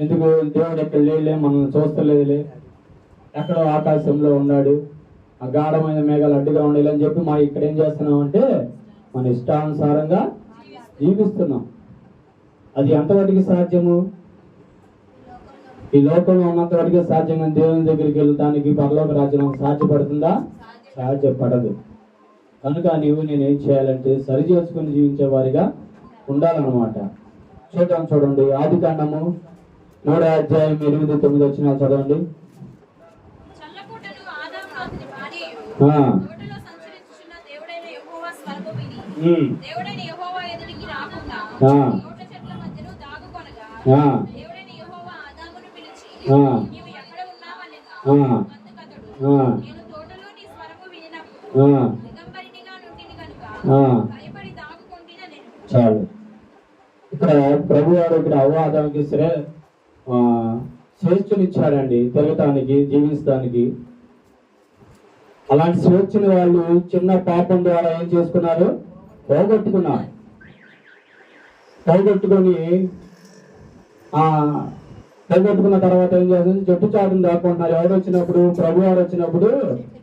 ఎందుకు దేవుడు ఎక్కడ లేలే, మనం చూస్తలేదులే, ఎక్కడో ఆకాశంలో ఉన్నాడు, ఆ గాఢమైన మేఘాలు అడ్డుగా ఉండాలి అని చెప్పి మనం ఇక్కడ ఏం చేస్తున్నాం అంటే మన ఇష్టానుసారంగా జీవిస్తున్నాం. అది ఎంతవరకు సాధ్యము? ఈ లోకంలో ఉన్నంత వరకు సాధ్యం. కానీ దేవుని దగ్గరికి వెళ్ళడానికి, పరలోక రాజ్యం సాధ్యపడుతుందా? సాధ్యపడదు. కనుక నేనేం చేయాలంటే సరి చేసుకుని జీవించే వారిగా ఉండాలన్నమాట. చూడండి, ఆది కాండము 3వ అధ్యాయం 8-9 వచనాలు చదవండి. చాలు. ఇక్కడ ప్రభువారు ఇక్కడ అవ్వాదానికి స్వేచ్ఛనిచ్చాడండి, తిరగటానికి, జీవించడానికి. అలాంటి స్వేచ్ఛని వాళ్ళు చిన్న పాపం ద్వారా ఏం చేసుకున్నారు? పోగొట్టుకున్నారు. పోగొట్టుకున్న తర్వాత ఏం చేస్తుంది? చెట్టు చాటును దాక్కుంటున్నారు. ఎవరు వచ్చినప్పుడు? ప్రభువారు వచ్చినప్పుడు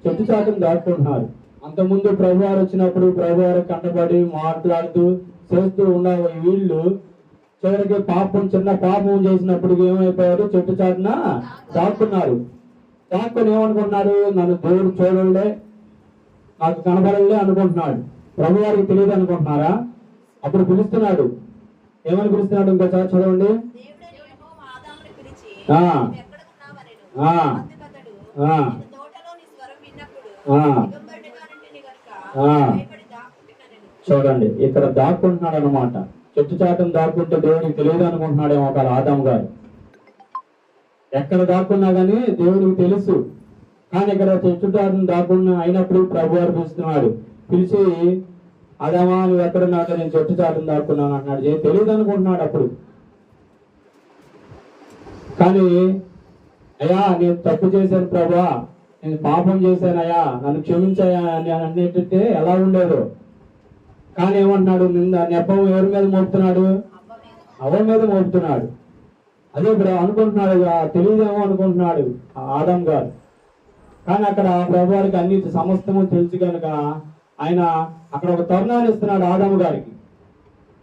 చెట్టు చాటును దాక్కుంటున్నారు. అంతకుముందు ప్రభువారు వచ్చినప్పుడు ప్రభువారు కంటపడి మాట్లాడుతూ చేస్తూ ఉన్న వీళ్ళు చివరికి చిన్న పాపం చేసినప్పుడు ఏమైపోయారు? చెట్టు చాటున దాక్కున్నారు. దాక్కుని ఏమనుకుంటున్నారు? నన్ను దేవుడు చూడలే, నాకు కనబడలే అనుకుంటున్నాడు. ప్రభువారికి తెలియదు అనుకుంటున్నారా? అప్పుడు పిలుస్తున్నాడు. ఏమని పిలుస్తున్నాడు? ఇంకోసారి చదవండి. చూడండి, ఇక్కడ దాక్కుంటున్నాడు అనమాట. చెట్టు చాటును దాక్కుంటే దేవుడికి తెలియదు అనుకుంటున్నాడేమో ఒక ఆదాము గారు. ఎక్కడ దాక్కున్నా కానీ దేవుడికి తెలుసు. కానీ ఇక్కడ చెట్టు చాటును దాక్కున్నా అయినప్పుడు ప్రభు వారు పిలుస్తున్నాడు. పిలిచి, ఆదామా నువ్వు ఎక్కడున్నాక? నేను చెట్టు చాటును దాక్కున్నాను అన్నాడు. తెలియదు అనుకుంటున్నాడు అప్పుడు. కానీ అయ్యా నేను తప్పు చేశాను ప్రభా, నేను పాపం చేశానయ్యా, నన్ను క్షమించాయా అని అనేటట్టే ఎలా ఉండేదో. కానీ ఏమంటున్నాడు? నెపం ఎవరి మీద మోపుతున్నాడు? అవ్వ మీద మోపుతున్నాడు. అదే ఇప్పుడు అనుకుంటున్నాడు, తెలియదేమో అనుకుంటున్నాడు ఆదాం గారు. కానీ అక్కడ ప్రభువారికి అన్ని సమస్తము తెలుసు కనుక ఆయన అక్కడ ఒక తరుణాన్ని ఇస్తున్నాడు ఆదాము గారికి.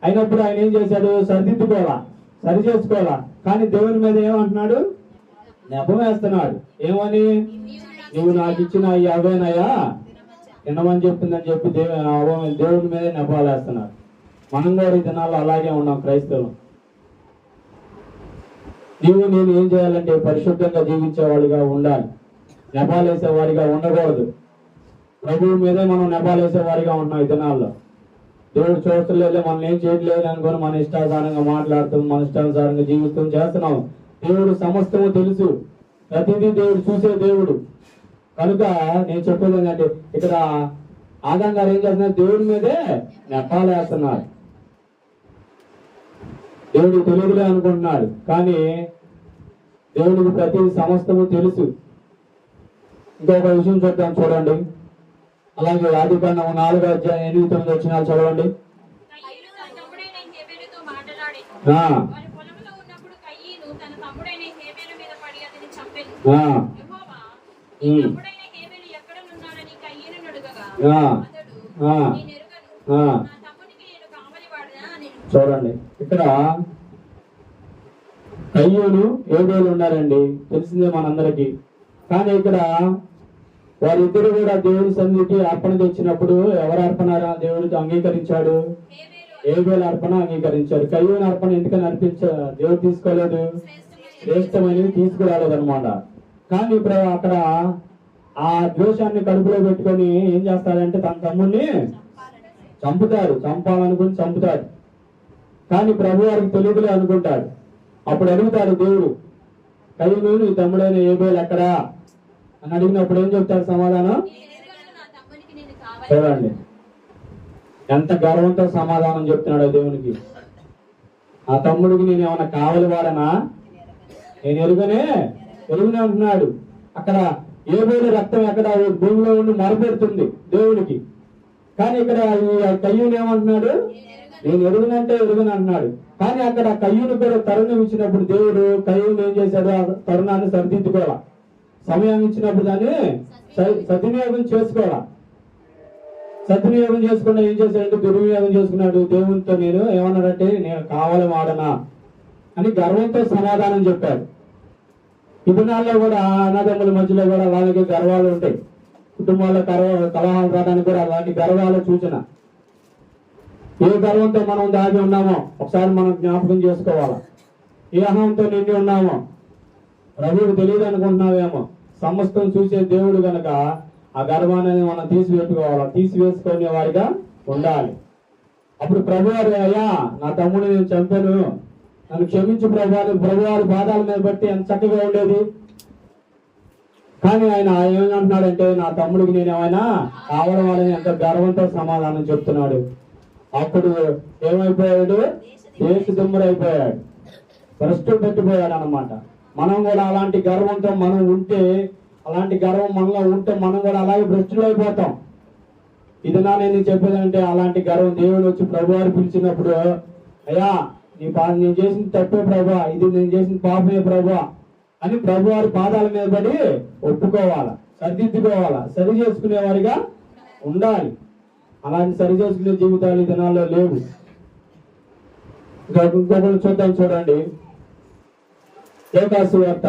అయినప్పుడు ఆయన ఏం చేశాడు? సరిదిద్దుకోవాలా, సరి చేసుకోవాలా. కానీ దేవుని మీద ఏమంటున్నాడు? నెపం వేస్తున్నాడు. ఏమని? నువ్వు నాకు ఇచ్చిన ఈ అవేనయ్యా తినమని చెప్పిందని చెప్పి దేవుని మీద నెపాలు వేస్తున్నాడు. మనం కూడా ఈ దినాల్లో అలాగే ఉన్నాం క్రైస్తవులు. నేను ఏం చేయాలంటే పరిశుద్ధంగా జీవించేవాడిగా ఉండాలి, నెపాలేసేవాడిగా ఉండకూడదు. ప్రభువు మీదే మనం నెపాలేసేవాడిగా ఉన్నాం ఈ దినాల్లో. దేవుడు చూడలేదు, మనం ఏం చేయట్లేదు అనుకుని మన ఇష్టానుసారంగా మాట్లాడుతాం, మన ఇష్టానుసారంగా జీవితం చేస్తున్నాం. దేవుడు సమస్తము తెలుసు, ప్రతిదీ దేవుడు చూసే దేవుడు. కనుక నేను చెప్పేది ఏంటంటే ఇక్కడ ఆదాం గారు ఏం చేస్తున్నారు? దేవుడి మీదే నెపాలేస్తున్నారు. దేవుడికి తెలియదులే అనుకుంటున్నాడు. కానీ దేవుడికి ప్రతి సమస్తము తెలుసు. ఇంకొక విషయం చెప్తాను చూడండి. అలాగే ఆది కాండం 4వ అధ్యాయం 8-9 వచనాలు చదవండి. చూడండి, ఇక్కడ కయ్యూను ఏబేలు ఉన్నారండి, తెలిసిందే మనందరికి. కానీ ఇక్కడ వారిద్దరు కూడా దేవుని సన్నిధికి అర్పణ తెచ్చినప్పుడు ఎవరు అర్పణ దేవుడికి అంగీకరించాడు? ఏబేలు అర్పణ అంగీకరించాడు. కయ్యూను అర్పణ ఎందుకని దేవుడు తీసుకోలేదు? శ్రేష్టమైనవి తీసుకురాలేదు అనమాట. కానీ ఇప్పుడు అక్కడ ఆ ద్వేషాన్ని కడుపులో పెట్టుకొని ఏం చేస్తాడంటే తన తమ్ముడిని చంపాలనుకుని చంపుతాడు. కానీ ప్రభు వారికి తెలియదులే అనుకుంటాడు. అప్పుడు అడుగుతాడు దేవుడు, కయ్యూను నీ తమ్ముడైన ఏబేలు ఎక్కడా అని అడిగినప్పుడు ఏం చెప్తాడు సమాధానం? చూడండి ఎంత గర్వంతో సమాధానం చెప్తున్నాడు దేవునికి. ఆ తమ్ముడికి నేను ఏమన్నా కావలి వాడనా? నేను ఎరుగనే అంటున్నాడు. అక్కడ ఏబేలు రక్తం ఎక్కడ భూమిలో ఉండి మరపెడుతుంది దేవుడికి. కానీ ఇక్కడ ఈ కయ్యూను ఏమంటున్నాడు? నేను ఎరుగునంటే ఎరుగును అన్నాడు. కానీ అక్కడ కయ్యూను కూడా తరుణం ఇచ్చినప్పుడు దేవుడు కయ్యూను ఏం చేశాడు? ఆ తరుణాన్ని సరిదిద్దుకోవాలా, సమయం ఇచ్చినప్పుడు దాన్ని సద్వినియోగం చేసుకోవాలా. సద్వినియోగం చేసుకున్నా ఏం చేశాడంటే దుర్వినియోగం చేసుకున్నాడు. దేవునితో నేను ఏమన్నాడంటే నేను కావాలి వాడనా అని గర్వంతో సమాధానం చెప్పాడు. ఈ దినాల్లో కూడా అన్నదమ్ముల మధ్యలో కూడా అలాగే గర్వాలు ఉంటాయి. కుటుంబాల్లో కలహాలు రావడానికి కూడా అలాంటి గర్వాల సూచన. ఏ గర్వంతో మనం దాగి ఉన్నామో ఒకసారి మనం జ్ఞాపకం చేసుకోవాలా. ఏ అహంతో నిండి ఉన్నామో ప్రభువుకు తెలియదు అనుకుంటున్నావేమో. సమస్తం చూసే దేవుడు గనక ఆ గర్వాన్ని మనం తీసివేసుకోవాలా, తీసివేసుకునే వారిగా ఉండాలి. అప్పుడు ప్రభువారు, అయ్యా నా తమ్ముడు నేను చంపాను, నన్ను క్షమించు ప్రభువారి పాదాల మీద బట్టి ఎంత చక్కగా ఉండేది. కానీ ఆయన ఏమంటున్నాడంటే నా తమ్ముడికి నేను ఏమైనా కావడం వాళ్ళని ఎంత గర్వంతో సమాధానం చెప్తున్నాడు. అప్పుడు ఏమైపోయాడు? దేశ దుమ్మరైపోయాడు, భ్రష్టు పెట్టిపోయాడు అన్నమాట. మనం కూడా అలాంటి గర్వంతో మనం ఉంటే, అలాంటి గర్వం మనలో ఉంటే మనం కూడా అలాగే భ్రష్టులు అయిపోతాం. ఇది నేను చెప్పేదంటే అలాంటి గర్వం దేవుడు వచ్చి ప్రభువారు పిలిచినప్పుడు, అయ్యా నేను చేసిన తప్పే ప్రభా, ఇది నేను చేసిన పాపమే ప్రభా అని ప్రభువారి పాదాల మీద పడి ఒప్పుకోవాలా, సరిదిద్దుకోవాలా, సరి చేసుకునేవారిగా ఉండాలి. అలాంటి సరి చేసుకునే జీవితాలు ఈ దినాల్లో లేవు. ఇంకొకరు చూద్దాం, చూడండి. లూకా సువార్త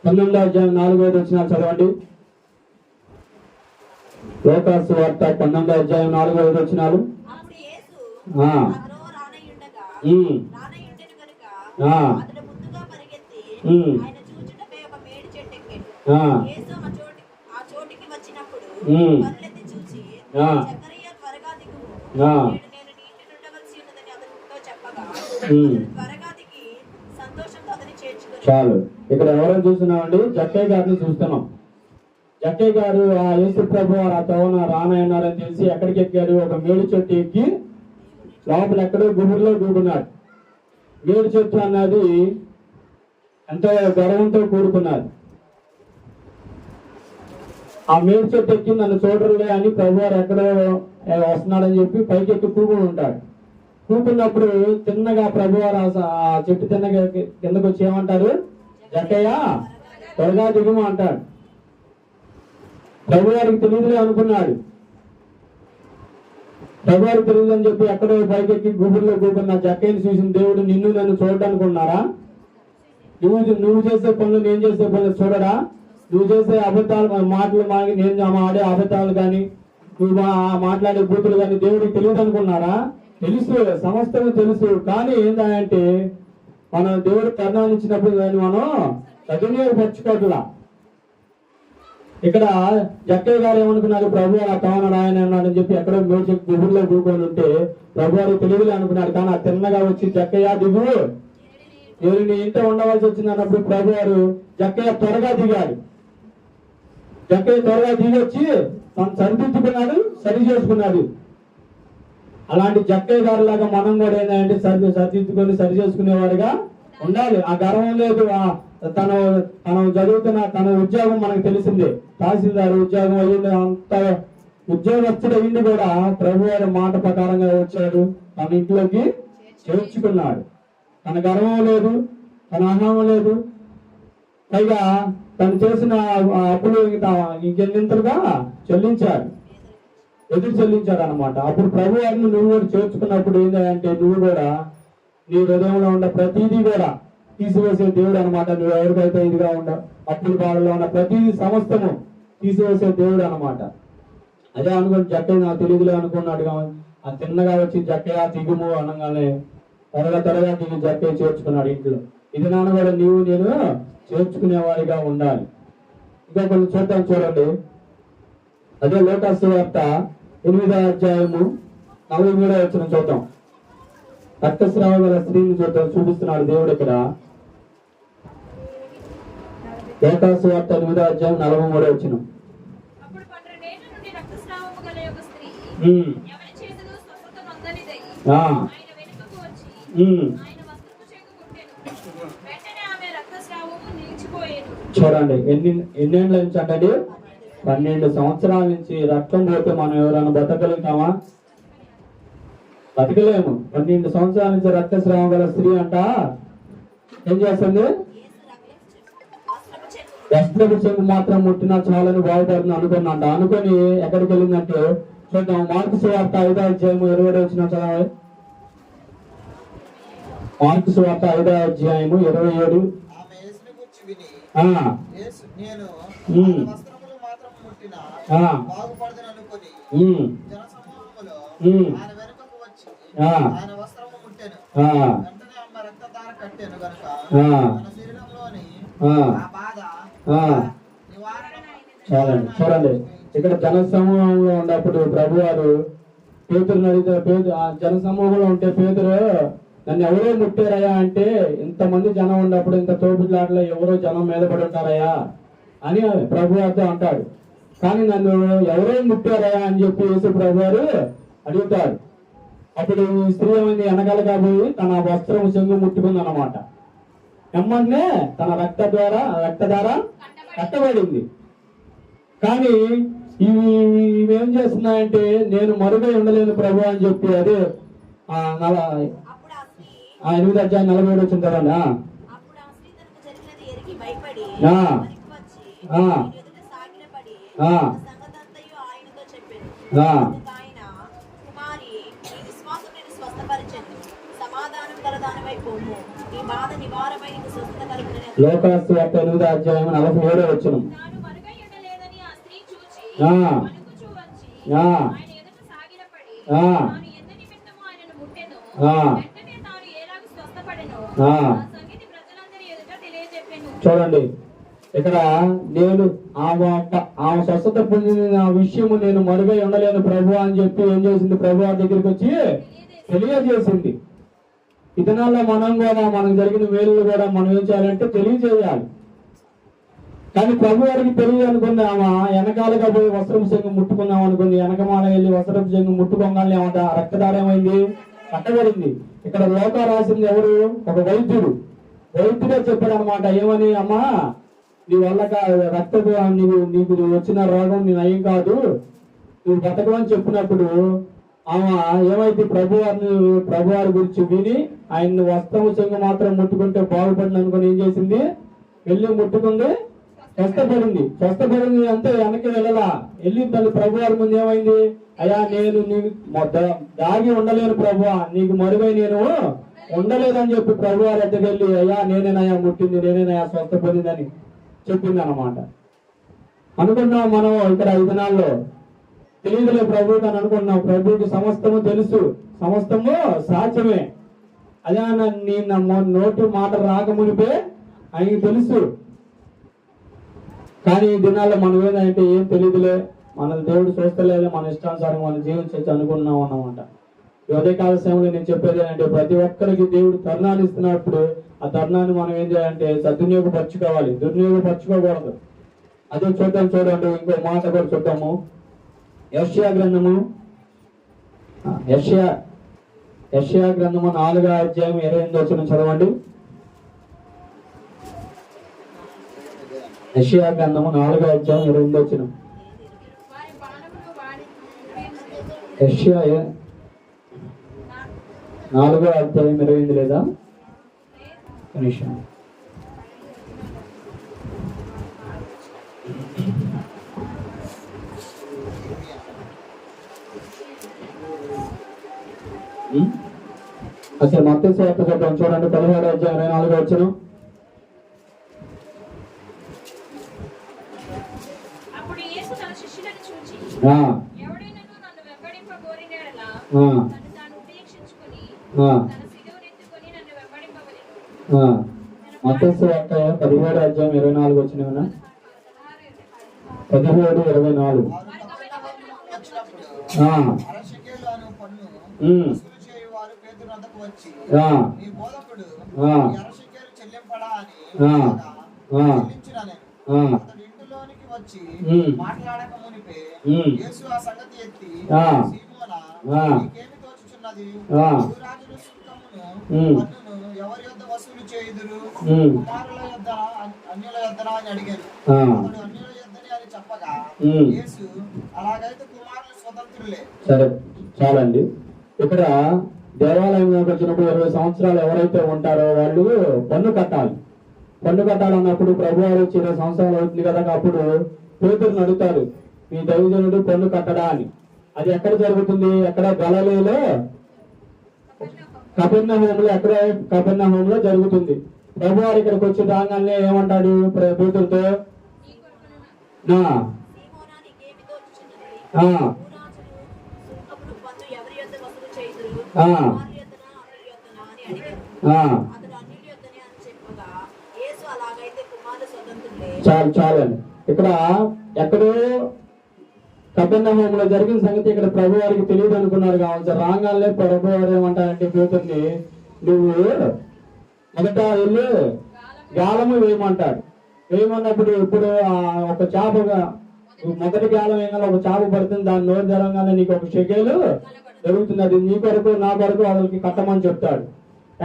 19:4 చదవండి. లూకా సువార్త 19:4 చాలు. ఇక్కడ ఎవరైనా చూస్తున్నామండి? జక్కయ్య గారిని చూస్తున్నాం. జక్కయ్య గారు ఆ యేసు ప్రభు ఆ తవన రానయ్యన్నారని తెలిసి ఎక్కడికి ఎక్కాడు? ఒక మేడి చెట్టు ఎక్కి లోపల ఎక్కడో గుబురులో దూకున్నాడు. మేడి చెట్టు అన్నది ఎంతో గర్వంతో కూడుకున్నది. ఆ మేడి చెట్టు ఎక్కి నన్ను చూడరులే అని ప్రభువారు ఎక్కడో వస్తున్నాడని చెప్పి పైకి ఎక్కి కూకుని ఉంటాడు. కూకున్నప్పుడు తిన్నగా ప్రభువారు ఆ చెట్టు తిన్నగా కిందకు వచ్చి ఏమంటారు? జక్కయ్య త్వరగా దిగుము అంటాడు. ప్రభువారికి తెలియదులే అనుకున్నాడు. ప్రభువారికి తెలియదు అని చెప్పి ఎక్కడో పైకెక్కి గుబురులో కూకున్న జక్కయ్యని చూసిన దేవుడు నిన్ను నన్ను చూడడానికి ఉన్నారా? నువ్వు చేసే పనులు నేను చేసే పనులు చూడడా? నువ్వు చేసే అబద్ధాలు మాటలు నేను ఆడే అబద్ధాలు కానీ నువ్వు మాట్లాడే బూతులు కానీ దేవుడికి తెలియదు అనుకున్నారా? తెలుసు, సమస్తము తెలుసు. కానీ ఏంటంటే మనం దేవుడు కరుణాన్ని ఇచ్చినప్పుడు దాన్ని మనం సద్వినియోగపరచుకోవట్లా. ఇక్కడ జక్కయ్య గారు ఏమనుకున్నారు? ప్రభు ఆ తవన రాయన అన్నాడని చెప్పి ఎక్కడో మేడ్చి గుబుర్లో కూకొని ఉంటే ప్రభువారు తెలియదులే అనుకున్నాడు. కానీ ఆ తిన్నగా వచ్చి జక్కయ్య దిగు, నేను నీ ఇంట ఉండవలసి వచ్చింది అన్నప్పుడు ప్రభువారు జక్కయ్య త్వరగా దిగాడు. జక్కయ్య త్వరగా దిగి వచ్చి తను సరిదిద్దుకున్నాడు, సరి చేసుకున్నాడు. అలాంటి జక్కయ్య గారి లాగా మనం కూడా ఏంటంటే సరిదిద్దుకొని సరి చేసుకునేవాడిగా ఉండాలి. ఆ గర్వం లేదు. తను చదువుతున్న తన ఉద్యోగం మనకు తెలిసిందే, తహసీల్దార్ ఉద్యోగం అయ్యింది. అంత ఉద్యోగస్తుడు అయ్యింది కూడా ప్రభువారి మాట ప్రకారంగా వచ్చాడు, తన ఇంట్లోకి చేర్చుకున్నాడు. తన గర్వం లేదు, తన అహం లేదు. పైగా తను చేసిన అప్పులు ఇంకెన్నింతలుగా చెల్లించాడు, ఎదురు చెల్లించాడు అనమాట. అప్పుడు ప్రభువారిని నువ్వు కూడా చేర్చుకున్నప్పుడు ఏంటంటే నువ్వు కూడా నీ హృదయంలో ఉన్న ప్రతిదీ కూడా తీసివేసే దేవుడు అనమాట. నువ్వు ఎవరికైతే ఇదిగా ఉండ అప్పుల బాధలో ఉన్న ప్రతిదీ సమస్తము తీసివేసే దేవుడు అనమాట. అదే అనుకుని జక్కయ్య నాకు తెలుగులో అనుకున్నాడు. ఆ తిన్నగా వచ్చి జక్కయ్య దిగుము అనగానే త్వరగా దిగి జక్కయ్య చేర్చుకున్నాడు ఇంట్లో. ఇది నాన్న కూడా నీవు నేను చేర్చుకునేవాడిగా ఉండాలి. ఇంకా కొంచెం చూద్దాం, చూడండి. అదే లూకా సువార్త 8:43 చూద్దాం. రక్తస్రావం గల స్త్రీని చూపిస్తున్నాడు దేవుడు ఇక్కడ. లూకా సువార్త 8:43. చూడండి ఎన్నేళ్ళ నుంచి అంటే 12 సంవత్సరాల నుంచి రక్తం పోతే మనం ఎవరైనా బతకగలుగుతామా? బతకలేము. 12 సంవత్సరాల నుంచి రక్తస్రావం గల స్త్రీ అంట ఏం చేస్తుంది? వస్త్రపు చెంగు మాత్రం ముట్టినా చాలని బాగుపడుతుంది అనుకున్నాంట. అనుకొని ఎక్కడికి వెళ్ళిందంటే చూద్దాం, మార్కు సువార్త 5వ అధ్యాయం 20 వచ్చిన చదవాలి. మార్కు సువార్త 5వ అధ్యాయం 27. చూడండి, ఇక్కడ జనసమూహంలో ఉన్నప్పుడు ప్రభు వారు పేతురుని అడిగితే, జనసమూహంలో ఉంటే పేతురు నన్ను ఎవరో ముట్టారయ్యా అంటే, ఇంతమంది జనం ఉన్నప్పుడు ఇంత తోపులాట్లో ఎవరో జనం మీద పడి ఉంటారయ్యా అని ప్రభు వారితో అంటాడు. కానీ నన్ను ఎవరో ముట్టారయ్యా అని చెప్పి యేసు ప్రభు వారు అడుగుతాడు. అప్పుడు ఈ స్త్రీ ఏమైంది? వెనకాల కాబోయి తన వస్త్రం చెంగు ముట్టుకుంది అన్నమాట. ఎమ్మంటే తన రక్తధార కట్టబడింది. కానీ ఇవేం చేస్తున్నాయంటే, నేను మరుగై ఉండలేను ప్రభు అని చెప్పి అదే 8వ అధ్యాయం 47 వచ్చిన కదండి. లోకాసు 8వ అధ్యాయం 47 వచ్చిన చూడండి, ఇక్కడ నేను ఆమె స్వస్థత పొందిన విషయము నేను మరుగై ఉండలేను ప్రభు అని చెప్పి ఏం చేసింది? ప్రభు వారి దగ్గరికి వచ్చి తెలియజేసింది. ఈ దినాల్లో మనం కూడా మనకు జరిగిన మేలు కూడా మనం ఏం చేయాలంటే తెలియజేయాలి. కానీ ప్రభు వారికి తెలియదు అనుకుంది. ఆమె వెనకాలుగా పోయి వస్త్రం చెంగు ముట్టుకుందాం అనుకుంది. వెనకమాల వెళ్ళి వస్త్రం చెంగు ముట్టుకోగానే ఏమంట రక్తధార ఏమైంది? కట్టబడింది. ఇక్కడ లోక రాసింది ఎవరు? ఒక వైద్యుడు. వైద్యుడే చెప్పాడు అనమాట. ఏమని? అమ్మా, నీ వల్ల రక్తపు నీకు వచ్చిన రోగం నీ నయం కాదు, నువ్వు బతకమని చెప్పినప్పుడు ఆమె ఏమైతే ప్రభువారి గురించి విని ఆయన్ని వస్త్రము చెంగు మాత్రం ముట్టుకుంటే బాగుపడింది అనుకుని ఏం చేసింది? వెళ్ళి ముట్టుకుంది, స్వస్థపడింది. అంతే, వెనక్కి వెళ్ళలా. వెళ్ళి తల్లి ప్రభువారి ముందు ఏమైంది? అయ్యా, నేను నీకు దాగి ఉండలేను ప్రభువా, నీకు మరుగై నేను ఉండలేదని చెప్పి ప్రభువారి దగ్గరికి వెళ్ళి, అయ్యా నేనేనయ్యా ముట్టింది, నేనేనయ్యా స్వస్థపడిందని చెప్పింది అన్నమాట. అనుకున్నాం మనం ఇక్కడ 5 దినాల్లో తెలియదులే ప్రభు అని అనుకున్నాం. ప్రభుకి సమస్తము తెలుసు, సమస్తము సాధ్యమే. అదే నీ నోటి మాట రాకమునిపే ఆయనకి తెలుసు. కానీ ఈ దినాల్లో మనం ఏంటంటే ఏం తెలియదులే, మన దేవుడు చూస్తలేదు, మన ఇష్టానుసారం మనం జీవించవచ్చు అనుకున్నాం అన్నమాట. ఈ ఉదయకాల సమయంలో నేను చెప్పేది ఏంటంటే, ప్రతి ఒక్కరికి దేవుడు తరుణాన్ని ఇస్తున్నప్పుడు ఆ తరుణాన్ని మనం ఏం చేయాలంటే సద్వినియోగపరచుకోవాలి, దుర్వినియోగపరచుకోకూడదు. అదే చూడండి, ఇంకో మాట కూడా చూద్దాము. యెషయా గ్రంథము 4వ అధ్యాయం 28 వచనం చదవండి. యెషయా గ్రంథము 4వ అధ్యాయం 28 వచనం. యెషయా 4వ అధ్యాయం 28 లేదా? నిమిషం. అసలు మత్తయి సువార్త చూద్దాం. చూడండి, 17వ అధ్యాయం 24వ వచనం. మత్తయి సువార్త 17వ అధ్యాయం 24 వచ్చిన 17:24. మాట్లాడక మునిపే యేసు ఆ సంగతి ఎత్తి, సీమోనా, నీకేమి తోచుచున్నది? రాజుల సుంకమును పన్నును ఎవరి యొద్ద వసూలు చేయుదురు? కుమారుల యొద్ద అన్యుల యొద్దనా అని అడిగాను. అతడు అన్యుల యొద్దని అని చెప్పగా యేసు, అలాగైతే కుమారులు స్వతంత్రులే. సరే, చాలండి. ఇక్కడ దేవాలయంలోకి వచ్చినప్పుడు 20 సంవత్సరాలు ఎవరైతే ఉంటారో వాళ్ళు పన్ను కట్టాలి. పన్ను కట్టాలన్నప్పుడు ప్రభు వారు 20 సంవత్సరాలు అవుతుంది కదా, అప్పుడు పేతురుని అడుగుతారు, మీ దైవజనుడు పన్ను కట్టడా అని. అది ఎక్కడ జరుగుతుంది? ఎక్కడ? గలిలయలో కపెర్నహూములో. ఎక్కడ? కపెర్నహూములో జరుగుతుంది. ప్రభు వారు ఇక్కడికి వచ్చి రాగానే ఏమంటాడు పేతురుతో? చాలు చాలండి. ఇక్కడ ఎక్కడో కపెర్నహూములో జరిగిన సంగతి ఇక్కడ ప్రభు వారికి తెలియదు అనుకున్నారు కావచ్చు. రాగానే ప్రభు వారు ఏమంటారంటే పేతురుని, నువ్వు మొదట వెళ్ళి గాలము వేయమంటాడు. వేయమన్నప్పుడు ఇప్పుడు ఒక చేపగా మొదటి గాలం వేయగల ఒక చేప పడుతుంది, దాని నోరు తెరంగానే నీకు ఒక షెకేలు జరుగుతుంది. అది నీ కొరకు నా కొరకు వాళ్ళకి కట్టమని చెప్తాడు.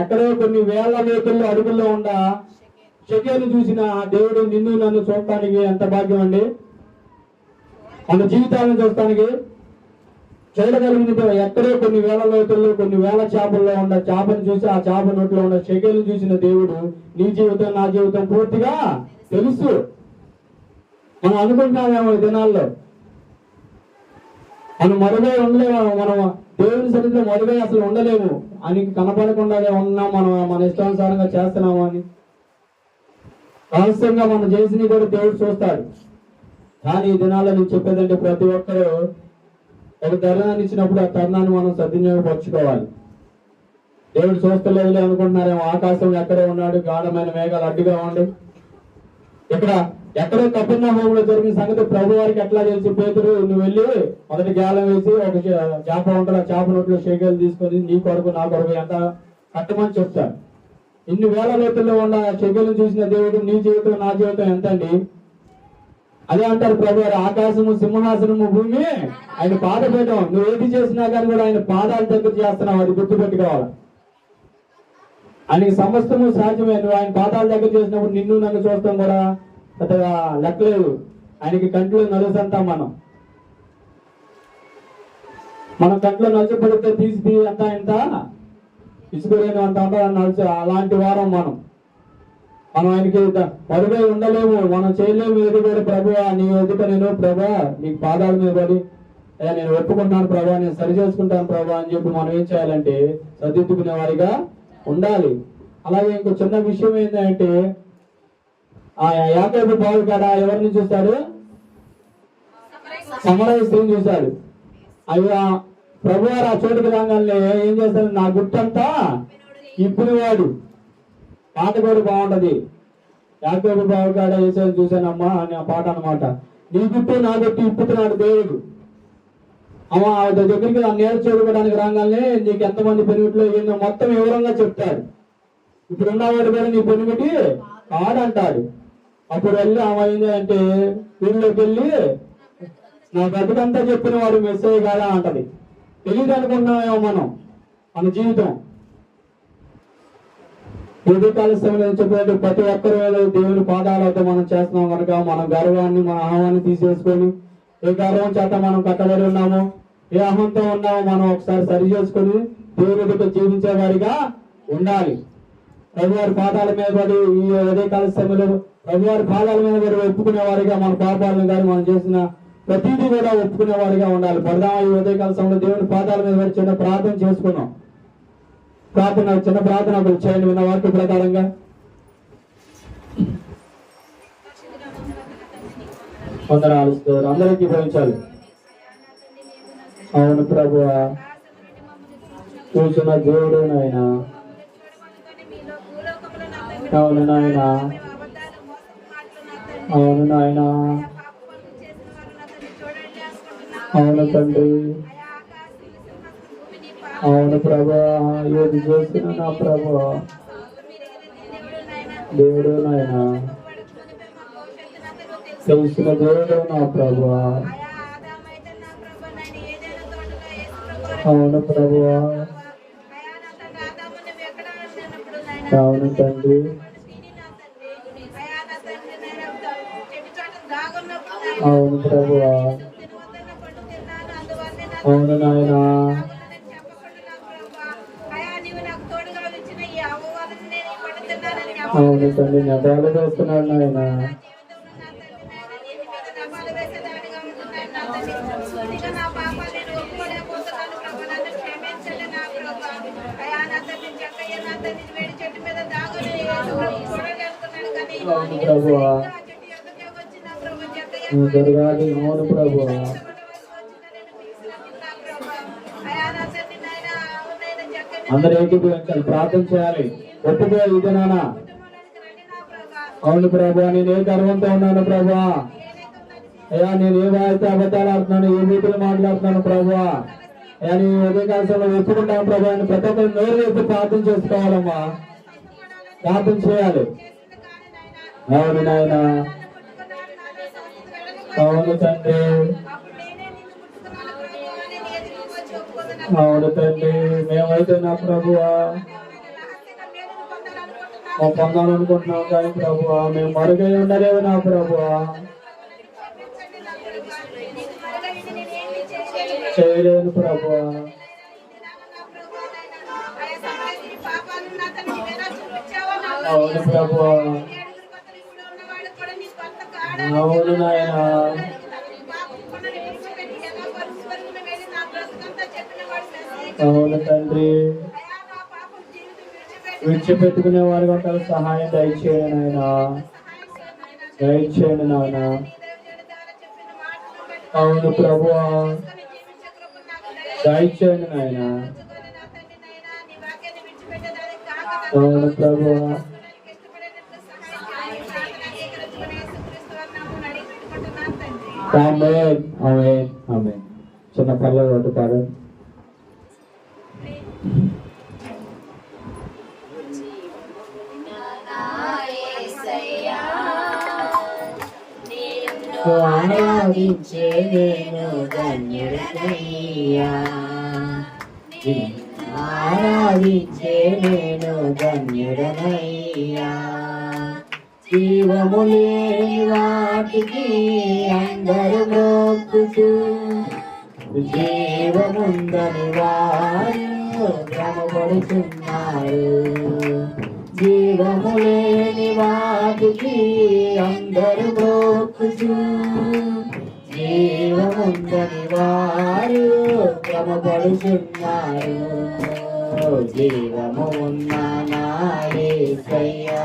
ఎక్కడో కొన్ని వేల మేకల్లో అడుగుల్లో ఉన్న షెకేలు చూసిన దేవుడు నిన్ను నన్ను చూడటానికి ఎంత భాగ్యం అండి. మన జీవితాలను చూడటానికి చూడగలిగిన ఎక్కడో కొన్ని వేల లోతుల్లో కొన్ని వేల చేపల్లో ఉన్న చేపను చూసి ఆ చేప నోట్లో ఉన్న షెకేలు చూసిన దేవుడు నీ జీవితం నా జీవితం పూర్తిగా తెలుసు. మనం అనుకుంటున్నామేమో ఈ దినాల్లో మనం మరుగై ఉండలేము, మనం దేవుని సన్నిధిలో మరుగై అసలు ఉండలేము అని కనపడకుండానే ఉన్నాం, మనం మన ఇష్టానుసారంగా చేస్తున్నాము అని. రహస్యంగా మనం చేసినవి కూడా దేవుడు చూస్తాడు. కానీ ఈ దినాల్లో నేను చెప్పేదంటే ప్రతి ఒక్కరూ ఒక తరుణాన్ని ఇచ్చినప్పుడు ఆ తరుణాన్ని మనం సద్వినియోగపరచుకోవాలి. దేవుడు చూస్తలేదులే అనుకుంటున్నారేమో, ఆకాశం ఎక్కడే ఉన్నాడు, గాఢమైన మేఘాలు అడ్డుగా ఉండి. ఇక్కడ ఎక్కడో కపెర్నహూములో జరిగిన సంగతి ప్రభు వారికి ఎట్లా తెలిసి, పేతురు నువ్వు వెళ్ళి మొదటి గాలం వేసి ఒక చేప ఉంటుంది, ఆ చేప నోట్లో షేకేలు తీసుకొని నీ కొరకు నా కొరకు ఎంత కట్టమని చెప్తాడు. ఇన్ని వేల లోతుల్లో ఉన్న షెకేలు చూసిన దేవుడు నీ జీవితం నా జీవితం ఎంత అండి? అదే అంటారు ప్రభు వారు, ఆకాశము సింహాసనము భూమి ఆయన పాదపీఠం. నువ్వు ఏది చేసినా కానీ కూడా ఆయన పాదాల దగ్గర చేస్తున్నావు, అది గుర్తుపెట్టుకోవాలి. ఆయనకి సమస్తము సాధ్యమే. నువ్వు ఆయన పాదాల దగ్గర చేసినప్పుడు నిన్ను నన్ను చూస్తాం కూడా పెద్దగా లెక్కలేదు. ఆయనకి కంట్లో నలుసంటాం మనం కంట్లో నలుచబడితే తీసి అంత ఇంత ఇసుకులేని అంత నలుచు, అలాంటి వారం మనం ఆయనకి మరుగై ఉండలేము, మనం చేయలేము. ఏది కూడా ప్రభు నీ ఎదుట నేను ప్రభా నీకు పాదాల మీద పడి నేను ఒప్పుకుంటున్నాను ప్రభా, నేను సరి చేసుకుంటాను ప్రభా అని చెప్పి మనం ఏం చేయాలంటే సర్దిద్దుకునే వారిగా ఉండాలి. అలాగే ఇంకో చిన్న విషయం ఏంటంటే, ఆ యాకోబు బావి కాడ ఎవరిని చూస్తాడు? సమరయ స్త్రీని చూశాడు. అవి ప్రభు వారు ఆ చోటుకి రాగానే ఏం చేస్తాడు? నా గుట్టంతా ఇప్పుడువాడు. పాట కూడా బాగుంటది. యాకోబు బావి కాడ వేసేది చూశానమ్మా అని ఆ పాట అన్నమాట. నీ గుట్టు నా గుట్టు ఇప్పుతున్నాడు దేవుడు. అమ్మా దగ్గరికి ఆ నేల చూడుకోవడానికి రాగానే నీకు ఎంతమంది పెనుగుట్లో ఏందో మొత్తం వివరంగా చెప్తాడు. ఇప్పుడు ఉన్నవాడు కూడా నీ పెనుగుటి కాడంటాడు. అప్పుడు వెళ్ళి ఆమె ఏంటి అంటే వీళ్ళలోకి వెళ్ళి నా బ్రతుకంతా చెప్పిన వాడు మెస్సేజ్ కాదా అంటది. తెలియదు అనుకున్నామేమో మన జీవితం. ఉదయకాల సమయంలో చెప్పినట్టు ప్రతి ఒక్కరు దేవుని పాదాలతో మనం చేస్తున్నాం కనుక మన గర్వాన్ని మన అహమాన్ని తీసేసుకొని ఏ గర్వం చేత మనం కట్టబడి ఉన్నామో, ఏ అహంతో ఉన్నామో మనం ఒకసారి సరి చేసుకొని దేవుడితో జీవించే వారిగా ఉండాలి. ప్రభువారి పాదాల మీద పడి ఈ ఉదయకాల సమయంలో ప్రభువారి పాదాల మీద పడి ఒప్పుకునే వారిగా మన పాపాలను కానీ మనం చేసిన ప్రతిదీ కూడా ఒప్పుకునే వారిగా ఉండాలి. పడదామా ఈ ఉదయకాల సమయంలో దేవుని పాదాల మీద పడి చిన్న ప్రార్థన చేసుకున్నాం. చిన్న ప్రార్థన ఒకరు చేయండి విన్న వాక్య ప్రకారంగా. అందరికీ భవించాలి. అవును ప్రభువా, చూసిన దేవుడు నాయన. అవును నాయన, అవును నాయన, అవును తండ్రి, అవును ప్రభా. ఏది చేసిన నా ప్రభా దేవుడు నాయన, తెలిసిన దేవుడు నా ప్రభా. అవును ప్రభువా, అవును తండ్రి, అవును ప్రభువా, అవును నాయన, అవును తండ్రి, నెటాలు వేస్తున్నాడు నాయన. అవును ప్రభువా, నువ్వు జరగాలి. అవును ప్రభువా, అందరూ ఏకీభవించాలి, ప్రార్థన చేయాలి. ఒప్పుకో ఇది నాన్న. అవును ప్రభా, నేను ఏ గర్వంతో ఉన్నాను ప్రభా. అయ్యా, నేను ఏ వాయితే అబద్ధాలు ఆడుతున్నాను, ఏ బూతులు మాట్లాడుతున్నాను ప్రభా. అయ్యా, నేను ఉదయ కాలంలో ఒప్పుకుంటాను ప్రభా. నేను ప్రతి ఒక్కరు నోరు వేసి ప్రార్థన చేసుకోవాలమ్మా, ప్రార్థన చేయాలి. అవును నాయన, అవును తండ్రి, అవును తండ్రి. మేమైతే నా ప్రభువా పొందాలనుకుంటున్నాం కానీ ప్రభువా, మేము మరుగై ఉండలేవు నా ప్రభువా, చేయలేను ప్రభువా. అవును ప్రభువా, అవును నాయన, అవును తండ్రి. విడిచిపెట్టుకునే వారి గంటలు సహాయం దయచేయండి నాయన, దయచేయండి నాయన. అవును ప్రభువా, దయచేయండి నాయన. అవును ప్రభువా, ఆమేన్, ఆమేన్, ఆమేన్. చిన్న పర్లేదు ఒకటి పాడు. ఆరాధించే నేను ధన్యుడనయ్యా, ఆరాధించే నేను ధన్యుడనయ్యా. జీవము లేని వాటికి అందరూ మొక్కుతూ, జీవముందని వారు భ్రమపడుతున్నారు. జీవము లేని వాటికి అందరూ మొక్కుతూ, జీవముందని వారు భ్రమపడుతున్నారు. జీవము ఉన్న నా యేసయ్యా,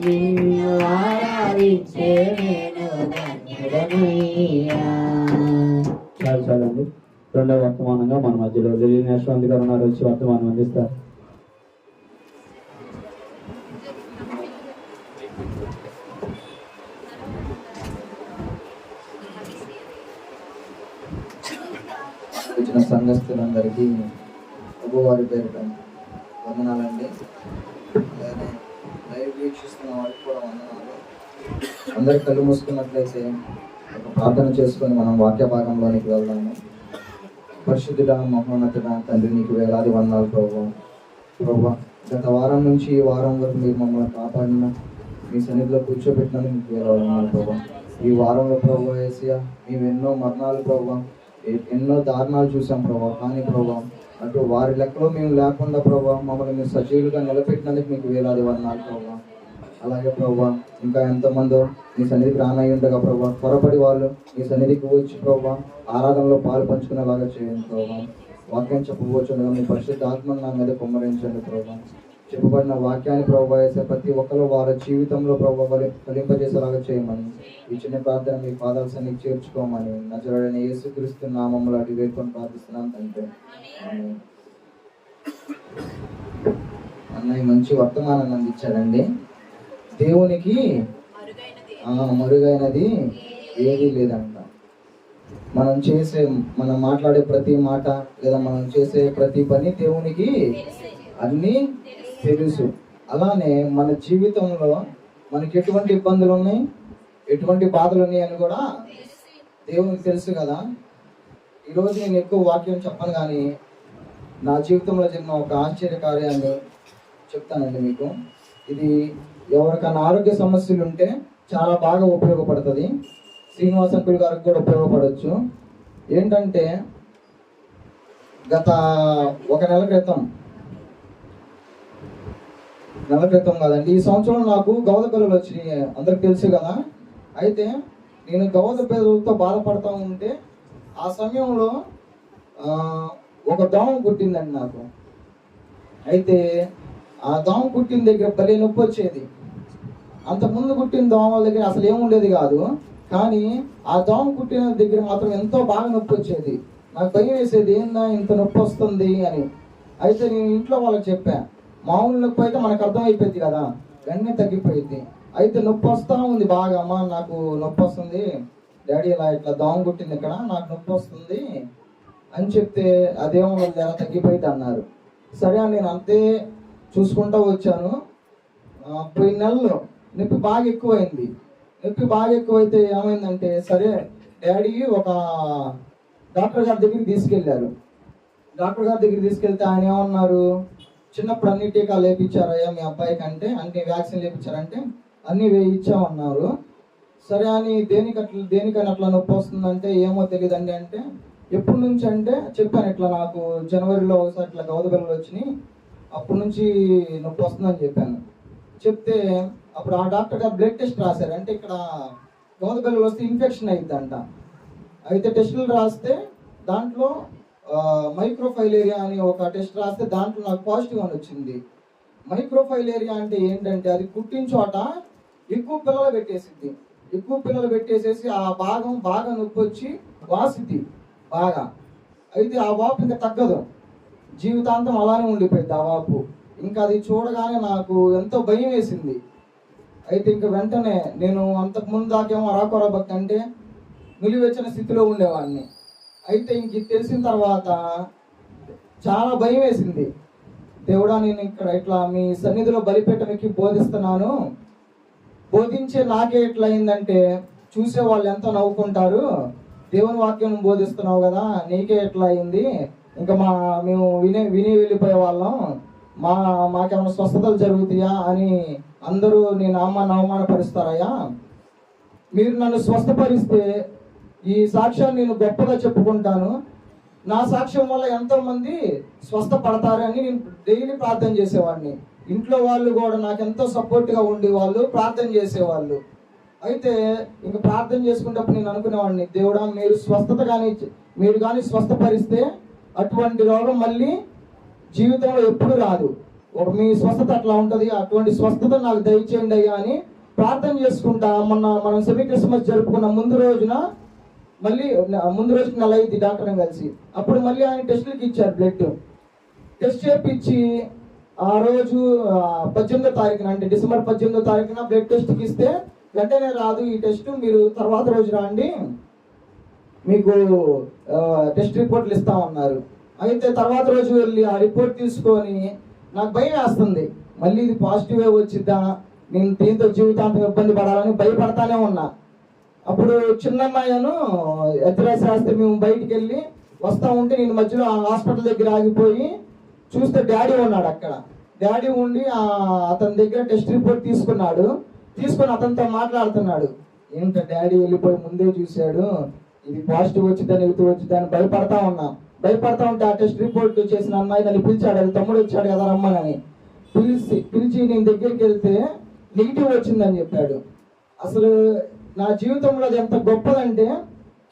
నిన్ను ఆరాధించే నేను ధన్యుడనయ్యా. చాలండి. రెండవ వర్తమానంగా మన మధ్యలో లిలినేశ్వరంతి గారు ఉన్నారు, వచ్చి వర్తమానం అందిస్తారు. వచ్చిన సంఘస్థులందరికీ ప్రభువారి పేరిట వందనాలండి. అలానే లైవ్ వీక్షిస్తున్న వారికి కూడా వందనాలు. అందరి కళ్ళు మూసుకున్నట్లయితే ఒక ప్రార్థన చేసుకొని మనం వాక్య భాగంలోనికి వెళ్దాము. పరిశుద్ధుడా, మహోన్నతుడా తండ్రి, నీకు వేలాది వందనాలు ప్రభువా. గత వారం నుంచి ఈ వారం వరకు మీరు మమ్మల్ని కాపాడిన, మీ సన్నిధిలో కూర్చోబెట్టినందుకు మీకు వేలాది వందనాలు ప్రభువా. ఈ వారంలో ప్రభువా యేసయ్యా, మేము ఎన్నో మరణాలు ప్రభువా, ఎన్నో దారుణాలు చూసాం ప్రభా. కానీ ప్రభా, అటు వారి లెక్కలో మేము లేకుండా ప్రభా మమ్మల్ని మీరు సజీవులుగా నిలబెట్టినందుకు మీకు వేలాది వందనాలు ప్రభా. అలాగే ప్రభా, ఇంకా ఎంతమందో మీ సన్నిధికి రానయ్యి ఉండగా ప్రభా, త్వరపడి వాళ్ళు మీ సన్నిధికి వచ్చి ప్రభా ఆరాధనలో పాలు పంచుకునేలాగా చేయండి ప్రభా. వాక్యం చెప్పబోచుండగా మీ పరిశుద్ధ ఆత్మను నా మీద కుమ్మరించండి ప్రభా. చెప్పబడిన వాక్యాన్ని ప్రభా వేసే ప్రతి ఒక్కరు వారి జీవితంలో ప్రభా ఫలింపజేసేలాగా చేయమని ఈ చిన్న ప్రార్థన మీ పాదాల సన్నిధికి చేర్చుకోమని నజరేయుడైన యేసుక్రీస్తు నామములో అడిగి వేడుకొని ప్రార్థిస్తున్నాను తండ్రి. అన్నయ్య మంచి వర్తమానాన్ని అందించాడండి. దేవునికి మరుగైనది ఏదీ లేదంట. మనం మాట్లాడే ప్రతి మాట లేదా మనం చేసే ప్రతి పని దేవునికి అన్నీ తెలుసు. అలానే మన జీవితంలో మనకి ఎటువంటి ఇబ్బందులు ఉన్నాయి, ఎటువంటి బాధలు ఉన్నాయి అని కూడా దేవునికి తెలుసు కదా. ఈరోజు నేను ఎక్కువ వాక్యం చెప్పను, కానీ నా జీవితంలో జరిగిన ఒక ఆశ్చర్య కార్యాన్ని చెప్తానండి మీకు. ఇది ఎవరికైనా ఆరోగ్య సమస్యలు ఉంటే చాలా బాగా ఉపయోగపడుతుంది. శ్రీనివాస అంకుల్ గారికి కూడా ఉపయోగపడవచ్చు. ఏంటంటే గత 1 నెల క్రితం నెల క్రితం కాదండి, ఈ సంవత్సరం నాకు గౌద పిల్లలు వచ్చినాయి, అందరికి తెలుసు కదా. అయితే నేను గౌద పిల్లలతో బాధపడతా ఉంటే ఆ సమయంలో ఒక దోమ కుట్టిందండి నాకు. అయితే ఆ దోమ కుట్టిన దగ్గర భలే నొప్పి వచ్చేది. అంతకుముందు కుట్టిన దోమల దగ్గర అసలు ఏముండేది కాదు, కానీ ఆ దోమ కుట్టిన దగ్గర మాత్రం ఎంతో బాగా నొప్పి వచ్చేది. నాకు భయం వేసేది, ఏందా ఇంత నొప్పి వస్తుంది అని. అయితే నేను ఇంట్లో వాళ్ళకి చెప్పా, మామూలు నొప్పి అయితే మనకు అర్థమైపోయింది కదా, వెంటనే తగ్గిపోయింది. అయితే నొప్పి వస్తూ ఉంది బాగా, అమ్మ నాకు నొప్పి వస్తుంది డాడీ, ఇలా ఇట్లా దోమ కుట్టింది ఇక్కడ, నాకు నొప్పి వస్తుంది అని చెప్తే అదేమో ఎలా తగ్గిపోయింది అన్నారు. సరే అని నేను అంతే చూసుకుంటూ వచ్చాను. పోయిన నెలలో నొప్పి బాగా ఎక్కువైంది. నొప్పి బాగా ఎక్కువైతే ఏమైందంటే, సరే డాడీ ఒక డాక్టర్ గారి దగ్గరికి తీసుకెళ్ళారు. డాక్టర్ గారి దగ్గరికి తీసుకెళ్తే ఆయన ఏమన్నారు, చిన్నప్పుడు అన్ని టీకాలు వేయించారయ్యా మీ అబ్బాయికి అంటే, అన్ని వ్యాక్సిన్ వేయించారంటే అన్నీ వేయించామన్నారు. సరే అని దేనికని అట్లా నొప్పి వస్తుందంటే ఏమో తెలియదండి అంటే, ఎప్పటి నుంచి అంటే చెప్పాను, ఇట్లా నాకు జనవరిలో ఒకసారి ఇట్లా గౌద పిల్లలు వచ్చినాయి, అప్పటి నుంచి నొప్పి వస్తుందని చెప్పాను. చెప్తే అప్పుడు ఆ డాక్టర్ గారు బ్లడ్ టెస్ట్ రాశారు. అంటే ఇక్కడ గౌద పిల్లలు వస్తే ఇన్ఫెక్షన్ అయ్యిద్దంట. అయితే టెస్టులు రాస్తే దాంట్లో మైక్రోఫైలేరియా అని ఒక టెస్ట్ రాస్తే దాంట్లో నాకు పాజిటివ్ అని వచ్చింది. మైక్రోఫైలేరియా అంటే ఏంటంటే, అది కుట్టిన చోట ఎక్కువ పిల్లలు పెట్టేసింది. ఎక్కువ పిల్లలు పెట్టేసేసి ఆ భాగం బాగా నొప్పి వచ్చి వాసిద్ది బాగా. అయితే ఆ వాపు ఇంకా తగ్గదు, జీవితాంతం అలానే ఉండిపోయింది ఆ వాపు. ఇంకా అది చూడగానే నాకు ఎంతో భయం వేసింది. అయితే ఇంకా వెంటనే నేను అంతకుముందు దాకేమో అరాకొర భక్తి అంటే నిలువెచ్చిన స్థితిలో ఉండేవాడిని. అయితే ఇంక తెలిసిన తర్వాత చాలా భయం వేసింది. దేవుడా, నేను ఇక్కడ ఇట్లా మీ సన్నిధిలో బలిపీఠం బోధిస్తున్నాను, బోధించే నాకే ఎట్లా అయిందంటే చూసే వాళ్ళు ఎంతో నవ్వుకుంటారు, దేవుని వాక్యం బోధిస్తున్నావు కదా నీకే ఎట్లా అయింది, ఇంకా మేము విని వెళ్ళిపోయే వాళ్ళం, మాకేమైనా స్వస్థతలు జరుగుతాయా అని అందరూ నేను అవమానపరుస్తారయ్యా. మీరు నన్ను స్వస్థపరిస్తే ఈ సాక్ష్యాన్ని నేను గొప్పగా చెప్పుకుంటాను, నా సాక్ష్యం వల్ల ఎంతో మంది స్వస్థపడతారని నేను డైలీ ప్రార్థన చేసేవాడిని. ఇంట్లో వాళ్ళు కూడా నాకు ఎంతో సపోర్ట్గా ఉండి వాళ్ళు ప్రార్థన చేసేవాళ్ళు. అయితే ఇంకా ప్రార్థన చేసుకునేటప్పుడు నేను అనుకునేవాడిని, దేవుడా మీరు కానీ స్వస్థపరిస్తే అటువంటి రోగం మళ్ళీ జీవితంలో ఎప్పుడు రాదు, మీ స్వస్థత అట్లా ఉంటుంది, అటువంటి స్వస్థత నాకు దయచేయండి అయ్యా అని ప్రార్థన చేసుకుంటా. మనం సెమీ క్రిస్మస్ జరుపుకున్న ముందు రోజుకి నెల అయింది డాక్టర్ని కలిసి. అప్పుడు మళ్ళీ ఆయన టెస్టులకి ఇచ్చారు, బ్లడ్ టెస్ట్ చేపించి ఆ రోజు 18వ తారీఖున అంటే డిసెంబర్ 18వ తారీఖున బ్లడ్ టెస్ట్కి ఇస్తే వెంటనే రాదు ఈ టెస్ట్, మీరు తర్వాత రోజు రండి మీకు టెస్ట్ రిపోర్ట్లు ఇస్తామన్నారు. అయితే తర్వాత రోజు వెళ్ళి ఆ రిపోర్ట్ తీసుకొని నాకు భయం వేస్తుంది, మళ్ళీ ఇది పాజిటివే వచ్చిద్దా, నేను దీంతో జీవితాంతం ఇబ్బంది పడాలని భయపడతానే ఉన్నా. అప్పుడు చిన్నమ్మాయను ఎత్తిరా శాస్త్రి మేము బయటికి వెళ్ళి వస్తూ ఉంటే నేను మధ్యలో ఆ హాస్పిటల్ దగ్గర ఆగిపోయి చూస్తే డాడీ ఉన్నాడు అక్కడ. డాడీ ఉండి అతని దగ్గర టెస్ట్ రిపోర్ట్ తీసుకొని అతనితో మాట్లాడుతున్నాడు. ఏంటో డాడీ వెళ్ళిపోయి ముందే చూశాడు, ఇది పాజిటివ్ వచ్చిద్దా నెగిటివ్ వచ్చిద్దా అని భయపడతా ఉంటే ఆ టెస్ట్ రిపోర్ట్ చేసిన అమ్మాయి నన్ను పిలిచాడు, అది తమ్ముడు వచ్చాడు కదా రమ్మని పిలిచి నేను దగ్గరికి వెళ్తే నెగిటివ్ వచ్చిందని చెప్పాడు. అసలు నా జీవితంలో అది ఎంత గొప్పదంటే,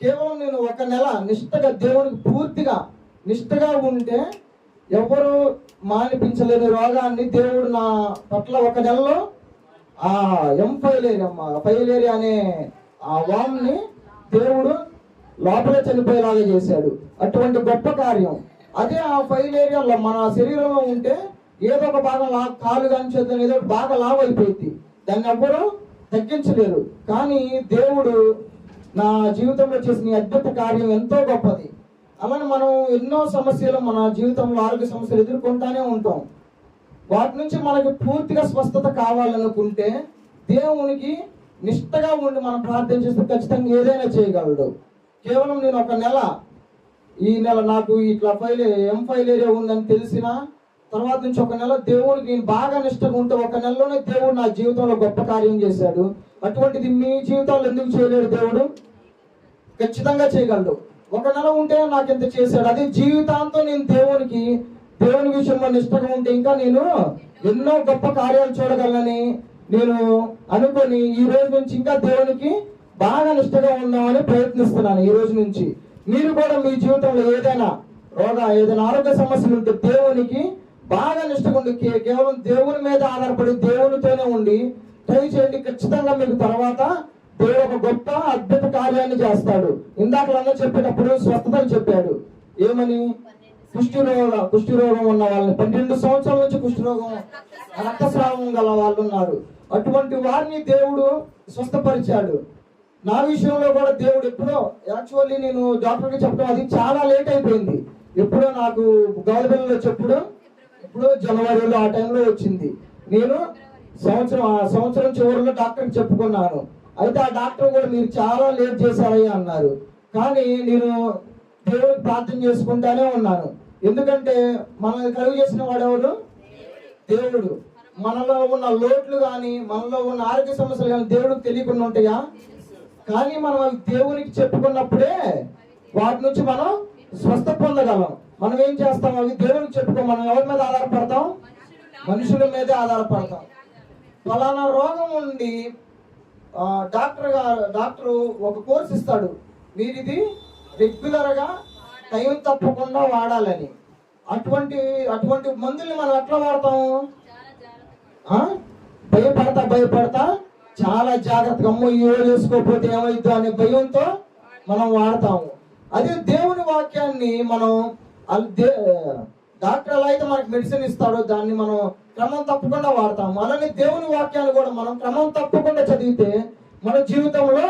కేవలం నేను ఒక నెల నిష్ఠగా దేవునికి పూర్తిగా నిష్ఠగా ఉంటే ఎవరు మానిపించలేని రోగాన్ని దేవుడు నా పట్ల ఒక నెలలో ఆ ఫైలేరియా అనే ఆ వామ్ని దేవుడు లోపలే చనిపోయేలాగా చేశాడు. అటువంటి గొప్ప కార్యం. అదే ఆ ఫైలేరియాలో మన శరీరంలో ఉంటే ఏదో ఒక భాగం కాలు కానీ చేతులు ఏదో బాగా లావు అయిపోయింది, దాన్ని ఎవ్వరూ తగ్గించలేరు. కానీ దేవుడు నా జీవితంలో చేసిన అద్భుత కార్యం ఎంతో గొప్పది. అలానే మనం ఎన్నో సమస్యలు మన జీవితంలో ఆరోగ్య సమస్యలు ఎదుర్కొంటానే ఉంటాం. వాటి నుంచి మనకి పూర్తిగా స్వస్థత కావాలనుకుంటే దేవునికి నిష్ఠగా ఉండి మనం ప్రార్థన చేస్తే ఖచ్చితంగా ఏదైనా చేయగలడు. కేవలం నేను ఒక నెల, ఈ నెల నాకు ఇట్లా ఫైలేరియా ఉందని తెలిసిన తర్వాత నుంచి ఒక నెల దేవునికి నేను బాగా నిష్ఠగా ఉంటే ఒక నెలలోనే దేవుడు నా జీవితంలో గొప్ప కార్యం చేశాడు. అటువంటిది మీ జీవితంలో ఎందుకు చేయలేడు? దేవుడు ఖచ్చితంగా చేయగలడు. ఒక నెల ఉంటే నాకు ఎంత చేశాడు. అదే జీవితాంతం నేను దేవుని విషయంలో నిష్ఠగా ఉంటే ఇంకా నేను ఎన్నో గొప్ప కార్యాలు చూడగలనని నేను అనుకొని ఈ రోజు నుంచి ఇంకా దేవునికి బాగా నిష్ఠగా ఉందామని ప్రయత్నిస్తున్నాను. ఈ రోజు నుంచి మీరు కూడా మీ జీవితంలో ఏదైనా ఆరోగ్య సమస్యలు ఉంటే దేవునికి బాగా నిష్ఠగా ఉండి కేవలం దేవుని మీద ఆధారపడి దేవునితోనే ఉండి ట్రై చేయండి. ఖచ్చితంగా మీకు తర్వాత దేవుడు ఒక గొప్ప అద్భుత కార్యాన్ని చేస్తాడు. ఇందాకలన్నా చెప్పేటప్పుడు స్వస్థతలు చెప్పాడు. ఏమని? కుష్ఠరోగం ఉన్న వాళ్ళని 12 సంవత్సరాల నుంచి కుష్ఠరోగం రక్తస్రావం గల వాళ్ళు ఉన్నారు. అటువంటి వారిని దేవుడు స్వస్థపరిచాడు. నా విషయంలో కూడా దేవుడు ఎప్పుడో యాక్చువల్లీ నేను డాక్టర్కి చెప్పడం అది చాలా లేట్ అయిపోయింది. ఎప్పుడో నాకు గవర్నమెంట్లో ఇప్పుడు జనవరిలో ఆ టైంలో వచ్చింది. నేను సంవత్సరం చివరిలో డాక్టర్కి చెప్పుకున్నాను. అయితే ఆ డాక్టర్ కూడా మీరు చాలా లేట్ చేశారయ్యా అన్నారు. కానీ నేను దేవుడికి ప్రార్థన చేసుకుంటానే ఉన్నాను. ఎందుకంటే మనల్ని కలుగు చేసిన వాడెవరు? దేవుడు. మనలో ఉన్న లోట్లు కానీ మనలో ఉన్న ఆరోగ్య సమస్యలు కానీ దేవుడికి తెలియకుండా ఉంటాయా? కానీ మనం అవి దేవునికి చెప్పుకున్నప్పుడే వాటి నుంచి మనం స్వస్థ పొందగలం. మనం ఏం చేస్తాం? అవి దేవునికి చెప్పుకో. మనం ఎవరి మీద ఆధారపడతాం? మనుషుల మీదే ఆధారపడతాం. ఫలానా రోగం ఉండి డాక్టర్ ఒక కోర్స్ ఇస్తాడు, మీరు ఇది రెగ్యులర్ గా టైం తప్పకుండా వాడాలని. అటువంటి మందుల్ని మనం ఎట్లా వాడతాము? భయపడతా చాలా జాగ్రత్తగా, అమ్మో ఈ రోజు వేసుకోకపోతే ఏమైద్దో అనే భయంతో మనం వాడతాము. అదే దేవుని వాక్యాన్ని మనం డాక్టర్ ఎలా అయితే మనకి మెడిసిన్ ఇస్తాడో దాన్ని మనం క్రమం తప్పకుండా వాడతాము. అలానే దేవుని వాక్యాన్ని కూడా మనం క్రమం తప్పకుండా చదివితే మన జీవితంలో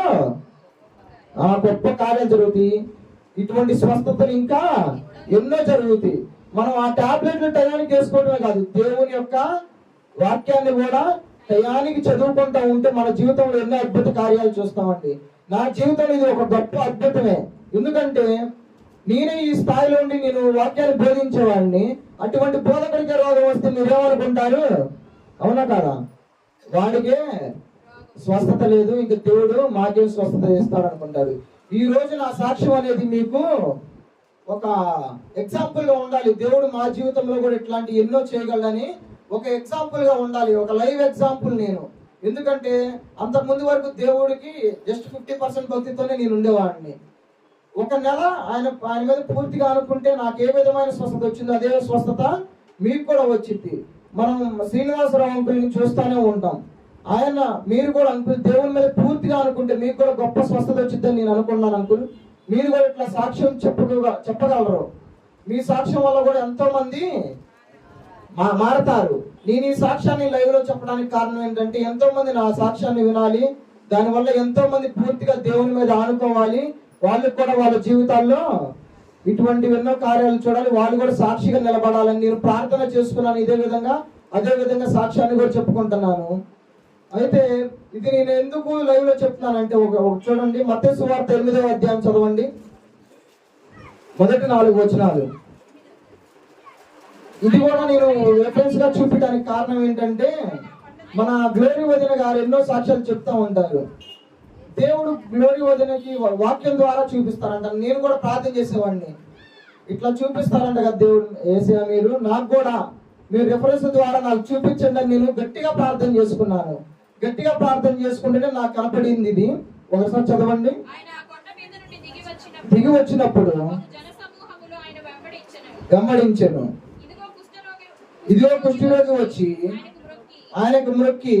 గొప్ప కార్యాలు జరుగుతాయి. ఇటువంటి స్వస్థతలు ఇంకా ఎన్నో జరుగుతాయి. మనం ఆ టాబ్లెట్లు టయానికి వేసుకోవడమే కాదు, దేవుని యొక్క వాక్యాన్ని కూడా టయానికి చదువుకుంటా ఉంటే మన జీవితంలో ఎన్నో అద్భుత కార్యాలు చూస్తామండి. నా జీవితంలో ఇది ఒక గొప్ప అద్భుతమే. ఎందుకంటే నేనే ఈ స్థాయిలో ఉండి నేను వాక్యాన్ని బోధించేవాడిని. అటువంటి బోధకుడికి రోగం వస్తే మీరేమనుకుంటారు? అవునా కాదా? వాడికే స్వస్థత లేదు, ఇంకా దేవుడు మాకేం స్వస్థత ఇస్తాడు అనుకుంటారు. ఈ రోజు నా సాక్ష్యం అనేది మీకు ఒక ఎగ్జాంపుల్ గా ఉండాలి. దేవుడు మా జీవితంలో కూడా ఇట్లాంటి ఎన్నో చేయగలడని ఒక ఎగ్జాంపుల్ గా ఉండాలి, ఒక లైవ్ ఎగ్జాంపుల్ నేను. ఎందుకంటే అంతకుముందు వరకు దేవుడికి జస్ట్ 50% భక్తితోనే నేను ఉండేవాడిని. ఒక నెల ఆయన మీద పూర్తిగా అనుకుంటే నాకు ఏ విధమైన స్వస్థత వచ్చిందో అదే స్వస్థత మీకు కూడా వచ్చింది. మనం శ్రీనివాసరావు అంకుల్ని చూస్తూనే ఉంటాం. మీరు కూడా అంకుల్ దేవుని మీద పూర్తిగా అనుకుంటే మీకు కూడా గొప్ప స్వస్థత వచ్చిందని నేను అనుకున్నాను. అంకుల్ మీరు కూడా ఇట్లా సాక్ష్యం చెప్పగలరు. మీ సాక్ష్యం వల్ల కూడా ఎంతో మంది మారతారు. నేను ఈ సాక్ష్యాన్ని లైవ్ లో చెప్పడానికి కారణం ఏంటంటే ఎంతో మంది నా సాక్ష్యాన్ని వినాలి, దానివల్ల ఎంతో మంది పూర్తిగా దేవుని మీద ఆనుకోవాలి, వాళ్ళకి కూడా వాళ్ళ జీవితాల్లో ఇటువంటి ఎన్నో కార్యాలు చూడాలి, వాళ్ళు కూడా సాక్షిగా నిలబడాలని నేను ప్రార్థన చేసుకున్నాను. అదే విధంగా సాక్ష్యాన్ని కూడా చెప్పుకుంటున్నాను. అయితే ఇది నేను ఎందుకు లైవ్ లో చెప్తున్నానంటే ఒక చూడండి, మత్తయి సువార్త 8వ అధ్యాయం చదవండి, మొదటి 4 వచనాలు. ఇది కూడా నేను రెఫరెన్స్ గా చూపించడానికి కారణం ఏంటంటే మన గ్లోరీ వదిన గారు ఎన్నో సాక్ష్యాలు చెప్తా ఉంటారు. దేవుడు గ్లోరీ వదినకి వాక్యం ద్వారా చూపిస్తారంట. నేను కూడా ప్రార్థన చేసేవాడిని, ఇట్లా చూపిస్తారంట కదా దేవుడు. ఏసయ్య మీరు నాకు కూడా మీరు రెఫరెన్స్ ద్వారా నాకు చూపించండి అని నేను గట్టిగా ప్రార్థన చేసుకున్నాను. గట్టిగా ప్రార్థన చేసుకుంటేనే నాకు కనపడింది ఇది. ఒకసారి చదవండి. దిగి వచ్చినప్పుడు వెంబడించెను. ఇదిగో కుష్ఠరోగి వచ్చి ఆయనకు మ్రొక్కి,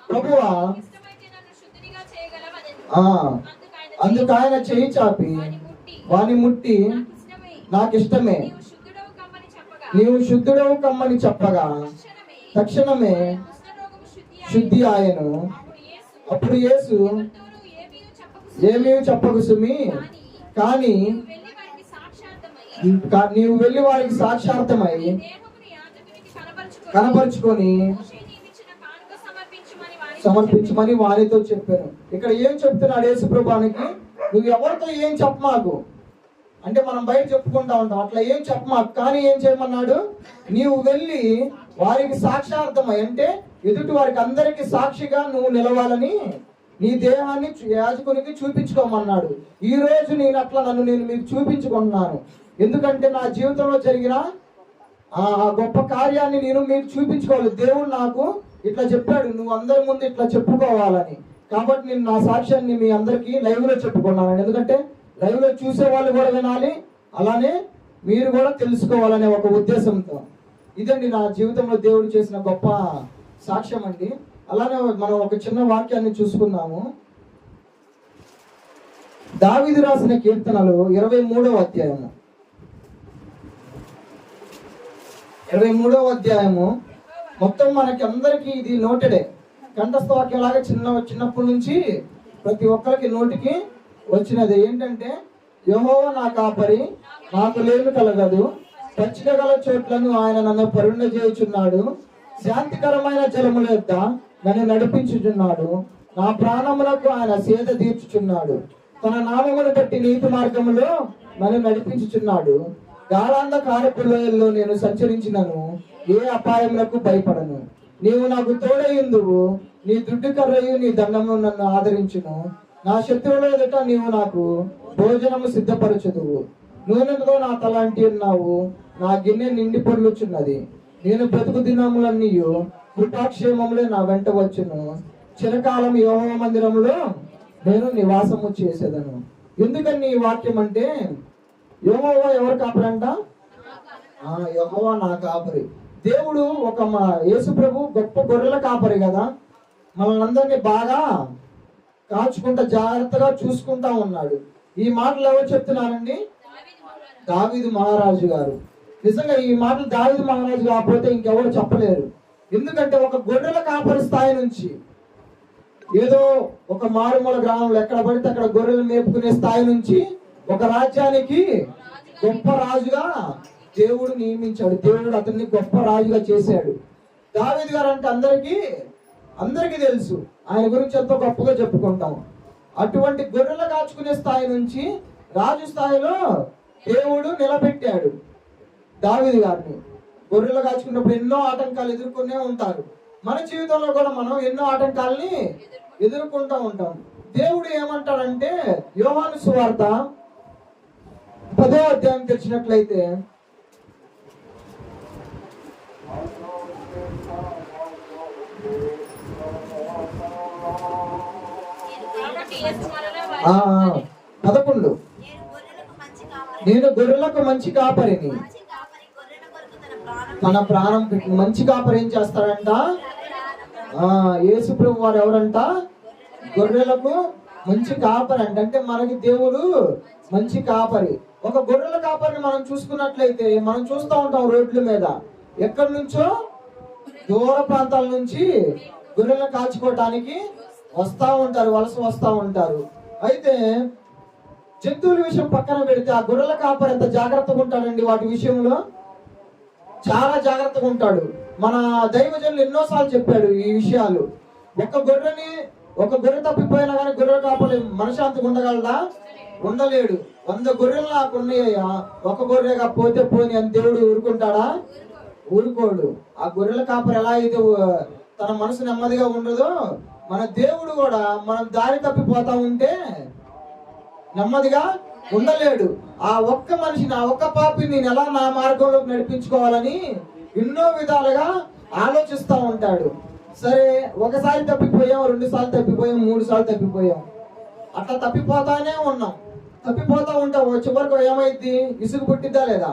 ప్రభువా అందుకు ఆయన చేయి చాపి వాని ముట్టి నాకు ఇష్టమే, నీవు శుద్ధుడవు కమ్మని చెప్పగా తక్షణమే శుద్ధి ఆయను. అప్పుడు యేసు ఏమీ చెప్పకు సుమి, కానీ నీవు వెళ్ళి వారికి సాక్షార్థమై కనపరుచుకొని సమర్పించమని వారితో చెప్పాను. ఇక్కడ ఏం చెప్తున్నాడు యేసు ప్రభువానికి? నువ్వు ఎవరితో ఏం చెప్పమాకు అంటే మనం బయట చెప్పుకుంటా ఉంటాం, అట్లా ఏం చెప్పమాకు, కానీ ఏం చేయమన్నాడు? నీవు వెళ్ళి వారికి సాక్షార్థమై అంటే ఎదుటి వారికి అందరికి సాక్షిగా నువ్వు నిలవాలని నీ దేహాన్ని యాజకునికి చూపించుకోమన్నాడు. ఈ రోజు నేను అట్లా నేను మీకు చూపించుకుంటున్నాను. ఎందుకంటే నా జీవితంలో జరిగిన ఆ గొప్ప కార్యాన్ని నేను మీకు చూపించుకోవాలి. దేవుడు నాకు ఇట్లా చెప్పాడు, నువ్వు అందరి ముందు ఇట్లా చెప్పుకోవాలని. కాబట్టి నేను నా సాక్ష్యాన్ని మీ అందరికీ లైవ్ లో చెప్పుకున్నాను. ఎందుకంటే లైవ్ లో చూసే వాళ్ళు కూడా వినాలి, అలానే మీరు కూడా తెలుసుకోవాలనే ఒక ఉద్దేశంతో. ఇదండి నా జీవితంలో దేవుడు చేసిన గొప్ప సాక్ష్యం అండి. అలానే మనం ఒక చిన్న వాక్యాన్ని చూసుకుందాము. దావీదు రాసిన కీర్తనలు 23వ అధ్యాయము. 23వ అధ్యాయము మొత్తం మనకి అందరికి ఇది నోటెడే, కంఠస్థ వాక్యంలాగా చిన్నప్పటి నుంచి ప్రతి ఒక్కరికి నోటికి వచ్చినది. ఏంటంటే, యెహోవా నా కాపరి, నాకు లేమి కలగదు, పచ్చిక గల చోట్లను ఆయన నన్ను పరుండజేయుచున్నాడు, శాంతికరమైన జలముల యొద్ద నన్ను నడిపించుచున్నాడు, నా ప్రాణములకు ఆయన సేద తీర్చుచున్నాడు, తన నామమును బట్టి నీతి మార్గములో నన్ను నడిపించుచున్నాడు, గాఢాంధకారపు లోయల్లో నేను సంచరించినను ఏ అపాయములకు భయపడను, నీవు నాకు తోడయుందువు, నీ దుడ్డు కర్రయు నీ దండము నన్ను ఆదరించును, నా శత్రువుల ఎదుట నీవు నాకు భోజనము సిద్ధపరచుదువు, నూనెతో నా తలాంటి ఉన్నావు, నా గిన్నె నిండి పొర్లుచున్నది, నేను బ్రతుకు దినములన్నీ కృపాక్షేమములే నా వెంట వచ్చును, చిరకాలం యెహోవా మందిరములో నేను నివాసము చేసేదను. ఎందుకని ఈ వాక్యం అంటే, యెహోవా ఎవరు కాపరంట? యెహోవా నా కాపరి. దేవుడు ఒక యేసు ప్రభు గొప్ప గొర్రెల కాపరి కదా, మనల్ని అందరినీ బాగా కాచుకుంటా జాగ్రత్తగా చూసుకుంటా ఉన్నాడు. ఈ మాటలు ఎవరు చెప్తున్నారండి? దావీదు మహారాజు గారు. నిజంగా ఈ మాటలు దావీదు మహారాజు కాకపోతే ఇంకెవరు చెప్పలేరు. ఎందుకంటే ఒక గొర్రెల కాపరి స్థాయి నుంచి, ఏదో ఒక మారుమూల గ్రామంలో ఎక్కడ పడితే అక్కడ గొర్రెలు మేపుకునే స్థాయి నుంచి ఒక రాజ్యానికి గొప్ప రాజుగా దేవుడు నియమించాడు. దేవుడు అతన్ని గొప్ప రాజుగా చేశాడు. దావీదు గారు అంటే అందరికీ తెలుసు, ఆయన గురించి ఎంతో గొప్పగా చెప్పుకుంటాం. అటువంటి గొర్రెలు కాచుకునే స్థాయి నుంచి రాజు స్థాయిలో దేవుడు నిలబెట్టాడు దావీదు గారిని. గొర్రెలు కాచుకున్నప్పుడు ఎన్నో ఆటంకాలు ఎదుర్కొనే ఉంటారు. మన జీవితంలో కూడా మనం ఎన్నో ఆటంకాలని ఎదుర్కొంటూ ఉంటాం. దేవుడు ఏమంటాడంటే, యోహాను సువార్త 10వ అధ్యాయం తెచ్చినట్లయితే, ఆ 11, నేను గొర్రెలకు మంచి కాపరిని, తన ప్రాణం పెట్టి. మంచి కాపరి ఏం చేస్తాడంట? యేసు ప్రభు వారు ఎవరంట? గొర్రెలకు మంచి కాపరి అంట. అంటే మనకి దేవుడు మంచి కాపరి. ఒక గొర్రెల కాపరిని మనం చూసుకున్నట్లయితే, మనం చూస్తూ ఉంటాం రోడ్ల మీద, ఎక్కడి నుంచో దూర ప్రాంతాల నుంచి గొర్రెలను కాచుకోవటానికి వస్తా ఉంటారు, వలస వస్తా ఉంటారు. అయితే జంతువుల విషయం పక్కన పెడితే, ఆ గొర్రెల కాపరి ఎంత జాగ్రత్తగా ఉంటాడండి వాటి విషయంలో. చాలా జాగ్రత్తగా ఉంటాడు. మన దైవజనులు ఎన్నోసార్లు చెప్పాడు ఈ విషయాలు. ఒక గొర్రె తప్పిపోయినా కానీ గొర్రెల కాపరి మనశాంతిగా ఉండగలడా? ఉండలేడు. 100 గొర్రెలు నాకు ఉన్నాయ్యా, ఒక గొర్రెగా పోతే పోని అని దేవుడు ఊరుకుంటాడా? ఊరుకోడు. ఆ గొర్రెల కాపరి ఎలా అయితే తన మనసు నెమ్మదిగా ఉండదో, మన దేవుడు కూడా మనం దారి తప్పిపోతా ఉంటే నెమ్మదిగా ఉండలేడు. ఆ ఒక్క మనిషిని, ఆ ఒక్క పాపిని నేను ఎలా నా మార్గంలోకి నడిపించుకోవాలని ఎన్నో విధాలుగా ఆలోచిస్తూ ఉంటాడు. సరే, ఒకసారి తప్పిపోయాం, 2 సార్లు తప్పిపోయాం, 3 సార్లు తప్పిపోయాం, అట్లా తప్పిపోతానే ఉన్నాం. తప్పిపోతా ఉంటాం, చివరికి ఏమైంది? విసుగు పుట్టిద్దా లేదా?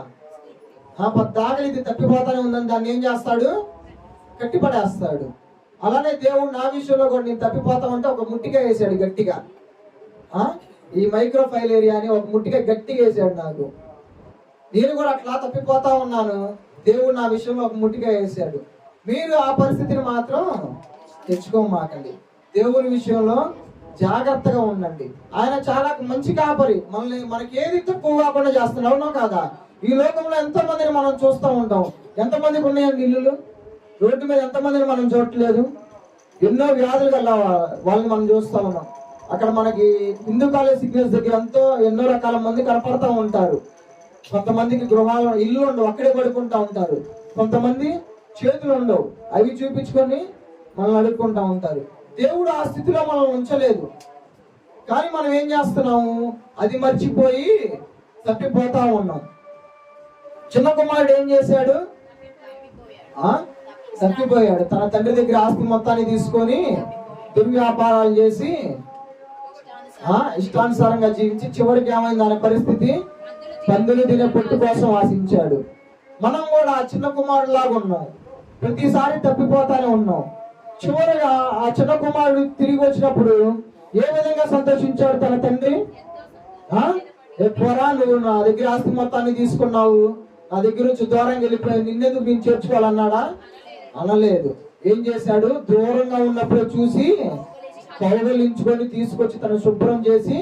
దాగలి ఇది తప్పిపోతానే ఉందని దాన్ని ఏం చేస్తాడు? కట్టిపడేస్తాడు. అలానే దేవుడు నా విషయంలో కూడా నేను తప్పిపోతా ఉంటే ఒక ముట్టిగా వేసాడు గట్టిగా. ఈ మైక్రోఫైల్ ఏరియా అని ఒక ముట్టిగా గట్టిగా వేసాడు నాకు. నేను కూడా అట్లా తప్పిపోతా ఉన్నాను, దేవుడు నా విషయంలో ఒక ముట్టిగా వేసాడు. మీరు ఆ పరిస్థితిని మాత్రం తెచ్చుకోమాకండి. దేవుని విషయంలో జాగ్రత్తగా ఉండండి. ఆయన చాలా మంచి కాపరి. మనకి ఏది తక్కువ కాకుండా చేస్తున్నాడు, అవునో కాదా? ఈ లోకంలో ఎంతో మందిని మనం చూస్తూ ఉంటాం. ఎంతమందికి ఉన్నాయండి ఇల్లులు? రోడ్డు మీద ఎంతమందిని మనం చూడట్లేదు? ఎన్నో వ్యాధులు గల వాళ్ళని మనం చూస్తూ ఉన్నాం. అక్కడ మనకి హిందూ కాలేజ్ సిగ్నల్స్ దగ్గర ఎన్నో రకాల మంది కనపడతా ఉంటారు. కొంతమందికి గృహాలు, ఇల్లు ఉండవు, అక్కడే పడుకుంటా ఉంటారు. కొంతమంది చేతులు ఉండవు, అవి చూపించుకొని మనల్ని అడుక్కుంటా ఉంటారు. దేవుడు ఆ స్థితిలో మనం ఉంచలేదు, కానీ మనం ఏం చేస్తున్నాము? అది మర్చిపోయి తప్పిపోతా ఉన్నాం. చిన్న కుమారుడు ఏం చేశాడు? తప్పిపోయాడు. తన తండ్రి దగ్గర ఆస్తి మొత్తాన్ని తీసుకొని దుర్వ్యాపారాలు చేసి ఇష్టానుసారంగా జీవించి చివరికి ఏమైంది ఆయన పరిస్థితి? పందులు తినే పొట్టు కోసం ఆశించాడు. మనం కూడా ఆ చిన్న కుమారుడు లాగా ఉన్నాం, ప్రతిసారి తప్పిపోతానే ఉన్నాం. చివరిగా ఆ చిన్న కుమారుడు తిరిగి వచ్చినప్పుడు ఏ విధంగా సంతోషించాడు తన తండ్రి? ఎప్పుడా నువ్వు నా దగ్గర ఆస్తి మొత్తాన్ని తీసుకున్నావు, నా దగ్గర నుంచి దూరంగా వెళ్ళిపోయి నిన్నెందుకు నేను చేర్చుకోవాలన్నాడా? అనలేదు. ఏం చేశాడు? దూరంగా ఉన్నప్పుడు చూసి కౌగలించుకొని తీసుకొచ్చి తను శుభ్రం చేసి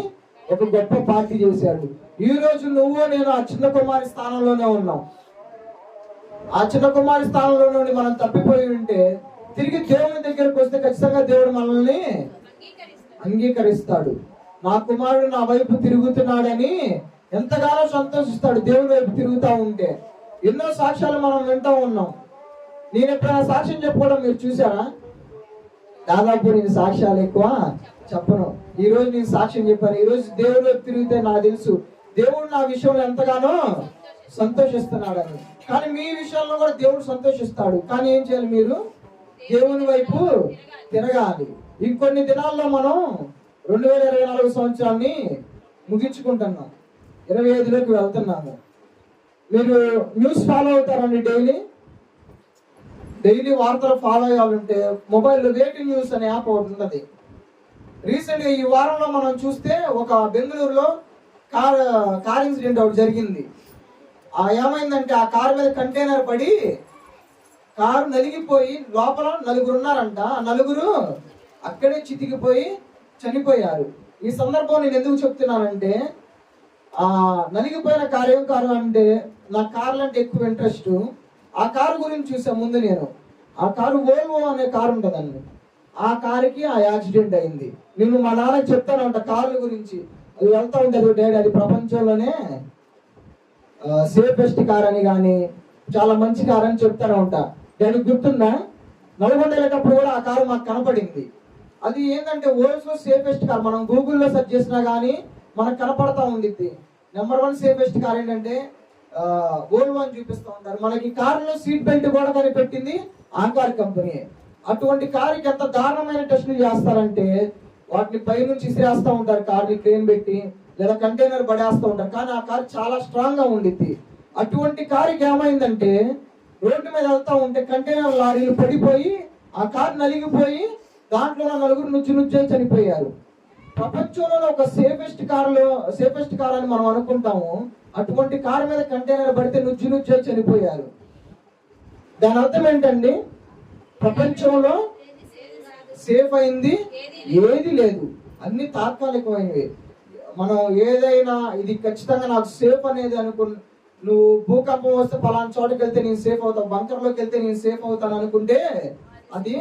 ఒక గొప్ప పార్టీ చేశాడు. ఈ రోజు నువ్వు నేను ఆ చిన్న కుమారి స్థానంలోనే ఉన్నాం. ఆ చిన్న కుమారి స్థానంలో నుండి మనం తప్పిపోయి ఉంటే తిరిగి దేవుని దగ్గరకు వస్తే ఖచ్చితంగా దేవుడు మనల్ని అంగీకరిస్తాడు. నా కుమారుడు నా వైపు తిరుగుతున్నాడని ఎంతగానో సంతోషిస్తాడు దేవుని వైపు తిరుగుతూ ఉంటే. ఎన్నో సాక్ష్యాలు మనం వింటూ ఉన్నాం. నేను ఎప్పుడైనా సాక్ష్యం చెప్పుకోవడం మీరు చూసారా? దాదాపు నేను సాక్ష్యాలు ఎక్కువ చెప్పను. ఈ రోజు నేను సాక్ష్యం చెప్పాను. ఈ రోజు దేవుని వైపు తిరిగితే నాకు తెలుసు దేవుడు నా విషయంలో ఎంతగానో సంతోషిస్తున్నాడని. కానీ మీ విషయంలో కూడా దేవుడు సంతోషిస్తాడు. కానీ ఏం చేయాలి? మీరు దేవుని వైపు తిరగాలి. ఇంకొన్ని దినాల్లో మనం 2024 సంవత్సరాన్ని ముగించుకుంటున్నాం, 25లోకి వెళ్తున్నాము. మీరు న్యూస్ ఫాలో అవుతారండి? డైలీ వార్తలు ఫాలో అయ్యాలంటే మొబైల్లో వేటి న్యూస్ అనే యాప్ ఒకటి ఉన్నది. రీసెంట్గా ఈ వారంలో మనం చూస్తే ఒక బెంగళూరులో కార్ ఇన్సిడెంట్ ఒకటి జరిగింది. ఏమైందంటే ఆ కారు మీద కంటైనర్ పడి కారు నలిగిపోయి లోపల 4 ఉన్నారంట. ఆ 4 అక్కడే చితికిపోయి చనిపోయారు. ఈ సందర్భం నేను ఎందుకు చెప్తున్నానంటే, ఆ నలిగిపోయిన కారు ఏం కారు అంటే, నాకు కార్లు అంటే ఎక్కువ ఇంట్రెస్ట్. ఆ కారు గురించి చూసా ముందు నేను. ఆ కారు వోల్వో అనే కారు ఉంటుందండి. ఆ కారుకి ఆ యాక్సిడెంట్ అయింది. నేను మా నాన్నకి చెప్తానంట కార్ల గురించి. అది వెళ్తా ఉంటుంది డాడీ, అది ప్రపంచంలోనే సేఫెస్ట్ కార్ అని కానీ చాలా మంచి కార్ అని చెప్తానే ఉంటా. దానికి గుర్తుందా? నల్గొండ వెళ్ళేటప్పుడు కూడా ఆ కారు మాకు కనపడింది. అది ఏంటంటే వరల్డ్స్ లో సేఫెస్ట్ కార్. మనం గూగుల్లో సెర్చ్ చేసినా కానీ మనకు కనపడతా ఉండిద్ది. నెంబర్ 1 సేఫెస్ట్ కార్ ఏంటంటే వోల్వో అని చూపిస్తూ ఉంటారు. మనకి కారులో సీట్ బెల్ట్ కూడా కనిపెట్టింది ఆ కార్ కంపెనీ. అటువంటి కారుకి ఎంత దారుణమైన టెస్టులు చేస్తారంటే, వాటిని పైనుంచి ఇసిరేస్తూ ఉంటారు, కార్ని క్రేన్ పెట్టి, లేదా కంటైనర్ పడేస్తూ ఉంటారు. కానీ ఆ కారు చాలా స్ట్రాంగ్ గా ఉండిద్ది. అటువంటి కారుకి ఏమైందంటే, రోడ్డు మీద వెళ్తా ఉంటే కంటైనర్ లారీలు పడిపోయి ఆ కారు నలిగిపోయి దాంట్లో 4 నుజ్జు చనిపోయారు. ప్రపంచంలో ఒక సేఫెస్ట్ కార్ అని మనం అనుకుంటాము. అటువంటి కారు మీద కంటైనర్ పడితే నుజ్జు చనిపోయారు. దాని అర్థం ఏంటండి? ప్రపంచంలో సేఫ్ అయింది ఏది లేదు, అన్ని తాత్కాలికమైనవి. మనం ఏదైనా ఇది ఖచ్చితంగా నాకు సేఫ్ అనేది నువ్వు భూకంపం వస్తే పలానా చోటుకి వెళ్తే నేను సేఫ్ అవుతాను, బంకర్లోకి వెళ్తే నేను సేఫ్ అవుతాను అనుకుంటే అది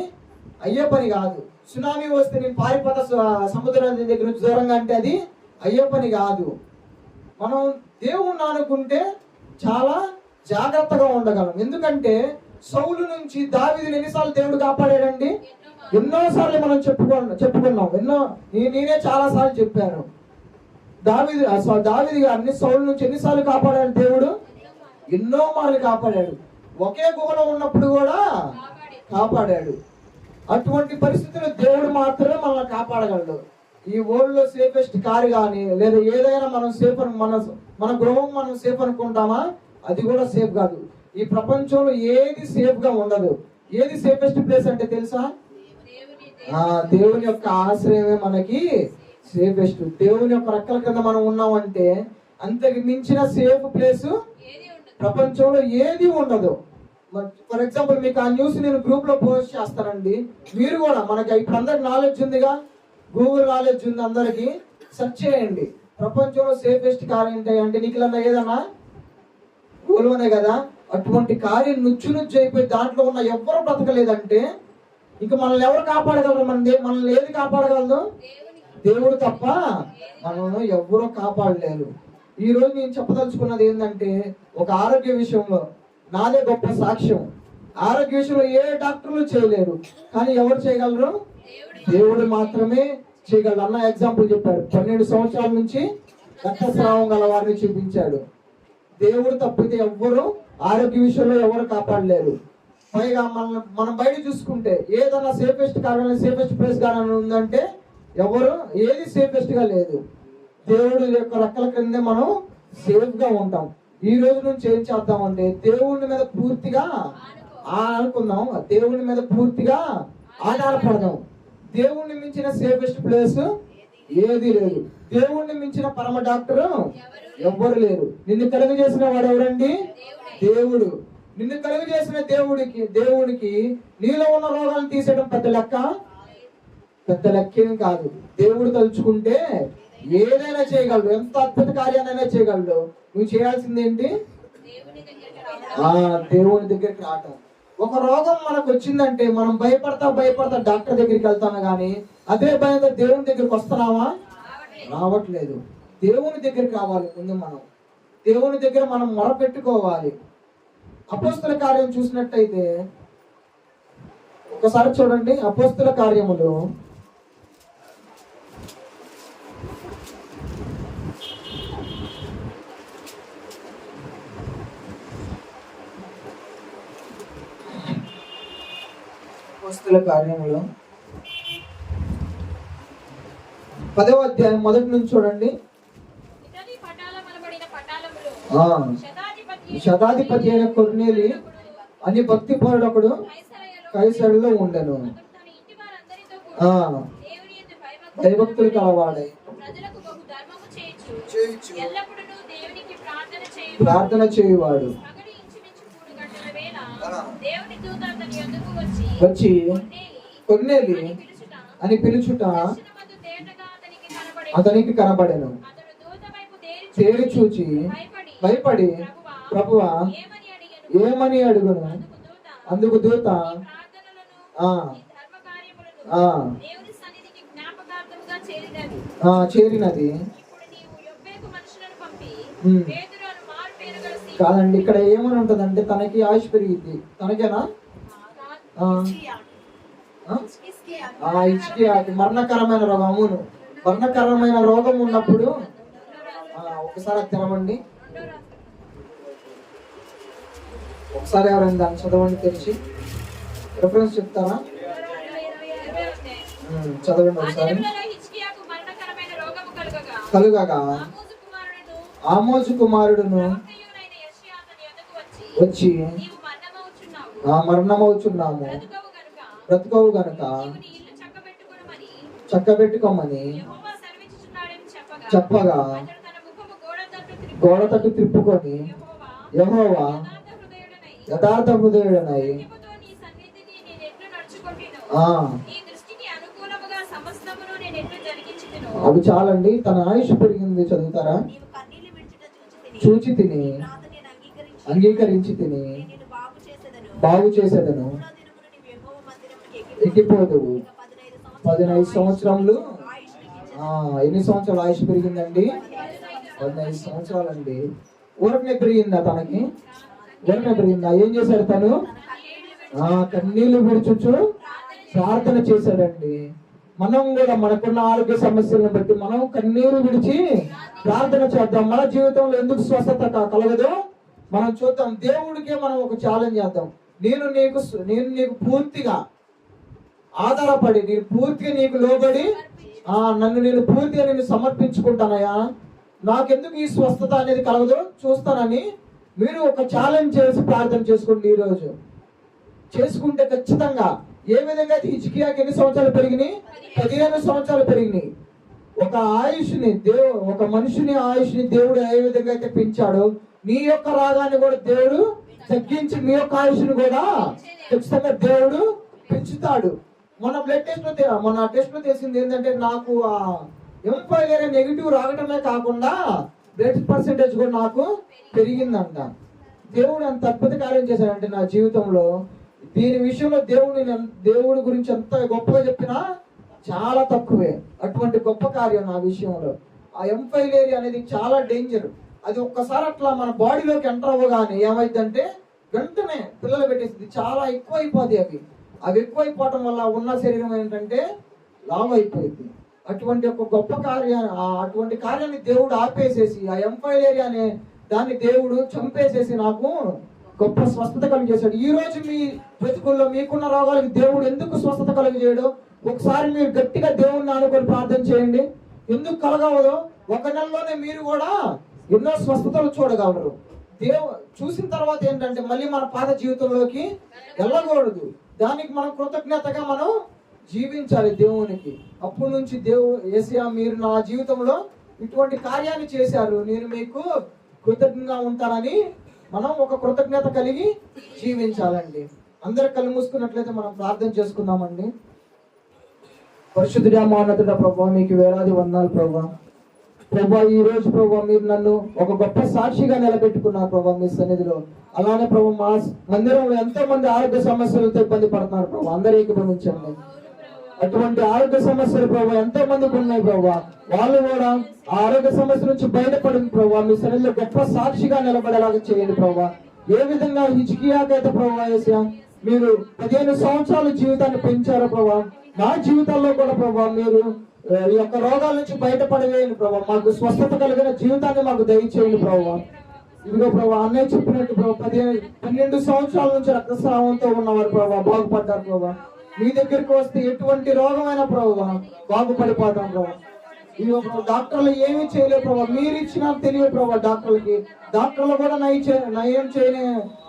అయ్యే పని కాదు. సునామీ వస్తే నేను పారిపోతా సముద్రం దగ్గర నుంచి దూరంగా అంటే అది అయ్యే పని కాదు. మనం దేవుణ్ణి అనుకుంటే చాలా జాగ్రత్తగా ఉండగలం. ఎందుకంటే సౌలు నుంచి దావీదుని ఎన్నిసార్లు దేవుడు కాపాడాడండి? ఎన్నోసార్లు మనం చెప్పుకున్నాం. నేనే చాలా సార్లు చెప్పాను. దావీదు గారిని సౌలు నుంచి ఎన్నిసార్లు కాపాడాడు దేవుడు? ఎన్నో మార్లు కాపాడాడు. ఒకే గుహలో ఉన్నప్పుడు కూడా కాపాడాడు. అటువంటి పరిస్థితుల్లో దేవుడు మాత్రమే మనల్ని కాపాడగలడు. ఈ వరల్డ్ లో సేఫెస్ట్ కారు కానీ లేదా ఏదైనా మనం సేఫ్ మన గృహం మనం సేఫ్ అనుకుంటామా? అది కూడా సేఫ్ కాదు. ఈ ప్రపంచంలో ఏది సేఫ్ గా ఉండదు. ఏది సేఫెస్ట్ ప్లేస్ అంటే తెలుసా? దేవుని యొక్క ఆశ్రయమే మనకి సేఫెస్ట్. దేవుని యొక్క రెక్కల కింద మనం ఉన్నామంటే అంతకు మించిన సేఫ్ ప్లేస్ ప్రపంచంలో ఏది ఉండదు. ఫర్ ఎగ్జాంపుల్ మీకు ఆ న్యూస్ నేను గ్రూప్ లో పోస్ట్ చేస్తానండి. మీరు కూడా, మనకి ఇప్పుడు అందరికి నాలెడ్జ్ ఉందిగా, గూగుల్ నాలెడ్జ్ ఉంది అందరికి, సెర్చ్ చేయండి ప్రపంచంలో సేఫెస్ట్ కార్ ఏంటి అంటే నీకులన్నా ఏదన్నా గూగుల్లోనే కదా. అటువంటి కార్యం నుచ్చు అయిపోయి దాంట్లో ఉన్న ఎవరు బ్రతకలేదంటే ఇంకా మనల్ని ఎవరు కాపాడగలరు? మనల్ని ఏది కాపాడగలదు? దేవుడు తప్ప మనల్ని ఎవరూ కాపాడలేరు. ఈ రోజు నేను చెప్పదలుచుకున్నది ఏంటంటే, ఒక ఆరోగ్య విషయంలో నాదే గొప్ప సాక్ష్యం. ఆరోగ్య విషయంలో ఏ డాక్టర్లు చేయలేరు, కానీ ఎవరు చేయగలరు? దేవుడు మాత్రమే చేయగలరు. అన్న ఎగ్జాంపుల్ చెప్పాడు. 12 సంవత్సరాల నుంచి రక్తస్రావం గల వారిని చూపించాడు. దేవుడు తప్పితే ఎవ్వరు ఆరోగ్య విషయంలో ఎవరు కాపాడలేరు. పైగా మనం బయట చూసుకుంటే ఏదన్నా సేఫెస్ట్ కానీ సేఫెస్ట్ ప్లేస్ కానీ ఉందంటే ఎవరు ఏది సేఫెస్ట్ గా లేదు. దేవుడి యొక్క రెక్కల కిందే మనం సేఫ్ గా ఉంటాం. ఈ రోజు నుంచి ఏం చేద్దామంటే దేవుడి మీద పూర్తిగా అనుకుందాం, దేవుడి మీద పూర్తిగా ఆధారపడదాం. దేవుణ్ణి మించిన సేఫెస్ట్ ప్లేస్ ఏది లేదు. దేవుణ్ణి మించిన పరమ డాక్టర్ ఎవ్వరు లేరు. నిన్ను కలుగు చేసిన వాడు ఎవరండి? దేవుడు. నిన్ను కలుగు చేసిన దేవుడికి నీలో ఉన్న రోగాలను తీసేయడం పెద్ద లెక్కేం కాదు. దేవుడు తలుచుకుంటే ఏదైనా చేయగలడు, ఎంత అద్భుత కార్యాలైనా చేయగలడు. నువ్వు చేయాల్సింది ఏంటి? దేవుని దగ్గరికి రావటం. ఒక రోగం మనకు వచ్చిందంటే మనం భయపడతా డాక్టర్ దగ్గరికి వెళ్తాను కానీ అదే భయంతో దేవుని దగ్గరికి వస్తున్నావా? రావట్లేదు. దేవుని దగ్గరికి రావాలి. ముందు మనం దేవుని దగ్గర మనం మొరపెట్టుకోవాలి. అపోస్తుల కార్యం చూసినట్టయితే ఒకసారి చూడండి, అపోస్తుల కార్యములు 10వ అధ్యాయం మొదటి నుంచి చూడండి. శతాధిపతి అయిన కొర్నేలి అని భక్తిపరుడు ఒకడు కైసరులో ఉండెను. భయభక్తులు కలవాడై ప్రార్థన చేయువాడు. వచ్చి కొర్నేలి అని పిలుచుట అతనికి కనబడెను. తేరి చూచి భయపడి ప్రభువా ఏమని అడుగును. అందుకు దూత చేరినది. కాదండి, ఇక్కడ ఏమని ఉంటదంటే తనకి ఆయుష్ పెరిగింది. తనకేనా? మరణకరమైన రోగం. అవును, మరణకరమైన రోగం ఉన్నప్పుడు ఒకసారి తెరవండి. ఒకసారి ఎవరైనా దాన్ని చదవండి, తెలిసి రెఫరెన్స్ చెప్తారా? చదవండి ఒకసారి. కలుగగా ఆమోజు కుమారుడును వచ్చి మరణమవుచున్నాము, బ్రతుకవు గనుక చక్కబెట్టుకోమని చెప్పగా గోడ తట్టు తిప్పుకొని యెహోవా యథార్థ హృదయుడనై అవి చాలండి. తన ఆయుష్ పెరిగింది. చదువుతారా? చూచి తిని అంగీకరించి తిని బాగు చేసేదను. ఎక్కిపోదువు. 15 సంవత్సరములు. ఎన్ని సంవత్సరాలు ఆయుష్ పెరిగిందండి? 15 సంవత్సరాలండి. ఊరకనే పెరిగిందా? తనకి ఊరకనే పెరిగిందా? ఏం చేశాడు తను? కన్నీళ్లు విడుచుచు ప్రార్థన చేశాడండి. మనం కూడా మనకున్న ఆరోగ్య సమస్యలను బట్టి మనం కన్నీరు విడిచి ప్రార్థన చేద్దాం. మన జీవితంలో ఎందుకు స్వస్థత కలగదు మనం చూద్దాం. దేవుడికే మనం ఒక ఛాలెంజ్ చేద్దాం. నేను నీకు పూర్తిగా ఆధారపడి, నేను పూర్తిగా నీకు లోబడి నేను పూర్తిగా నేను సమర్పించుకుంటానయ్యా. నాకెందుకు ఈ స్వస్థత అనేది కలగదు చూస్తానని మీరు ఒక ఛాలెంజ్ చేసి ప్రార్థన చేసుకోండి. ఈరోజు చేసుకుంటే ఖచ్చితంగా ఏ విధంగా అయితే హిజ్కియాకి ఎన్ని సంవత్సరాలు పెరిగినాయి? 15 సంవత్సరాలు పెరిగినాయి. ఒక మనిషిని ఆయుష్ని దేవుడు ఏ విధంగా అయితే పెంచాడో నీ యొక్క రాగాన్ని కూడా దేవుడు తగ్గించి మీ యొక్క ఆయుష్ని కూడా ఖచ్చితంగా దేవుడు పెంచుతాడు. మొన్న టెస్ట్ లో తెలిసింది ఏంటంటే నాకు ఎంపైర్ నెగిటివ్ రావటమే కాకుండా బ్లడ్ పర్సెంటేజ్ కూడా నాకు పెరిగిందంట. దేవుడు అంత అద్భుత కార్యం చేశాడంటే నా జీవితంలో. దీని విషయంలో దేవుడి గురించి ఎంత గొప్పగా చెప్పినా చాలా తక్కువే. అటువంటి గొప్ప కార్యం నా విషయంలో. ఆ ఎంఫైలేరియా అనేది చాలా డేంజర్. అది ఒక్కసారి అట్లా మన బాడీలోకి ఎంటర్ అవ్వగానే ఏమైందంటే వెంటనే పిల్లలు పెట్టేసింది. చాలా ఎక్కువైపోతాయి. అవి ఎక్కువైపోవటం వల్ల ఉన్న శరీరం ఏంటంటే లావ్ అయిపోయింది. అటువంటి ఒక గొప్ప అటువంటి కార్యాన్ని దేవుడు ఆపేసేసి ఆ ఎంఫైలేరియా అనే దాన్ని దేవుడు చంపేసేసి నాకు గొప్ప స్వస్థత కలిగజేశాడు. ఈ రోజు మీ బ్రతుకుల్లో మీకున్న రోగాలకు దేవుడు ఎందుకు స్వస్థత కలిగజేయడు? ఒకసారి మీరు గట్టిగా దేవుణ్ణి ఆనుకొని ప్రార్థన చేయండి. ఎందుకు కలగవదో? ఒక నెలలోనే మీరు కూడా ఎన్నో స్వస్థతలు చూడగలరు. చూసిన తర్వాత ఏంటంటే మళ్ళీ మన పాత జీవితంలోకి వెళ్ళకూడదు. దానికి మనం కృతజ్ఞతగా మనం జీవించాలి దేవునికి. అప్పటి నుంచి యేసయ్యా మీరు నా జీవితంలో ఇటువంటి కార్యాన్ని చేశారు, నేను మీకు కృతజ్ఞంగా ఉంటానని మనం ఒక కృతజ్ఞత కలిగి జీవించాలండి. అందరు కళ్ళు మూసుకున్నట్లయితే మనం ప్రార్థన చేసుకుందామండి. పరిశుద్ధుడా మహోన్నతుడా ప్రభువా, మీకు వేలాది వందనాలు ప్రభువా. ప్రభా ఈ రోజు ప్రభా మీరు నన్ను ఒక గొప్ప సాక్షిగా నిలబెట్టుకున్నారు ప్రభా మీ సన్నిధిలో. అలానే ప్రభా మా మందిరంలో ఎంతో మంది ఆరోగ్య సమస్యలతో ఇబ్బంది పడుతున్నారు ప్రభా, అందరూ ఏకీభవించండి. అటువంటి ఆరోగ్య సమస్యలు ప్రభా ఎంతో మందికి ఉన్నాయి ప్రభా, వాళ్ళు కూడా ఆ ఆరోగ్య సమస్య నుంచి బయటపడింది ప్రభా మీ సన్నిధిలో గొప్ప సాక్షిగా నిలబడేలాగా చేయండి ప్రభా. ఏ విధంగా హిజ్కియాకైతే ప్రభా మీరు 15 సంవత్సరాల జీవితాన్ని పెంచారు ప్రభా, నా జీవితాల్లో కూడా ప్రభా మీరు ఈ యొక్క రోగాల నుంచి బయటపడవేయండి ప్రభా. మాకు స్వస్థత కలిగిన జీవితాన్ని మాకు దయచేయండి ప్రభా. ఇదిగో ప్రభా అన్నయ్య చెప్పినట్టు ప్రభా 12 సంవత్సరాల నుంచి రక్తస్రావంతో ఉన్నవారు ప్రభా బాగుపడ్డారు ప్రభా. మీ దగ్గరికి వస్తే ఎటువంటి రోగమైన ప్రభా బాగుపడిపోతాం ప్రభా. ఇదిగో ప్రభా డాక్టర్లు ఏమీ చేయలేవు ప్రభా, మీరు ఇచ్చిన తెలియదు ప్రభా. డాక్టర్లు కూడా నయం చేయని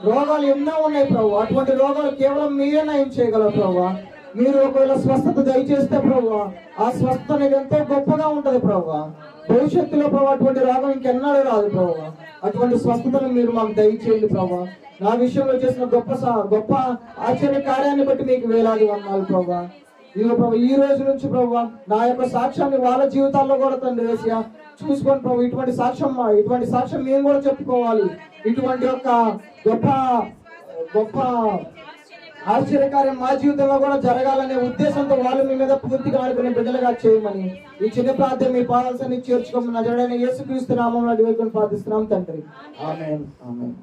రోగాలు ఎన్నో ఉన్నాయి ప్రభా. అటువంటి రోగాలు కేవలం మీరే నయం చేయగలరు ప్రభా. మీరు ఒకవేళ స్వస్థత దయచేస్తే ప్రభా ఆ స్వస్థత అనేది ఎంతో గొప్పగా ఉంటది ప్రభా. భవిష్యత్తులో ప్రభా అటువంటి రోగం ఇంకెన్నాడు రాదు ప్రభా. అటువంటి స్వస్థతను మీరు మాకు దయచేయండి ప్రభా. నా విషయంలో చేసిన గొప్ప ఆశ్చర్య కార్యాన్ని బట్టి మీకు వేలాది వందనాలు ప్రభా. ఇదిగో ప్రభా ఈ రోజు నుంచి ప్రభా నా యొక్క సాక్ష్యాన్ని వాళ్ళ జీవితాల్లో కూడా తండ్రి యేసయ్యా చూసుకొని ప్రభా ఇటువంటి సాక్ష్యం మేము కూడా చెప్పుకోవాలి. ఇటువంటి యొక్క గొప్ప ఆశ్చర్యకార్యం మా జీవితంలో కూడా జరగాలనే ఉద్దేశంతో వాళ్ళు మీ మీద పూర్తిగా ఆడుకునే బిడ్డలుగా చేయమని ఈ చిన్న ప్రార్థన మీ పాదాల్ని చేర్చుకోమని నజరేయుడైన యేసుక్రీస్తు నామములో అడిగి ప్రార్థిస్తున్నాం తండ్రి, ఆమేన్ ఆమేన్.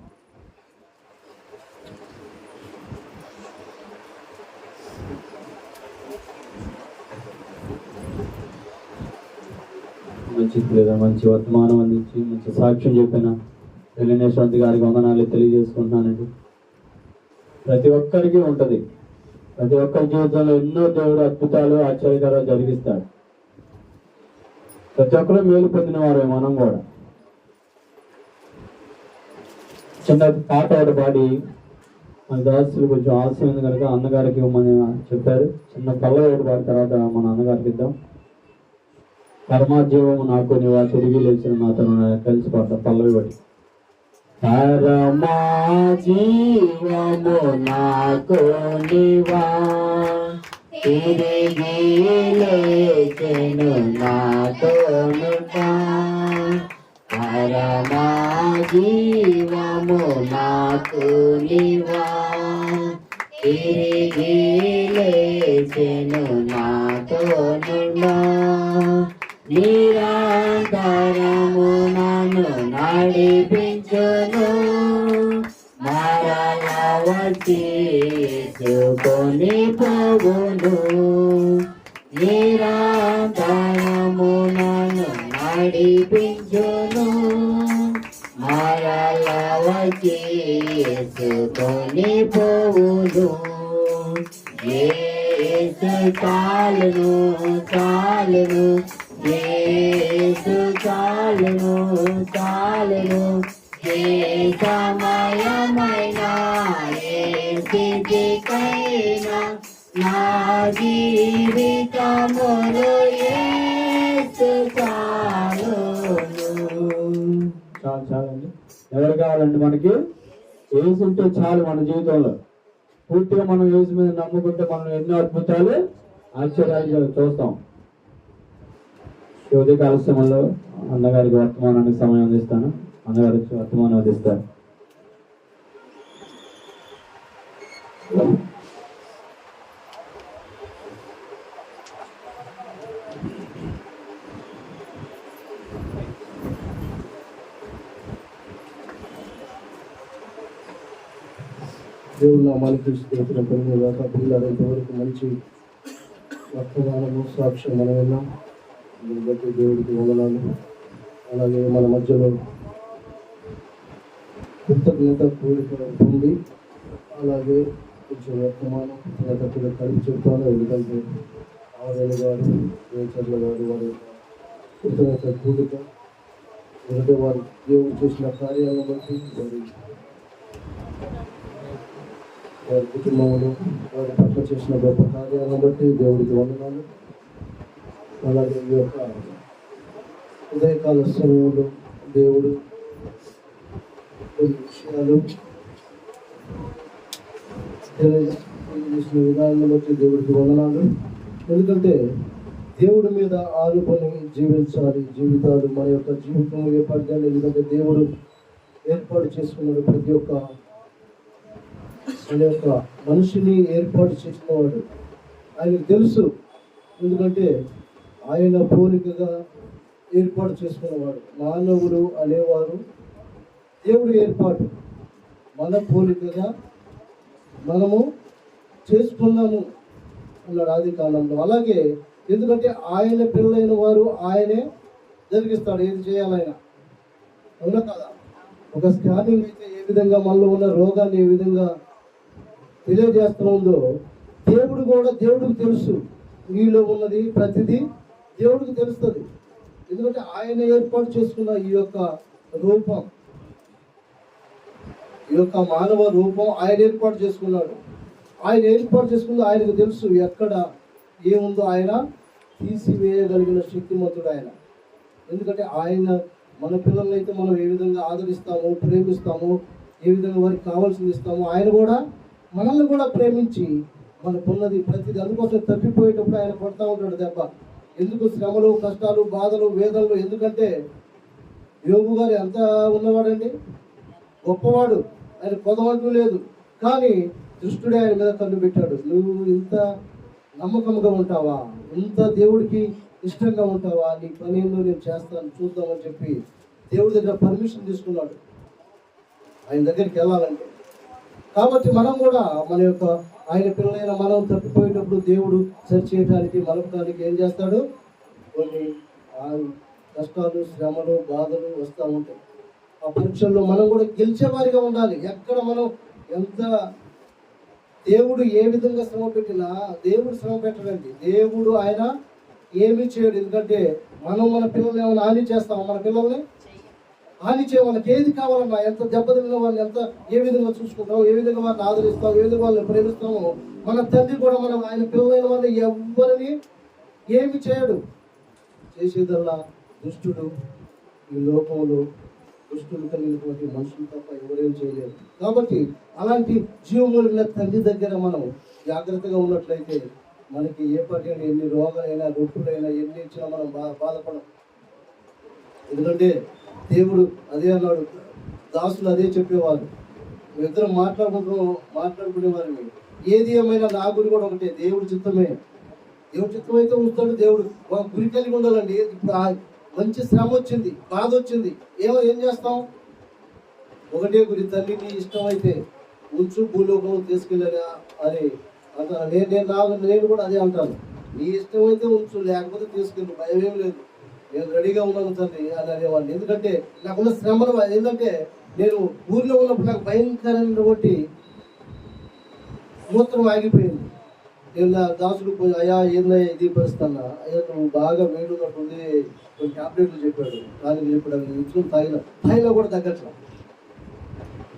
మంచి వర్తమానం అందించి మంచి సాక్ష్యం చెప్పిన వెల్లనేశ్వరంతి గారికి వందనాలు తెలియజేసుకుంటున్నానండి. ప్రతి ఒక్కరికి ఉంటుంది, ప్రతి ఒక్కరి జీవితంలో ఎన్నో దేవుడు అద్భుతాలు ఆశ్చర్యకరాలు జరిగిస్తాడు. ప్రతి ఒక్కరు మేలు పొందిన వారు మనం కూడా. చిన్న పాట ఒకటి పాడి మన దాసులు కొంచెం ఆలస్యం కనుక అన్నగారికి ఇవ్వమని చెప్పారు. చిన్న పల్లవి ఒకటి పాడిన తర్వాత మన అన్నగారికి ఇద్దాం. పరమాజీవము నాకు నీవా తిరిగి లేచిన నాతను కలిసి పాడతాం పల్లవి బట్టి. పరమా జీవము నాకు నీవా తిరిగి లేచెను నాతోనుగా. పరమా జీవము నాకు నీవా తిరిగి లేచెను నాతోనుగా. నిరంతరము నన్ను నడిపించును మరలా వచ్చి తీసుకొని పోవును. నిరంతరము నన్ను నడిపించును మరలా వచ్చి తీసుకొని పోవును. యేసు చాలును చాలును యేసు చాలును చాలును. ఏ సమయమైనా ఏ స్థితికైనా నా జీవితములో యేసు చాలును. చాలండి. ఎవరు కావాలండి? మనకి యేసు ఉంటే చాలు. మన జీవితంలో పూర్తిగా మనం యేసు మీద నమ్ముకుంటే మనం ఎన్నో అద్భుతాలు ఆశ్చర్యాలు చూస్తాం. ఈ ఉదయకాల సమయంలో అన్నగారికి వర్తమానానికి సమయం అందిస్తాను. అన్నగారికి వర్తమానం అందిస్తారు. దేవుడు నామానికి స్తోత్రం కలుగుగాక. పిల్లలు ఇంతవరకు మంచి వర్తమానము సాక్ష్యం మనం విన్నాం. దీన్ని బట్టి దేవుడికి వందనాలు. అలాగే మన మధ్యలో కృతజ్ఞత కూడిక ఉంది. అలాగే కొంచెం వర్తమానం కృతజ్ఞత కూడా కలిపి చెప్తాను. ఎందుకంటే ఆవేలు గారు, రేచర్ల గారు వారి యొక్క కృతజ్ఞత కూడిక, ఎందుకంటే వారు దేవుడు చేసిన కార్యాలను బట్టి వారి కుటుంబంలో వారి పట్ల చేసిన గొప్ప కార్యాలను బట్టి దేవుడికి వందనాలు. అలాగే ఈ యొక్క ఉదయకాల సమయంలో దేవుడు కొన్ని విషయాలు తెలియజేసిన విధానాన్ని బట్టి దేవుడికి వందనాలు. ఎందుకంటే దేవుడి మీద ఆనుకొని జీవించాలి. జీవితాలు మన యొక్క జీవితం ఏర్పడ్డాలి. ఎందుకంటే దేవుడు ఏర్పాటు చేసుకున్నాడు. ప్రతి ఒక్క మన యొక్క మనిషిని ఏర్పాటు చేసినవాడు ఆయనకు తెలుసు. ఎందుకంటే ఆయన పోలికగా ఏర్పాటు చేసుకున్నవాడు. మానవుడు అనేవారు దేవుడు ఏర్పాటు, మన పోలికగా మనము చేసుకున్నాము అన్నాడు ఆది కాలంలో. అలాగే ఎందుకంటే ఆయన పిల్లలైన వారు ఆయనే జరిగిస్తాడు ఏది చేయాలైనా, అవునా కదా. ఒక స్కానింగ్ అయితే ఏ విధంగా మనలో ఉన్న రోగాన్ని ఏ విధంగా తెలియజేస్తుందో దేవుడు కూడా దేవుడికి తెలుసు. నీలో ఉన్నది ప్రతిదీ దేవుడికి తెలుస్తుంది. ఎందుకంటే ఆయన ఏర్పాటు చేసుకున్న ఈ యొక్క రూపం, ఈ యొక్క మానవ రూపం ఆయన ఏర్పాటు చేసుకున్నాడు. ఆయన ఏర్పాటు చేసుకుంది ఆయనకు తెలుసు. ఎక్కడ ఏముందో ఆయన తీసివేయగలిగిన శక్తిమంతుడు ఆయన. ఎందుకంటే ఆయన మన పిల్లల్ని అయితే మనం ఏ విధంగా ఆదరిస్తాము, ప్రేమిస్తాము, ఏ విధంగా వారికి కావాల్సింది ఇస్తాము, ఆయన కూడా మనల్ని కూడా ప్రేమించి మనకున్నది ప్రతిదీ. అందుకోసం తప్పిపోయేటప్పుడు ఆయన కొడతా ఉంటాడు దెబ్బ. ఎందుకు శ్రమలు, కష్టాలు, బాధలు, వేదనలు? ఎందుకంటే యోగు గారు ఎంత ఉన్నవాడండి, గొప్పవాడు, ఆయన కొదవంటూ లేదు. కానీ దుష్టుడే ఆయన మీద కన్ను పెట్టాడు. నువ్వు ఇంత నమ్మకంగా ఉంటావా, ఇంత దేవుడికి ఇష్టంగా ఉంటావా, నీ పని ఏందో నేను చేస్తాను చూద్దామని చెప్పి దేవుడి దగ్గర పర్మిషన్ తీసుకున్నాడు ఆయన దగ్గరికి వెళ్ళాలంటే. కాబట్టి మనం కూడా మన యొక్క ఆయన పిల్లలైన మనం తప్పిపోయేటప్పుడు దేవుడు సరి చేయడానికి మలపడానికి ఏం చేస్తాడు, కొన్ని కష్టాలు, శ్రమలు, బాధలు వస్తూ ఉంటాయి. ఆ పరీక్షల్లో మనం కూడా గెలిచేవారిగా ఉండాలి. ఎక్కడ మనం ఎంత దేవుడు ఏ విధంగా శ్రమ పెట్టినా దేవుడు శ్రమ పెట్టడండి. దేవుడు ఆయన ఏమీ చేయడు. ఎందుకంటే మనం మన పిల్లల్ని ఏమైనా హాని చేస్తాము, మన పిల్లల్ని హాని చేయ, వాళ్ళకి ఏది కావాలన్నా, ఎంత దెబ్బతిన్న వాళ్ళని ఎంత ఏ విధంగా చూసుకుంటామో, ఏ విధంగా వాళ్ళని ఆదరిస్తాము, ఏ విధంగా వాళ్ళని ప్రేమిస్తామో, మన తండ్రి కూడా మనం ఆయన పిల్లలైన వాళ్ళని ఎవ్వరిని ఏమి చేయడు. చేసేదల్లా దుష్టుడు. ఈ లోకంలో దుష్టులు కలిగినటువంటి మనుషులు తప్ప ఎవరేం చేయలేరు. కాబట్టి అలాంటి జీవముల తండ్రి దగ్గర మనం జాగ్రత్తగా ఉన్నట్లయితే మనకి ఏ పట్టిన ఎన్ని రోగాలైనా, రొట్టులైనా ఎన్ని ఇచ్చినా మనం బాధపడం. ఎందుకంటే దేవుడు అదే అన్నాడు, దాసులు అదే చెప్పేవారు. మేమిద్దరం మాట్లాడుకునేవారు. ఏది ఏమైనా నా గురి కూడా ఒకటే, దేవుడి చిత్తమే. దేవుడి చిత్తం అయితే ఉంచుతాడు. దేవుడు ఒక గురి కలిగి ఉండాలండి. ఇప్పుడు మంచి శ్రమ వచ్చింది, బాధ వచ్చింది, ఏం చేస్తాం? ఒకటే గురి, తల్లిని ఇష్టమైతే ఉంచు, భూలోకంలో తీసుకెళ్ళాను అని అంటాను. నేను కూడా అదే అంటాను. నీ ఇష్టమైతే ఉంచు, లేకపోతే తీసుకెళ్ళు, భయం ఏం లేదు, నేను రెడీగా ఉన్నాను తండ్రి అని అనేవాడిని. ఎందుకంటే నాకున్న శ్రమలు ఏంటంటే, నేను ఊర్లో ఉన్నప్పుడు నాకు భయంకరమైనటువంటి మూత్రం ఆగిపోయింది. నేను నా దాసుడు పోయి, అయ్యా ఏందయ్యా ఇది పరిస్థితి అన్నా, అయ్యా నువ్వు బాగా వేడి ఉన్నట్టుంది, కొన్ని ట్యాబ్లెట్లు చెప్పాడు. దానికి చెప్పాడు, ఇచ్చిన తాయినా కూడా తగ్గట్లా.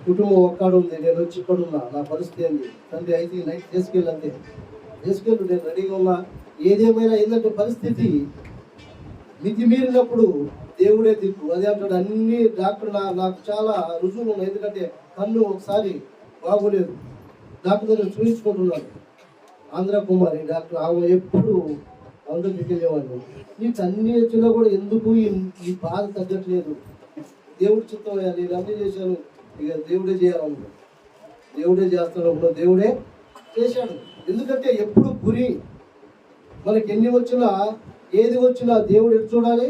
కుటుంబం ఒక్కడు ఉంది, నేను వచ్చి ఇక్కడ ఉన్నా, నా పరిస్థితి ఏంది తండ్రి, అయితే నైట్ తీసుకెళ్ళి అంతే, తీసుకెళ్ళు, నేను రెడీగా ఉన్నా. ఏదేమైనా ఏంటంటే పరిస్థితి మితిమీరినప్పుడు దేవుడే దిక్కు. అదే అంటాడు. అన్ని డాక్టర్ నాకు చాలా రుజువులు ఉన్నాయి. ఎందుకంటే కన్ను ఒకసారి బాగోలేదు, డాక్టర్ దగ్గర చూపించుకుంటున్నాను. ఆంధ్ర కుమారి డాక్టర్, ఆమె ఎప్పుడు అందరికి వెళ్ళేవాళ్ళు. నీకు అన్ని వచ్చినా కూడా ఎందుకు ఈ బాధ తగ్గట్లేదు, దేవుడి చిత్తం అయ్యా, నేను అన్నీ చేశాను, ఇక దేవుడే చేయాలన్నా, దేవుడే చేస్తాను, దేవుడే చేశాడు. ఎందుకంటే ఎప్పుడు గురి మనకి ఎన్ని వచ్చినా, ఏది వచ్చినా దేవుడు ఎటు చూడాలి.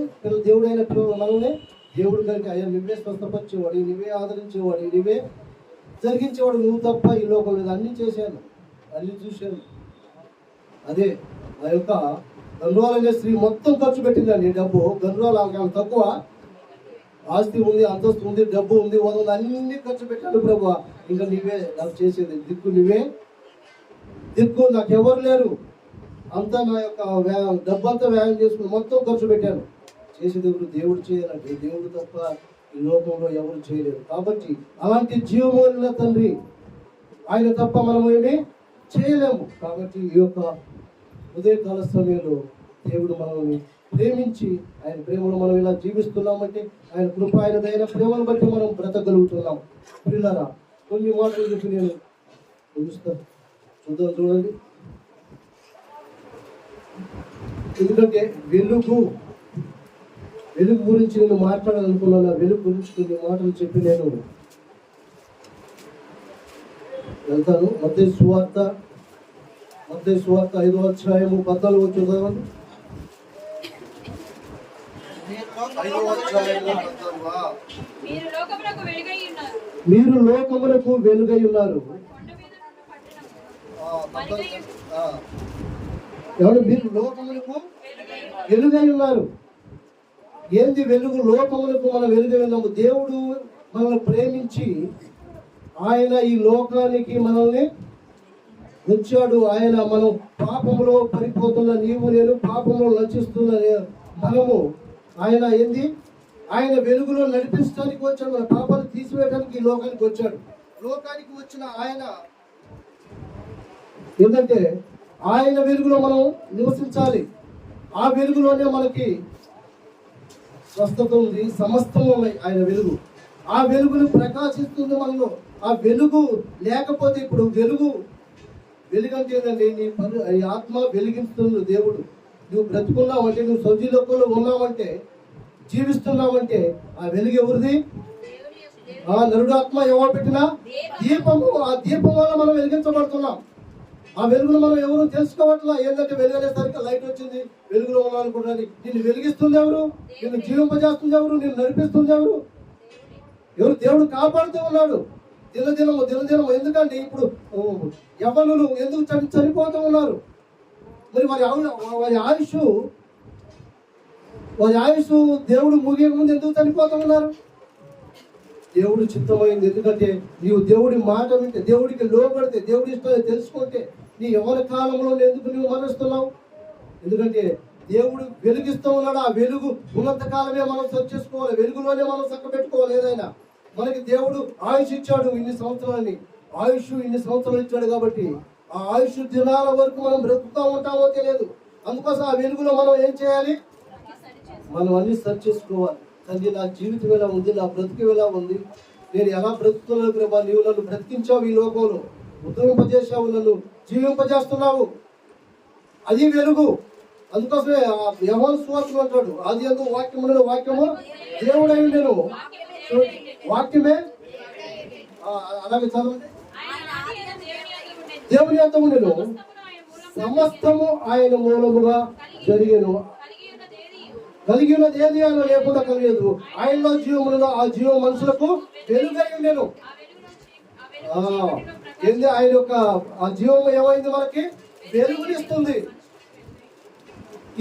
దేవుడైన పిల్లలు మనల్ని దేవుడు కనుక, అయ్యా నువ్వే స్వస్థపరిచేవాడు, నువ్వే ఆదరించేవాడు, నువ్వే జరిగించేవాడు, నువ్వు తప్ప ఈ లోకం లేదు. అన్నీ చేశాను, అన్నీ చూశాను. అదే ఆ యొక్క గండ్రాలు అనే స్త్రీ మొత్తం ఖర్చు పెట్టిందండి డబ్బు. గండ్రాలు ఆమె తక్కువ, ఆస్తి ఉంది, అంతస్తు ఉంది, డబ్బు ఉంది, ఉంది, అన్ని ఖర్చు పెట్టాను ప్రభా. ఇంకా నీవే నాకు చేసేది దిక్కు, నీవే దిక్కు, నాకెవరు లేరు. అంతా నా యొక్క డబ్బంతా వ్యాయామం చేసుకుని మొత్తం ఖర్చు పెట్టాను. చేసేది ఎవరు? దేవుడు చేయాలంటే దేవుడు తప్ప ఈ లోకంలో ఎవరు చేయలేరు. కాబట్టి అలాంటి జీవమోలిన తండ్రి ఆయన తప్ప మనం ఏమీ చేయలేము. కాబట్టి ఈ యొక్క ఉదయకాల సమయంలో దేవుడు మనల్ని ప్రేమించి ఆయన ప్రేమలో మనం ఇలా జీవిస్తున్నామంటే ఆయన కృప, ఆయన దైన ప్రేమను బట్టి మనం బ్రతకగలుగుతున్నాం. పిల్లరా, కొన్ని మాటలు చెప్పి నేను ముగిస్తాను. చూడండి. ఎందుకంటే వెలుగు గురించి నేను మాట్లాడాలనుకున్నాను. వెలుగు గురించి కొన్ని మాటలు చెప్పి నేను వెళ్తాను. మత్తయి సువార్త 5వ అధ్యాయము 14 చూద్దామండి. 5వ అధ్యాయము మీరు లోకములకు వెలుగై ఉన్నారు. ఎవరు? మీరు లోకములకు వెలుగై ఉన్నారు. ఏంది వెలుగు? లోకములకు మనం వెలుగై ఉన్నాము. దేవుడు మనల్ని ప్రేమించి ఆయన ఈ లోకానికి మనల్ని ఉంచాడు. ఆయన మనం పాపంలో పడిపోతున్న నీవు నేను, పాపంలో నశిస్తున్న మనము, ఆయన ఏంది? ఆయన వెలుగులో నడిపించడానికి వచ్చాడు. మన పాపాలు తీసివేయడానికి ఈ లోకానికి వచ్చాడు. లోకానికి వచ్చిన ఆయన ఏంటంటే ఆయన వెలుగులో మనం నివసించాలి. ఆ వెలుగులోనే మనకి స్వస్థత ఉంది, సమస్తం ఉన్నాయి. ఆయన వెలుగు, ఆ వెలుగును ప్రకాశిస్తుంది మనలో. ఆ వెలుగు లేకపోతే, ఇప్పుడు వెలుగు అంటే ఏంటంటే నీ ఆత్మ వెలిగిస్తుంది దేవుడు. నువ్వు బ్రతుకున్నావంటే, నువ్వు సజీలోకంలో ఉన్నావంటే, జీవిస్తున్నావంటే ఆ వెలుగు ఎవరిది? ఆ నరుడు ఆత్మ ఎవరు పెట్టిన దీపము. ఆ దీపం వల్ల మనం వెలిగించబడుతున్నాం. ఆ వెలుగును మనం ఎవరు తెలుసుకోవట్లా. ఏంటంటే వెలుగనేసరికి లైట్ వచ్చింది, వెలుగులో ఉన్నానుకుంటున్నది. నిన్ను వెలిగిస్తుంది ఎవరు? నిన్ను జీవింపజేస్తుంది ఎవరు? నిన్ను నడిపిస్తుంది ఎవరు? దేవుడు కాపాడుతూ ఉన్నాడు దినదినము. ఎందుకంటే ఇప్పుడు యవ్వనులు ఎందుకు చనిపోతూ ఉన్నారు? మరి వారి ఆయుష్ దేవుడు ముగియక ముందు ఎందుకు చనిపోతూ ఉన్నారు? దేవుడు చిత్తమైంది. ఎందుకంటే నీవు దేవుడి మాట వింటే, దేవుడికి లోబడితే, దేవుడి ఇష్టాన్ని తెలుసుకుంటే, నీ యవ్వన కాలంలో ఎందుకు నువ్వు మరణిస్తున్నావు? ఎందుకంటే దేవుడు వెలుగిస్తూ ఉన్నాడు. ఆ వెలుగు ఉన్నంత కాలమే మనం సెర్చ్ చేసుకోవాలి. వెలుగులోనే మనం చక్కబెట్టుకోవాలి. ఏదైనా మనకి దేవుడు ఆయుష్ ఇచ్చాడు, ఇన్ని సంవత్సరాలని ఇన్ని సంవత్సరాలు ఇచ్చాడు. కాబట్టి ఆ ఆయుష్ దినాల వరకు మనం బ్రతుకుతూ ఉంటామో తెలియదు. అందుకోసం ఆ వెలుగులో మనం ఏం చేయాలి? మనం అన్ని సెర్చ్ చేసుకోవాలి. తండ్రి, నా జీవితం ఎలా ఉంది? నా బ్రతుకు ఎలా ఉంది? నేను ఎలా బ్రతుకుతున్నాను ప్రభా? నీవు నన్ను బ్రతికించావు, ఈ లోకంలో ఉద్యమింపజేసావు, నన్ను జీవింపజేస్తున్నావు. అది వెలుగు. అందుకోసమే యోహాను సువార్తలో అంటాడు, ఆది యందు వాక్యము, వాక్యము దేవుడై ఉండెను, వాక్యమే. అలాగే చదవండి. దేవుని అంత ఉండెను, సమస్తము ఆయన మూలముగా జరిగెను. కలిగి ఉన్నది ఏది ఆయన లేకుండా కలిగేదు. ఆయనలో జీవములలో ఆ జీవం మనుషులకు వెలుగై ఉండెను. ఏంది? ఆయన యొక్క ఆ జీవం ఏమైంది? మనకి వెలుగునిస్తుంది.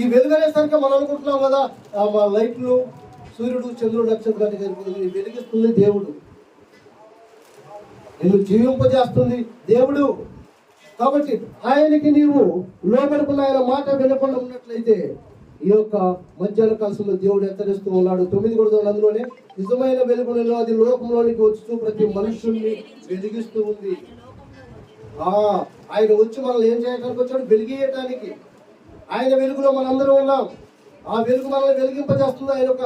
ఈ వెలుగు అనేసరికి మనం అనుకుంటున్నాం కదా, మా లైట్లు, సూర్యుడు, చంద్రుడు, నక్షత్రాన్ని కలిపి వెలిగిస్తుంది దేవుడు. నిన్ను జీవింపజేస్తుంది దేవుడు. కాబట్టి ఆయనకి నీవు లోబడుకున్న ఆయన మాట వినకుండా ఉన్నట్లయితే ఈ యొక్క మధ్యాహ్న కాలంలో దేవుడు హెచ్చరిస్తూ ఉన్నాడు. 9 కూడా అందులోనే, నిజమైన వెలుగులలో అది లోకంలోనికి వచ్చి ప్రతి మనుషుల్ని వెలిగిస్తూ ఉంది. ఆయన వచ్చి మనల్ని ఏం చేయడానికి వచ్చాడు? వెలిగియటానికి. ఆయన వెలుగులో మనందరం ఉన్నాం. ఆ వెలుగు మనల్ని వెలిగింపజేస్తుంది. ఆయన యొక్క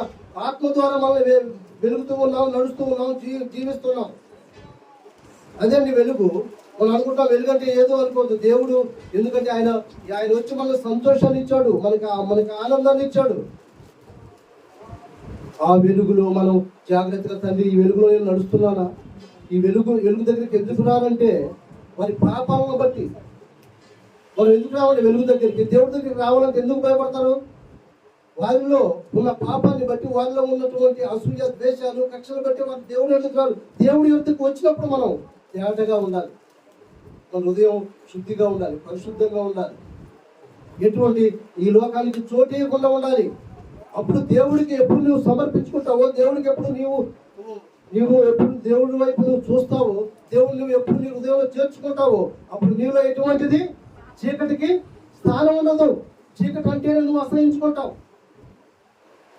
ఆత్మ ద్వారా మనల్ని వెలుగుతూ ఉన్నాం, నడుస్తూ ఉన్నాం, జీవిస్తున్నాం. అదే నీ వెలుగు. మనం అనుకుంటాం వెలుగు అంటే ఏదో అనుకోవద్దు. దేవుడు ఎందుకంటే ఆయన వచ్చి మనకు సంతోషాన్ని ఇచ్చాడు, మనకి ఆనందాన్ని ఇచ్చాడు. ఆ వెలుగులో మనం జాగ్రత్తగా, తండ్రి ఈ వెలుగులో నేను నడుస్తున్నానా? ఈ వెలుగు దగ్గరికి ఎందుకు రానంటే వారి పాపాలను బట్టి. మనం ఎందుకు రావాలి వెలుగు దగ్గరికి? దేవుడి దగ్గరికి రావాలంటే ఎందుకు భయపడతారు? వారిలో ఉన్న పాపాన్ని బట్టి, వారిలో ఉన్నటువంటి అసూయ, ద్వేషాలు, కక్షలు బట్టి వారు దేవుడు ఎందుకు రారు? దేవుడి యొద్దకు వచ్చినప్పుడు మనం తేటగా ఉండాలి. మన హృదయం శుద్ధిగా ఉండాలి, పరిశుద్ధంగా ఉండాలి. ఎటువంటి ఈ లోకానికి చోటేయకుండా ఉండాలి. అప్పుడు దేవుడికి ఎప్పుడు నువ్వు సమర్పించుకుంటావో, దేవుడికి ఎప్పుడు నీవు ఎప్పుడు దేవుడి వైపు నువ్వు చూస్తావో, దేవుడు నువ్వు ఎప్పుడు నీ హృదయంలో చేర్చుకుంటావో, అప్పుడు నీలో ఎటువంటిది చీకటికి స్థానం ఉండదు. చీకటి అంటే నువ్వు అసహించుకుంటావు.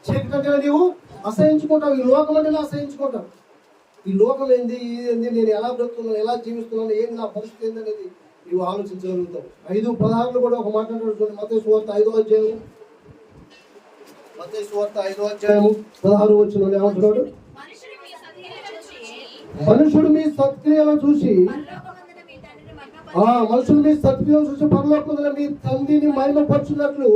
చీకటి అంటే నీవు అసహించుకుంటావు. ఈ లోకం అంటే అసహించుకుంటావు. ఈ లోకం ఏంది, ఇదేంది, నేను ఎలా బ్రతుకున్నాను, ఎలా జీవిస్తున్నాను, ఏంది నా పరిస్థితి ఏంది అనేది నీవు ఆలోచించగలుగుతావు. 5:16 కూడా ఒక మాట అంటాడు. మత్తయి సువార్త 5వ అధ్యాయం, మత్తయి సువార్త 5వ అధ్యాయము 16 వచనంలో ఏమంటున్నాడు? మనుషుడు మీ సత్క్రియలను చూసి మనుషులు మీ సత్క్రియలను చూసి పరలోకమందున మీ తండ్రిని మహిమపరచున్నట్లు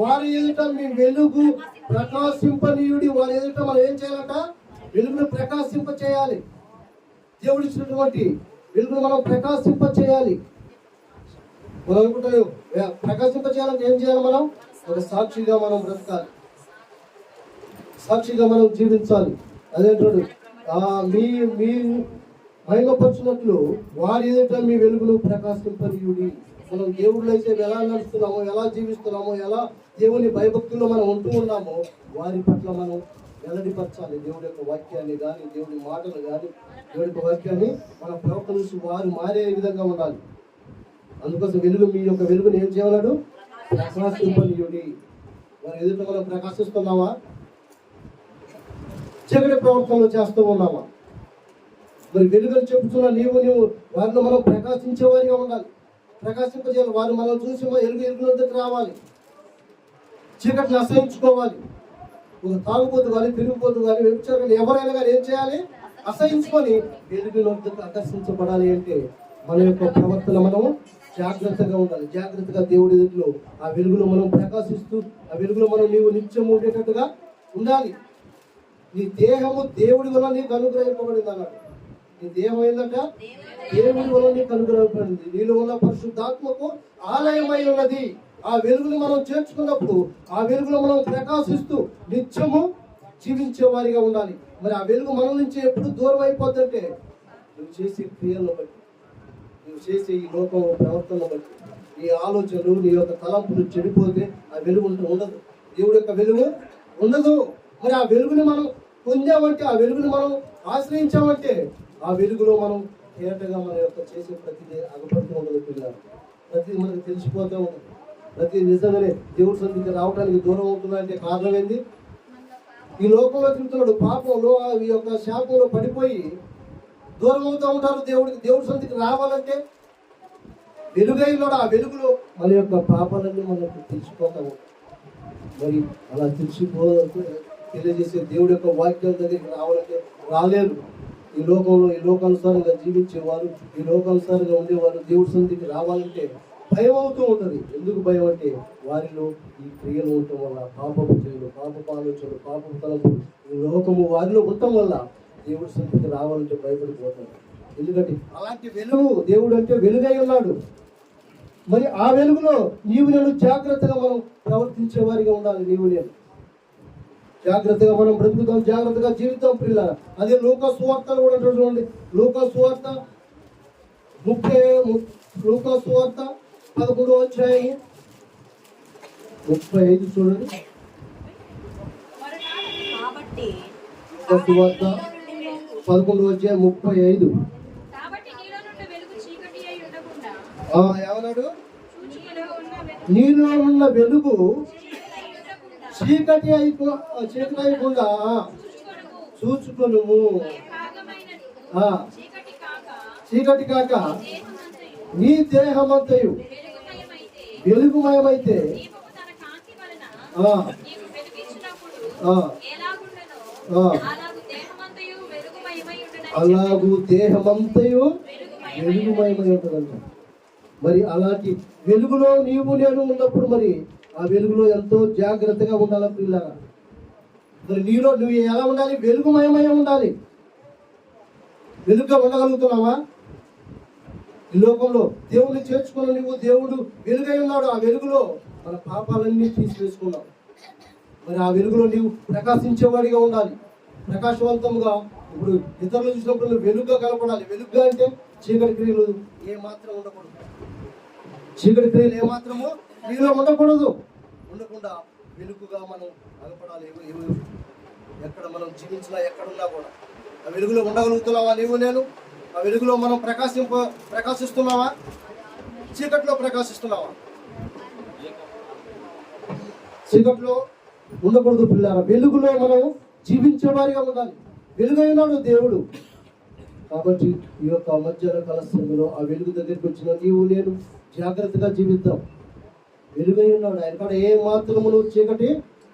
వారి ఎదుట మీ వెలుగు ప్రకాశింపనీయుడి. వారి ఎదుట మనం ఏం చేయాలంట? వెలుగును ప్రకాశింప చేయాలి. దేవుడు ఇచ్చినటువంటి వెలుగును మనం ప్రకాశింప చేయాలి. మనం అనుకుంటాం ప్రకాశింప చేయాలంటే ఏం చేయాలి? మనం ఒక సాక్షిగా మనం బ్రతకాలి, సాక్షిగా మనం జీవించాలి. అదేంటాడు? మీ మహిమపరచున్నట్లు వారి ఎదుట మీ వెలుగును ప్రకాశింపనీయుడి. మనం దేవుళ్ళు అయితే ఎలా నడుస్తున్నామో, ఎలా జీవిస్తున్నామో, ఎలా దేవుని భయభక్తుల్లో మనం ఉంటూ ఉన్నామో వారి పట్ల మనం వెల్లడిపరచాలి. దేవుడి యొక్క వాక్యాన్ని కానీ, దేవుడి మాటలు కానీ, దేవుడి యొక్క వాక్యాన్ని మన ప్రవర్తన నుంచి వారు మారే విధంగా ఉండాలి. అందుకోసం మీ యొక్క వెలుగుని ఏం చేయగలడు? ప్రకాశింపనీయుడి. వారి ఎదుట మనం ప్రకాశిస్తున్నావా? చీకటి ప్రవర్తనలు చేస్తూ ఉన్నావా? మరి వెలుగుని చెబుతున్న నీవు వారిని మనం ప్రకాశించేవారిగా ఉండాలి, ప్రకాశింపజేయాలి. వారు మనం చూసి ఎలుగునందుకు రావాలి, చీకటిని అసహించుకోవాలి. ఒక తాగుబోతు కానీ, తిరిగిపోతు కానీ, వ్యభిచారం కానీ ఎవరైనా కానీ ఏం చేయాలి? అసహించుకొని వెలుగునందుకు ఆకర్షించబడాలి. అంటే మన యొక్క ప్రవర్తన మనం జాగ్రత్తగా ఉండాలి. జాగ్రత్తగా దేవుడి ఎదుటిలో ఆ వెలుగులో మనం ప్రకాశిస్తూ, ఆ వెలుగులో మనం నీవు నిత్యం ఉండేటట్టుగా ఉండాలి. నీ దేహము దేవుడి వల్ల నీకు అనుగ్రహింపబడింది అన్నాడు. నీ దేహం ఏంటంట? దేవుడి వల్ల నీకు అనుగ్రహింపబడింది. నీలో ఉన్న పరిశుద్ధాత్మకు ఆలయమై ఉన్నది. ఆ వెలుగును మనం చేర్చుకున్నప్పుడు ఆ వెలుగులో మనం ప్రకాశిస్తూ నిత్యము జీవించే వారిగా ఉండాలి. మరి ఆ వెలుగు మన నుంచి ఎప్పుడు దూరం అయిపోతుంటే నువ్వు చేసే క్రియలను బట్టి, నువ్వు చేసే ఈ లోకం ప్రవర్తనను బట్టి, నీ ఆలోచనలు, నీ యొక్క తలంపులు చెడిపోతే ఆ వెలుగు ఉండదు. దేవుడి యొక్క వెలుగు ఉండదు. మరి ఆ వెలుగుని మనం పొందామంటే, ఆ వెలుగుని మనం ఆశ్రయించామంటే ఆ వెలుగులో మనం తేటగా మన యొక్క చేసే ప్రతిదీ అగపడుతూ ఉండదు. పిల్లలు ప్రతిదీ మనకు తెలిసిపోతూ ఉంటుంది. ప్రతి నిజంగానే దేవుడి సన్నిధికి రావడానికి దూరం అవుతుందంటే కారణం ఏంది? ఈ లోకంలో తిరుగుతున్నాడు, పాపంలో ఈ యొక్క శాపంలో పడిపోయి దూరం అవుతూ ఉంటారు దేవుడికి. దేవుడి సన్నిధికి రావాలంటే వెలుగైనాడు. ఆ వెలుగులో మన యొక్క పాపాలన్నీ మనకు తెలిసిపోతా ఉంటాయి. మరి అలా తెలియజేసే దేవుడి యొక్క వాక్యాల దగ్గరికి రావాలంటే రాలేరు. ఈ లోకంలో ఈ లోకానుసారంగా జీవించేవారు, ఈ లోకానుసారంగా ఉండేవారు దేవుడి సన్నిధికి రావాలంటే భయం అవుతూ ఉంటుంది. ఎందుకు భయం అంటే వారిలో ఈ క్రియలు ఉండటం వల్ల, పాపపు క్రియలు, పాపపు ఆలోచనలు, పాపపు తలంపులు, ఈ లోకము వారిలో ఉండటం వల్ల దేవుడి సన్నిధికి రావాలంటే భయపడిపోతారు. ఎందుకంటే అలాంటి వెలుగు, దేవుడు అంటే వెలుగై ఉన్నాడు. మరి ఆ వెలుగులో నీవు నేను జాగ్రత్తగా మనం ప్రవర్తించే వారిగా ఉండాలి. నీవు నేను జాగ్రత్తగా మనం బ్రతుకుతాం, జాగ్రత్తగా జీవితాం పిల్లల. అదే లూకా సువార్తలు కూడా చూడండి. లూకా సువార్త 11వ అధ్యాయం 35 చూడండి. సువార్త 11వ అధ్యాయం 35. ఏమన్నాడు? నీలో ఉన్న వెలుగు చీకటి అయిపోకుండా చూచుకొను. చీకటి కాక నీ దేహమంతయు వెలుగుమయమైతే అలాగూ దేహమంతయు వెలుగుమయమై ఉంటుందంట. మరి అలాంటి వెలుగులో నీవు నేను ఉన్నప్పుడు మరి ఆ వెలుగులో ఎంతో జాగ్రత్తగా ఉండాలి పిల్లగా. మరి నీలో నువ్వు ఎలా ఉండాలి? వెలుగుమయమై ఉండాలి. వెలుగుగా ఉండగలుగుతున్నావా? ఈ లోకంలో దేవుడిని చేర్చుకున్న నువ్వు, దేవుడు వెలుగై ఉన్నాడు. ఆ వెలుగులో మన పాపాలన్నీ తీసివేసుకున్నావు. మరి ఆ వెలుగులో నీవు ప్రకాశించేవాడిగా ఉండాలి, ప్రకాశవంతంగా. ఇప్పుడు ఇతరులు చూసినప్పుడు నువ్వు వెలుగుగా కనపడాలి. వెలుగుగా అంటే చీకటి క్రియలు ఏమాత్రం ఉండకూడదు. చీకటి క్రియలు ఏమాత్రము నీలో ఉండకూడదు. ఉండకుండా వెలుగుగా మనం అగపడాలి. ఎక్కడ మనం జీవించినా ఎక్కడున్నా కూడా ఆ వెలుగులో ఉండగలుగుతున్నావా నీవు నేను? ఆ వెలుగులో మనం ప్రకాశిస్తున్నావా? చీకట్లో ప్రకాశిస్తున్నావా? చీకట్లో ఉండకూడదు పిల్లారా. వెలుగులో మనం జీవించే వారిగా ఉండాలి. వెలుగైనాడు దేవుడు. కాబట్టి ఈ యొక్క మధ్యాహ్న కాల సమయంలో ఆ వెలుగు దగ్గరికి వచ్చిన నీవు నేను జాగ్రత్తగా జీవిద్దాం. వెలుగై ఉన్నాడు ఆయన కాడ ఏ మాత్రమును చీకటి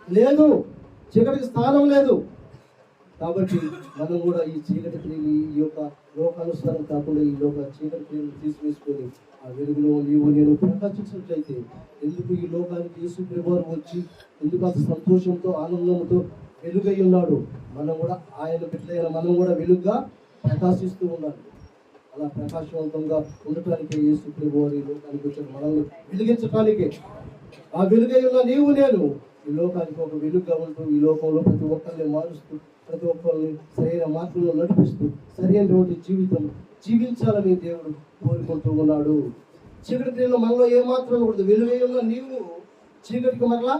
లేదు, చీకటికి స్థానం లేదు. కాబట్టి మనం కూడా ఈ చీకటి క్రియలు, ఈ యొక్క లోకానుసారం కాకుండా ఈ లోక చీకటి క్రియలు తీసివేసుకొని ఆ వెలుగులో నీవు నేను ప్రకాశించినట్లయితే, ఎందుకు ఈ లోకానికి యేసు ప్రభువారు వచ్చి ఎందుకు అంత సంతోషంతో ఆనందంతో వెలుగై ఉన్నాడు, మనం కూడా ఆయన బిడ్డలైన మనం కూడా వెలుగుగా ప్రకాశిస్తూ ఉండాలి. అలా ప్రకాశవంతంగా ఉండటానికి యేసు ప్రభువారు ఈ లోకానికి వచ్చారు, మనల్ని వెలిగించటానికి. ఆ వెలుగై ఉన్న నీవు నేను ఈ లోకానికి ఒక వెలుగుగా ఉంటూ ఈ లోకంలో ప్రతి ఒక్కరిని మారుస్తూ ప్రతి ఒక్కరిని సరైన మార్గంలో నడిపిస్తూ సరైనటువంటి జీవితం జీవించాలని దేవుడు కోరుకుంటూ ఉన్నాడు. చీకటి క్రియలో మనలో ఏ మాత్రం ఉండదు. వెలుగై ఉన్న నీవు చీకటికి మరలా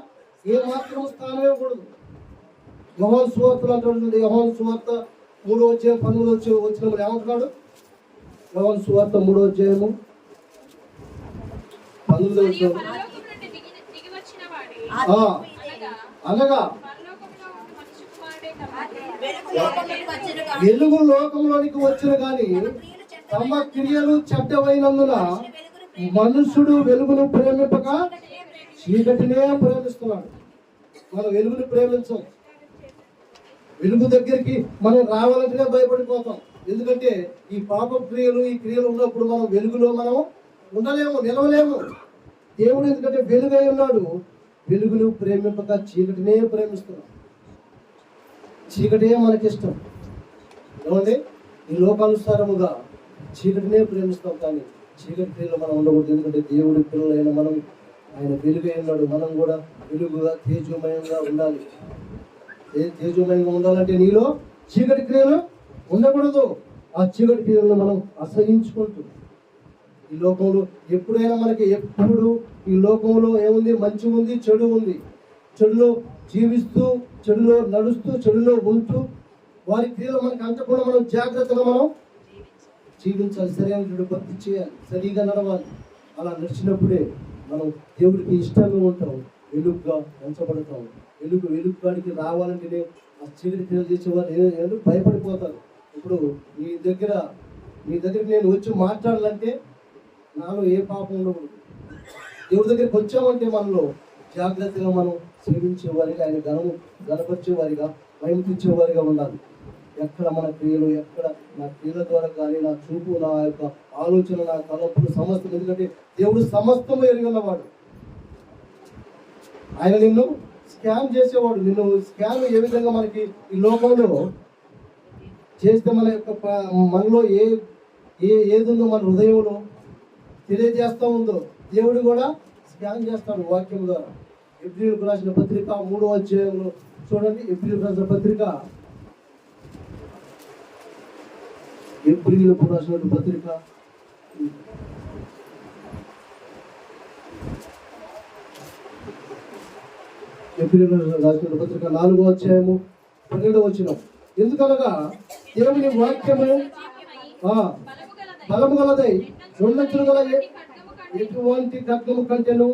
ఏ మాత్రం స్థానం ఇవ్వకూడదు. యోహాను సువార్తలు అంటుంది, యోహాను సువార్త 3వ అధ్యాయం 19వ వచనంలో ఏమంటున్నాడు? యోహాను సువార్త 3వ అధ్యాయము 19వ వచనం, అనగా వెలుగు లోకంలోనికి వచ్చిన గాని తమ క్రియలు చెడ్డవైనందున మనుషుడు వెలుగును ప్రేమింపక చీకటినే ప్రేమిస్తున్నాడు. మనం వెలుగుని ప్రేమించం. వెలుగు దగ్గరికి మనం రావాలంటేనే భయపడిపోతాం. ఎందుకంటే ఈ పాప క్రియలు, ఈ క్రియలు ఉన్నప్పుడు మనం వెలుగులో మనం ఉండలేము, నిలవలేము. దేవుడు ఎందుకంటే వెలుగై ఉన్నాడు, వెలుగును ప్రేమింపక చీకటినే ప్రేమిస్తున్నాం. చీకటే మనకిష్టం. ఏమండి? ఈ లోకానుసారముగా చీకటినే ప్రేమిస్తాం, కానీ చీకటి క్రియలో మనం ఉండకూడదు. ఎందుకంటే దేవుడి పిల్లలైన మనం ఆయన వెలుగై ఉన్నాడు, మనం కూడా వెలుగుగా తేజోమయంగా ఉండాలి. తేజోమయంగా ఉండాలంటే నీలో చీకటి క్రియలు ఉండకూడదు. ఆ చీకటి క్రియలను మనం అసహించుకుంటూ ఈ లోకంలో ఎప్పుడైనా మనకి ఎప్పుడు ఈ లోకంలో ఏముంది? మంచి ఉంది, చెడు ఉంది. చెడులో జీవిస్తూ, చెడులో నడుస్తూ, చెడులో ఉంటూ వారి క్రియలు మనకి అంటకుండా మనం జాగ్రత్తగా మనం జీవించాలి. సరైన భక్తి చేయాలి, సరిగా నడవాలి. అలా నడిచినప్పుడే మనం దేవుడికి ఇష్టంగా ఉంటాం, వెలుగుగా పెంచబడతాం. వెలుగుగాడికి రావాలంటేనే ఆ చీకటి క్రియలు చేసేవారు భయపడిపోతారు. ఇప్పుడు నీ దగ్గరికి నేను వచ్చి మాట్లాడాలంటే నాలో ఏ పాపం ఉండకూడదు. దేవుడి దగ్గరికి వచ్చామంటే మనలో జాగ్రత్తగా మనం సేవించేవారిగా, ఆయన గణపరిచేవారిగా, మహిమ తెచ్చేవారిగా ఉండాలి. ఎక్కడ మన క్రియలు, ఎక్కడ నా క్రియల ద్వారా కానీ నా చూపు, నా యొక్క ఆలోచన, నా తలంపులు సమస్తం, ఎందుకంటే దేవుడు సమస్తము ఎరిగి ఉన్నవాడు. ఆయన నిన్ను స్కాన్ చేసేవాడు. నిన్ను స్కాన్ ఏ విధంగా మనకి ఈ లోకంలో చేస్తే మన యొక్క మనలో ఏది ఉందో మన హృదయంలో తెలియజేస్తూ ఉందో దేవుడు కూడా స్కాన్ చేస్తాడు వాక్యం ద్వారా. ఎబ్రీయులకు రాసిన పత్రిక 3వ అధ్యాయంలో చూడండి. ఎబ్రీయులకు రాసిన పత్రిక, ఎబ్రీయులకు రాసిన పత్రిక 4వ అధ్యాయము 12వ వచనం. ఎందుకనగా దేవుని వాక్యము బలము గలదై రెండంచులు గల ఎటువంటి ఖడ్గము కంటెను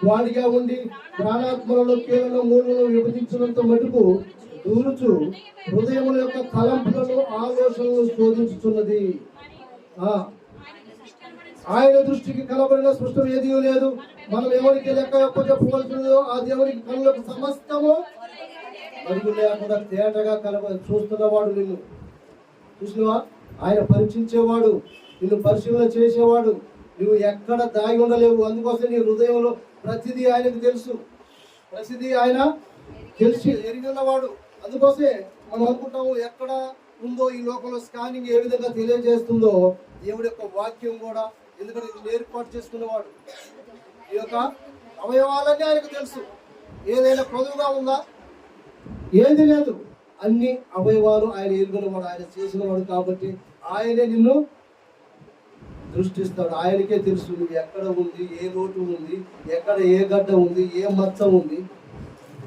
వాడిగా ఉండి ప్రాణాత్మలలో కీలను మూలను విభజించినంత మటుకు దూరుచు హృదయముల యొక్క తలంపులను ఆలోచనలు శోధించుచున్నది. ఆయన దృష్టికి కనబడిన సృష్టం ఏదీ లేదు. మనం ఎవరికి లెక్క చెప్పవలసిందో ఆ దేవునికి కళ్ళకు సమస్తము అడుగు లేకుండా తేటగా చూస్తున్నవాడు. నిన్ను చూసినవా? ఆయన పరీక్షించేవాడు, నిన్ను పరిశీలన చేసేవాడు. నువ్వు ఎక్కడ దాగి ఉండలేవు. అందుకోసం నీ హృదయంలో ప్రతిదీ ఆయనకు తెలుసు, ప్రతిదీ ఆయన తెలిసి ఎరిగినవాడు. అందుకోసమే మనం అనుకుంటాము ఎక్కడ ఉందో ఈ లోకంలో స్కానింగ్ ఏ విధంగా తెలియజేస్తుందో దేవుడి యొక్క వాక్యం కూడా. ఎందుకంటే ఇది ఏర్పాటు చేసుకున్నవాడు. ఈ యొక్క అవయవాలన్నీ ఆయనకు తెలుసు. ఏదైనా పొదువుగా ఉందా? ఏది లేదు. అన్ని అవయవాలు ఆయన ఎరుగునవాడు, ఆయన చేసినవాడు. కాబట్టి ఆయనే నిన్ను దృష్టిస్తాడు. ఆయనకే తెలుసు నువ్వు ఎక్కడ ఉంది, ఏ లోటు ఉంది, ఎక్కడ ఏ గడ్డ ఉంది, ఏ మచ్చ ఉంది.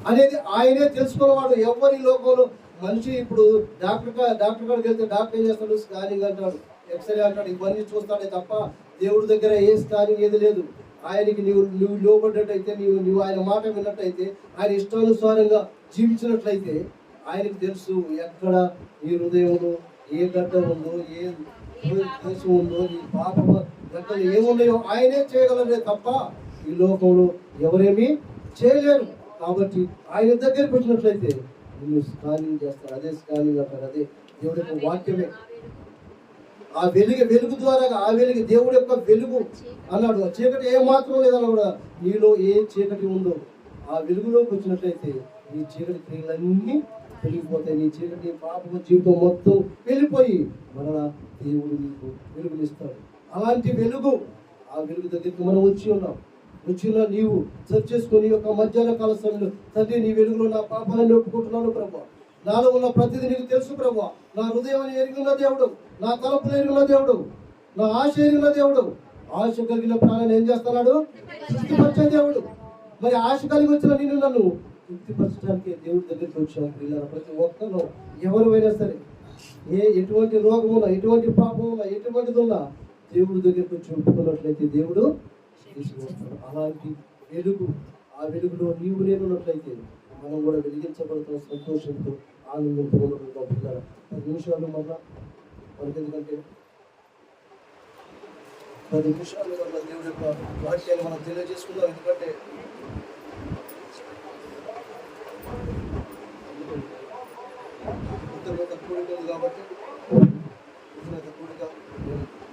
అనేది ఆయనే తెలుసుకున్నవాడు. ఎవరి లోకంలో మనిషి ఇప్పుడు డాక్టర్ కాడికి వెళ్తే డాక్టర్ ఏం చేస్తాడు? స్కానింగ్ అంటాడు, ఎక్స్రే అంటాడు, ఇవన్నీ చూస్తాడే తప్ప దేవుడి దగ్గర ఏ స్కానింగ్ ఏది లేదు. ఆయనకి నువ్వు లోబడ్డట్టయితే, నువ్వు ఆయన మాట విన్నట్టయితే, ఆయన ఇష్టానుసారంగా జీవించినట్లయితే ఆయనకి తెలుసు ఎక్కడ నీ హృదయంలో ఏ గడ్డ ఉందో, ఏ దేశం ఉందో, నీ పాప గడ్డలు ఏమున్నాయో ఆయనే చేయగలరే తప్ప ఈ లోకంలో ఎవరేమీ చేయలేరు. కాబట్టి ఆయన దగ్గరికి వచ్చినట్లయితే నిన్ను స్కానింగ్ చేస్తాడు. అదే స్కానింగ్ అంటారు, అదే దేవుడి యొక్క వాక్యమే. ఆ వెలుగు ద్వారా, ఆ వెలుగు దేవుడి యొక్క వెలుగు అన్నాడు. చీకటి ఏ మాత్రం లేదన్నా కూడా నీలో ఏ చీకటి ఉందో ఆ వెలుగులోకి వచ్చినట్లయితే నీ చీకటి క్రియలన్నీ వెళ్ళిపోతాయి. నీ చీకటి పాప జీవితం మొత్తం వెళ్ళిపోయి మరలా దేవుడు నీకు వెలుగునిస్తాడు. అలాంటి వెలుగు, ఆ వెలుగు దగ్గరికి మనం వచ్చిన నీవు సెర్చ్ చేసుకుని యొక్క మధ్యాహ్న కాల సమయంలో, తండ్రి నీ వెలుగులో నా పాపాలను ఒప్పుకుంటున్నాను ప్రభు, నాలో ఉన్న ప్రతిదీ నీకు తెలుసు ప్రభు, నా హృదయాన్ని ఎరిగిన దేవుడు, నా తలపులు ఎరిగిన దేవుడు, నా ఆశ ఎరిగిన దేవుడు. ఆశ కలిగిన ప్రాణాన్ని ఏం చేస్తున్నాడు? తృప్తిపరిచే దేవుడు. మరి ఆశ కలిగి వచ్చిన నిన్ను నన్ను తృప్తిపరచడానికి దేవుడి దగ్గరికి వచ్చాను. పిల్లలు ప్రతి ఒక్కరు ఎవరైనా సరే, ఎటువంటి రోగం ఉన్నా, ఎటువంటి పాపం ఉన్నా, ఎటువంటిది ఉన్నా దేవుడి దగ్గరికి వచ్చి ఒప్పుకున్నట్లయితే దేవుడు తీసుకొస్తాడు. అలాంటి వెలుగు, ఆ వెలుగులో నీవు నేనున్నట్లయితే మనం కూడా వెలిగించబడుతున్న సంతోషంతో ఆనందంతో ఉండడం. పిల్లలు 10 నిమిషాలు మళ్ళా మనకి, ఎందుకంటే 10 నిమిషాలు వల్ల దేవుడి యొక్క వాక్యాన్ని మనం తెలియజేసుకుందాం. ఎందుకంటే కూడిక ఉంది కాబట్టి కూడిక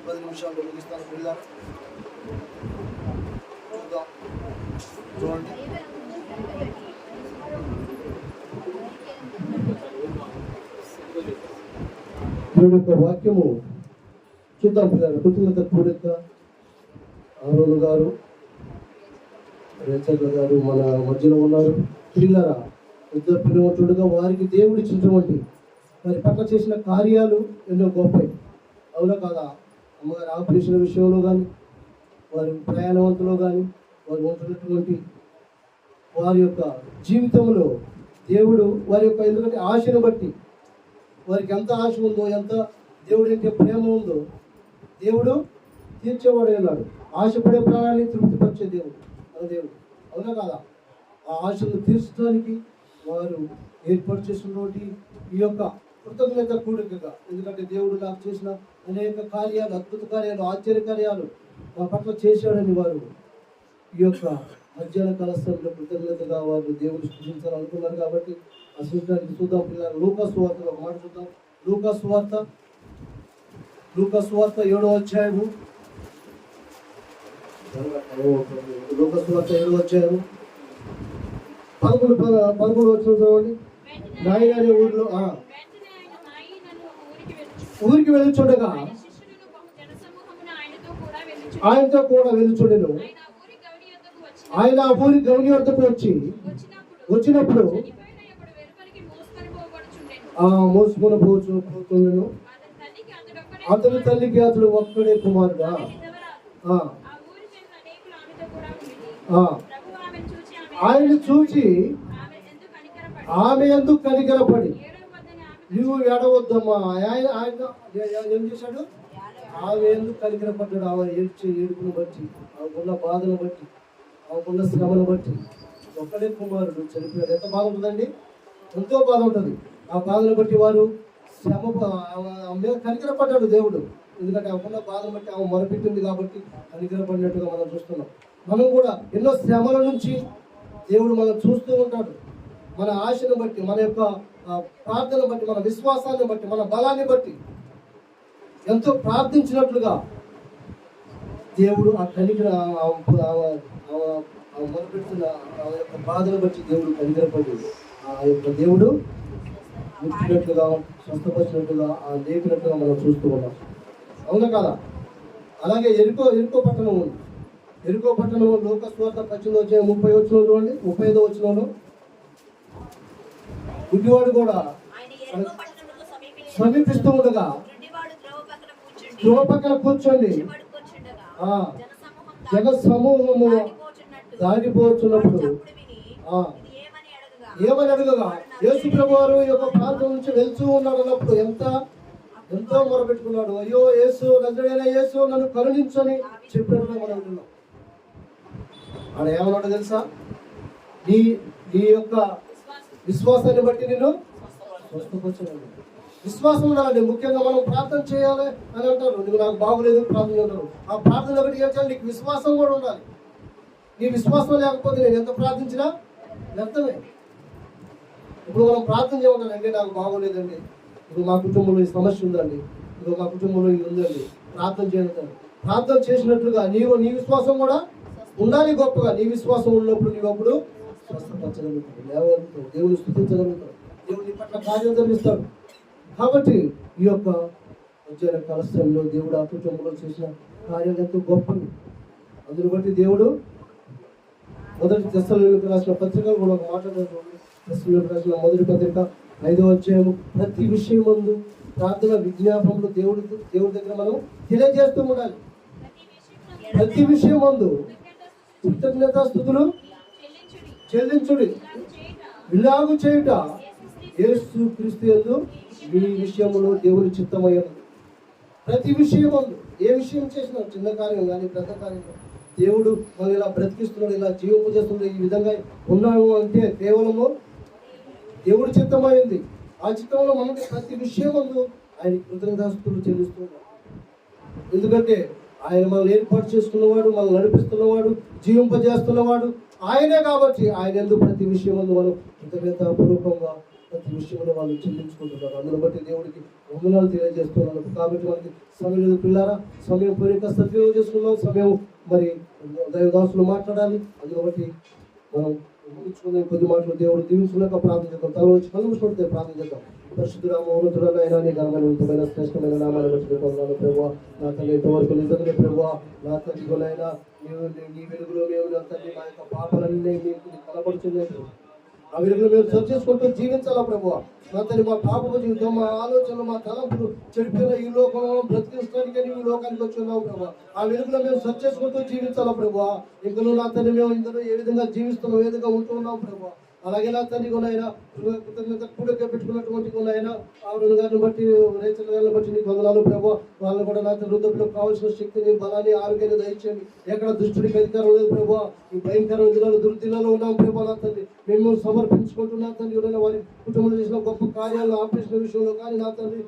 10 నిమిషాల్లో ముగిస్తాను. పిల్లలు చూద్దాం, చూడండి. దేవుడి యొక్క వాక్యము చూద్దాం పిల్లలు. కృతజ్ఞత కూడిక ఆరోను గారు, రేచర్ల గారు మన మధ్యలో ఉన్నారు. పిల్లరా, ఇద్దరు పిల్లవట్టుడుగా వారికి దేవుడు ఇచ్చినటువంటి వారి పట్ల చేసిన కార్యాలు ఎన్నో గొప్పవి, అవునా కాదా? అమ్మగారి ఆపరేషన్ విషయంలో కానీ, వారి ప్రయాణవంతులో కానీ, వారు ఉంటున్నటువంటి వారి యొక్క జీవితంలో దేవుడు వారి యొక్క, ఎందుకంటే ఆశను బట్టి వారికి ఎంత ఆశ ఉందో, ఎంత దేవుడు అంటే ప్రేమ ఉందో దేవుడు తీర్చేవాడు అన్నాడు. ఆశపడే ప్రాణాన్ని తృప్తిపరిచే దేవుడు మన దేవుడు, అవునా కాదా? ఆ ఆశను తీర్చడానికి వారు ఏర్పాటు చేసినటువంటి ఈ యొక్క కృతజ్ఞత కూడికగా, ఎందుకంటే దేవుడు నాకు చేసిన అనేక కార్యాలు, అద్భుత కార్యాలు, ఆశ్చర్య కార్యాలు మా పట్ల చేశాడని వారు ఈ యొక్క మధ్యాహ్న కాల సమయంలో కృతజ్ఞతగా వారు దేవుడు సృష్టించాలనుకున్నారు. కాబట్టి ఆ సృష్టించడానికి చూద్దాం పిల్లలు. లూకాసు వార్త ఒక మాట చూద్దాం. లూకాసు వార్త 7వ అధ్యాయము. లూకాసు వార్త 7వ అధ్యాయము 11 వచ్చిన చదవండి. నాయి అనే ఊరికి వెళ్ళుచుండగా ఆయనతో కూడా వెళ్ళుచుండెను. ఆయన ఆ ఊరి గౌని వద్దకు వచ్చినప్పుడు మోసుకొని పోతుండెను. అతని తల్లికి అతడు ఒక్కడే కుమారుడా. ఆయన చూచి ఆమె ఎందుకు కనికరపడి, నువ్వు ఏడవద్దమ్మా. ఆయన ఏం చేశాడు? ఆమె ఎందుకు కనికరపడ్డాడు? ఆమె ఏడుపును బట్టి, ఆమెకున్న బాధను బట్టి, ఆమెకున్న శ్రమను బట్టి. ఒక్కడే కుమారుడు చనిపోయాడు. ఎంత బాధ ఉంటుందండి? ఎంతో బాధ ఉంటుంది. ఆ బాధను బట్టి వారు శ్రమ మీద కనికరపడ్డాడు దేవుడు. ఎందుకంటే ఆమెకున్న బాధను బట్టి ఆమె మొరపెట్టింది కాబట్టి కనికరపడినట్టుగా మనం చూస్తున్నాం. మనం కూడా ఎన్నో శ్రమల నుంచి దేవుడు మనం చూస్తూ ఉంటాడు. మన ఆశను బట్టి, మన యొక్క ప్రార్థన బట్టి, మన విశ్వాసాన్ని బట్టి, మన బలాన్ని బట్టి ఎంతో ప్రార్థించినట్లుగా దేవుడు ఆ కనికర మొదలుపెట్టిన ఆ యొక్క బాధను బట్టి దేవుడు కనికరపడి ఆ యొక్క దేవుడు ముట్టినట్లుగా, స్వస్థపరిచినట్లుగా, లేపినట్లుగా మనం చూస్తూ ఉన్నాం, అవునా కదా? అలాగే ఎరుకో పట్టణం ఉంది. ఎరుకో పట్టణం లూకాసు వార్త 18వ అధ్యాయం 30వ వచనం చూడండి. 35వ వచనంలో గుడ్డివాడు కూడా సమీపిస్తూ ఉండగా త్రోవ పక్కన కూర్చోండి జన సమూహము దాటిపోతున్నప్పుడు ఏమని అడగగా యేసు ప్రభు వారు ఈ యొక్క ప్రాంతం నుంచి వెళ్తూ ఉన్నాడు అన్నప్పుడు ఎంతో మొరపెట్టుకున్నాడు. అయ్యో యేసు, నజరేయుడైన యేసు, నన్ను కరుణించని చెప్పినట్టుగా మనం వింటున్నాం. ఆయన ఏమన్నాడు తెలుసా? నీ యొక్క విశ్వాసాన్ని బట్టి నేను స్వస్థపరచను. విశ్వాసం ఉండాలండి. ముఖ్యంగా మనం ప్రార్థన చేయాలి అని అంటారు. నువ్వు నాకు బాగులేదు ప్రార్థన అంటారు. ఆ ప్రార్థన బట్టి ఏం చేయాలి? నీకు విశ్వాసం కూడా ఉండాలి. నీ విశ్వాసం లేకపోతే నేను ఎంత ప్రార్థించినా వ్యర్థమే. ఇప్పుడు మనం ప్రార్థన చేయమంటానండి, నాకు బాగోలేదండి, ఇప్పుడు మా కుటుంబంలో ఈ సమస్య ఉందండి, ఇప్పుడు మా కుటుంబంలో ఇది ఉందండి, ప్రార్థన చేయండి. ప్రార్థన చేసినట్లుగా నీ విశ్వాసం కూడా ఉండాలి గొప్పగా. నీ విశ్వాసం ఉన్నప్పుడు నీవు అప్పుడు స్వస్థపరచగలుగుతావు, లేవగలుగుతావు, దేవుని స్తుతించగలుగుతావు, దేవుని పట్ల కార్యం జరిగిస్తాడు. కాబట్టి ఈ యొక్క మధ్యాహ్న కాలశ్రమంలో దేవుడు ఆ కుటుంబంలో చేసిన కార్యాలు ఎంతో గొప్పవి. అందుని బట్టి దేవుడు మొదటి తెస్సలోనికీయులకు రాసిన పత్రికలు కూడా ఒక మాట్లాడుతున్నాడు. తెస్సలోనికీయులకు రాసిన మొదటి పత్రిక 5వ అధ్యాయము, ప్రతి విషయం ముందు ప్రార్థన విజ్ఞాపనలు దేవుడి దగ్గర మనం తెలియజేస్తూ ఉండాలి. ప్రతి విషయం ముందు కృతజ్ఞతాస్తుతులు చెల్లించుడి, ఇలాగు చేయుట యేసు క్రీస్తు యందు మీ విషయములో దేవుని చిత్తమయ్యను. ప్రతి విషయం ముందు ఏ విషయం చేసినా, చిన్న కార్యం కానీ పెద్ద కార్యం, దేవుడు మనం ఇలా బ్రతికిస్తున్నాడు, ఇలా జీవింపు చేస్తున్నాడు, ఈ విధంగా ఉన్నాము అంటే కేవలము దేవుడి చిత్తమైంది. ఆ చిత్తంలో మనకి ప్రతి విషయం ముందు ఆయన కృతజ్ఞతాస్తుతులు చెల్లిస్తున్నాడు. ఎందుకంటే ఆయన మనల్ని ఏర్పాటు చేసుకున్నవాడు, మనల్ని నడిపిస్తున్నవాడు, జీవింపజేస్తున్నవాడు ఆయనే. కాబట్టి ఆయన ఎందుకు ప్రతి విషయం ముందు మనం కృతజ్ఞతాపూర్వకంగా ప్రతి విషయంలో వాళ్ళు చెల్లించుకుంటున్నారు. అందుని బట్టి దేవుడికి వందనాలు తెలియజేస్తున్నారు. కాబట్టి మనకి సమయం లేదు పిల్లారా, సమయం పూర్వక సద్వినియోగం చేసుకున్నాం. సమయం మరి దైవదాసులు మాట్లాడాలి. అందుని బట్టి మనం ముగించుకునే కొద్ది మాటలు దేవుడు దీవించుకున్నాక ప్రార్థన చేద్దాం. తల వచ్చి కళ్ళు మూసుకుంటే ప్రార్థన చేద్దాం. పరిశుద్ధుడా, మౌనతుడైనా అయినా నీ ఘనమైన శ్రేష్టమైన నామాన్ని బట్టి పొందాను ప్రభువా. నా తల్లి ఇంతవరకు నిజంగా ప్రభువా, నా తల్లిలోనైనా నీ వెలుగులో మేము నా తల్లి మా యొక్క పాపలన్నీ మీకు కనపడుతున్నాయి. ఆ వెలుగులో మేము సరి చేసుకుంటూ జీవించాలా ప్రభువా. నా తల్లి మా పాపపు జీవితం, మా ఆలోచనలు, మా తలంపులు చెడిపోయిన ఈ లోకంలో బ్రతికించడానికి ఈ లోకానికి వచ్చి ఉన్నావు ప్రభువా. ఆ వెలుగులో మేము సరి చేసుకుంటూ జీవించాలా ప్రభువా. ఇంకను నా తల్లి మేము ఇందులో ఏ విధంగా జీవిస్తున్నాం, ఏ విధంగా ఉంటూ ఉన్నాం ప్రభువా. అలాగే నా తల్లి కొనైనా కృతజ్ఞత కూడక పెట్టుకున్నటువంటి కొనైనా ఆవిడ గారిని బట్టి, రైతుల గారిని బట్టి నీకు వందనాలు ప్రభావ. వాళ్ళని కూడా నా తల్లి వృద్ధులకు కావాల్సిన శక్తిని, బలాన్ని, ఆరోగ్యాన్ని దయచేయండి. ఎక్కడ దుష్టుడికి అధికారం లేదు ప్రభావ. ఈ భయంకరమైన దినాలు, దుర్దినాలు ఉన్నాం ప్రభావ. నా తల్లి మేము సమర్పించుకుంటున్నా తండ్రి. ఎవరైనా వారి కుటుంబంలో చేసిన గొప్ప కార్యాలు, ఆపరేషన్ విషయంలో కానీ నా తల్లి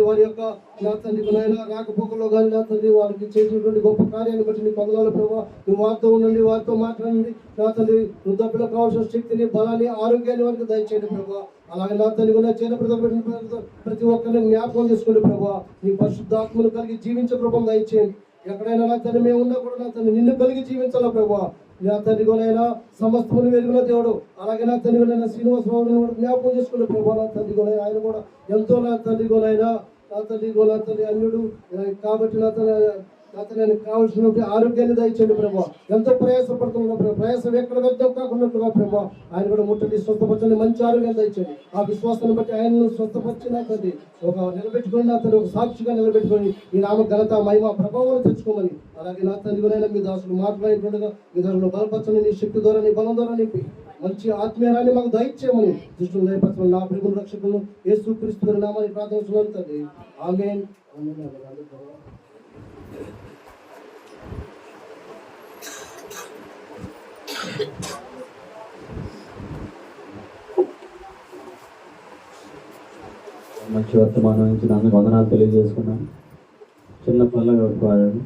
వారి యొక్క నా తల్లి కొనైనా రాకపోకల్లో కానీ నా తల్లి వారికి చేసినటువంటి గొప్ప కార్యాన్ని బట్టి నీకు వందనాలు ప్రభావ. నువ్వు వారితో ఉండండి, వారితో మాట్లాడండి. నా తల్లి వృద్ధాప్యులకు కావాల్సిన శక్తిని, బలాన్ని, ఆరోగ్యాన్ని వారికి దయచేయండి ప్రభావ. అలాగే నా తల్లి కూడా చేన ప్రతి ఒక్కరిని జ్ఞాపకం చేసుకోండి ప్రభావ. నీ పరిశుద్ధాత్మను కలిగి జీవించే ప్రభావం దయచేయండి. ఎక్కడైనా నా తల్లి మేము ఉన్నా కూడా నా తల్లి నిన్ను కలిగి జీవించాలా ప్రభావ. నా తల్లి కొనైనా సమస్తమును వెలుగుల దేవుడు. అలాగే నా తల్లి కొనైనా శ్రీనివాసరావుని కూడా జ్ఞాపకం చేసుకునే ప్రభావ. నా తల్లి కొనైనా ఆయన కూడా ఎంతో నా తల్లి కొనైనా నా తల్లి అన్యుడు కాబట్టి నా తల్లి కావాల్సిన ఆరోగ్యాన్ని దయచేయండి ప్రభావ. ఎంతో ప్రయాసపడుతున్నా ప్రభావ. ప్రయాసం ఎక్కడ వ్యర్థం కాకున్నట్లుగా ప్రభావ ఆయన కూడా ముట్టండి, స్వస్థపరచండి, మంచి ఆరోగ్యాన్ని దయచేయండి. ఆ విశ్వాసాన్ని బట్టి ఆయనను స్వస్థపరిచిన తండ్రి ఒక నిలబెట్టుకుని నా తల్లి ఒక సాక్షిగా నిలబెట్టుకొని ఈ నామ ఘనత, మహిమ, ప్రభావం తెచ్చుకోమని. అలాగే నా తల్లి కూడా మీ దాసులు మాట్లాడేటుండగా మీ దాసులు బలపరచని, నీ శక్తి ద్వారా, నీ బలం ద్వారా నింపి మంచి ఆత్మీయాన్ని మాకు దయచేయమని దుష్టులు దయపరచమని నా ప్రేమ రక్షకులను యేసుక్రీస్తు నామని ప్రార్థిస్తున్నాను తండ్రి. ఆమేన్. మంచి వర్తమానం నుంచి నాకు వందనాలు తెలియజేసుకున్నాను. చిన్న పిల్లగా పాడాడు.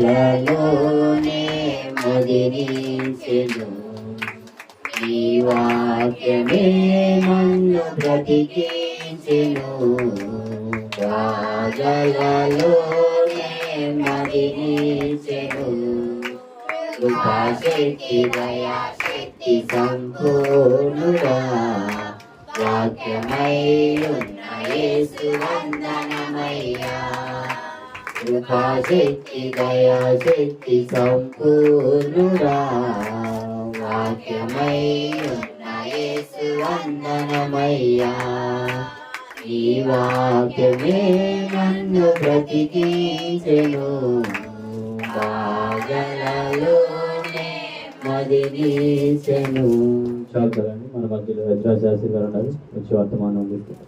బాధలలోనే మదిరించెను నీ వాక్యమే నన్ను బ్రతికించెను. బాధలలోనే మదిరించెను కృపాశక్తి, దయాశక్తి సంపూర్ణుడా వాక్యమై ఉన్న యేసు వందనమయ్యా. కృపాశక్తి, దయాశక్తి సంపూర్ణుడా వాక్యమై ఉన్న యేసు వందనమయ్యా. ఈ వాక్యమే నన్ను బ్రతికించెను బాధలలోనే మదిలీచెను. చాలు కదండి. మన మధ్యలో వజ్రాజ శాస్త్రి గారు ఉన్నారు, వచ్చి వర్తమానం అందిస్తారు.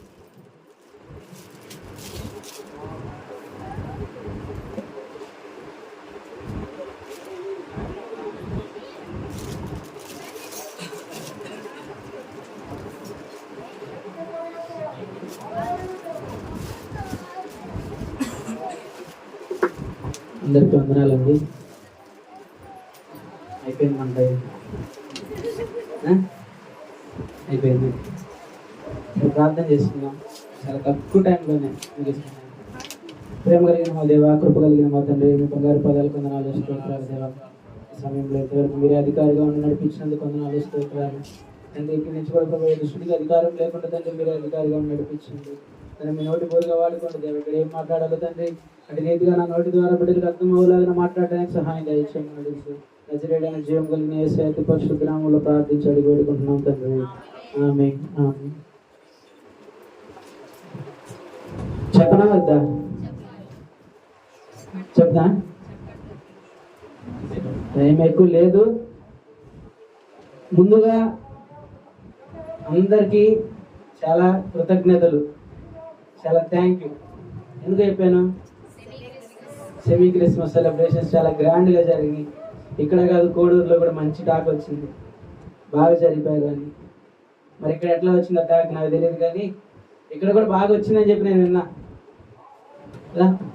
అందరికీ వందనాలండి. అయిపోయింది మన టైం. అయిపోయింది. ప్రార్థన చేసుకుందాం. చాలా తక్కువ టైంలోనే ముగిస్తున్నాం. ప్రేమ కలిగిన మా దేవ, కృప కలిగిన మా తండ్రి, మీ బంగారు పదాలు కొందనాలు స్తోత్రాలు దేవ. ఈ సమయంలో ఇంతవరకు మీరే అధికారిగా ఉండి నడిపించినందుకు కొందనాలు స్తోత్రాలు తండ్రి. ఇక్కడి నుంచి కూడా ప్రభు దుష్టుడికి అధికారం లేకుండా తండ్రి మీరే అధికారిగా ఉండి నడిపించండి. తండ్రి మీ నోటి బోరుగా వాడుకోండి దేవ. ఇక్కడ ఏం మాట్లాడాలో తండ్రి అటు రీతిగా నా నోటి ద్వారా బిడ్డలకు అర్థం అవ్వలాగా మాట్లాడడానికి సహాయం దయచేయండి. నడుస్తూ నజరేయుడైన జీవం కలిగిన యేసు అతి పరిశుద్ధ నామములో ప్రార్థించి అడిగి వేడుకుంటున్నాం తండ్రి. ఆమేన్. ఆమేన్. చెప్పనా వద్దా? చెప్తా. టైం ఎక్కువ లేదు. ముందుగా అందరికీ చాలా కృతజ్ఞతలు, చాలా థ్యాంక్ యూ. ఎందుకు చెప్పాను? సెమీ క్రిస్మస్ సెలబ్రేషన్స్ చాలా గ్రాండ్గా జరిగినాయి. ఇక్కడ కాదు, కోడూరులో కూడా మంచి టాక్ వచ్చింది, బాగా జరిపారు అని. మరి ఇక్కడ ఎట్లా వచ్చింది ఆ టాక్ నాకు తెలియదు, కానీ ఇక్కడ కూడా బాగా వచ్చిందని చెప్పి నేను విన్నా.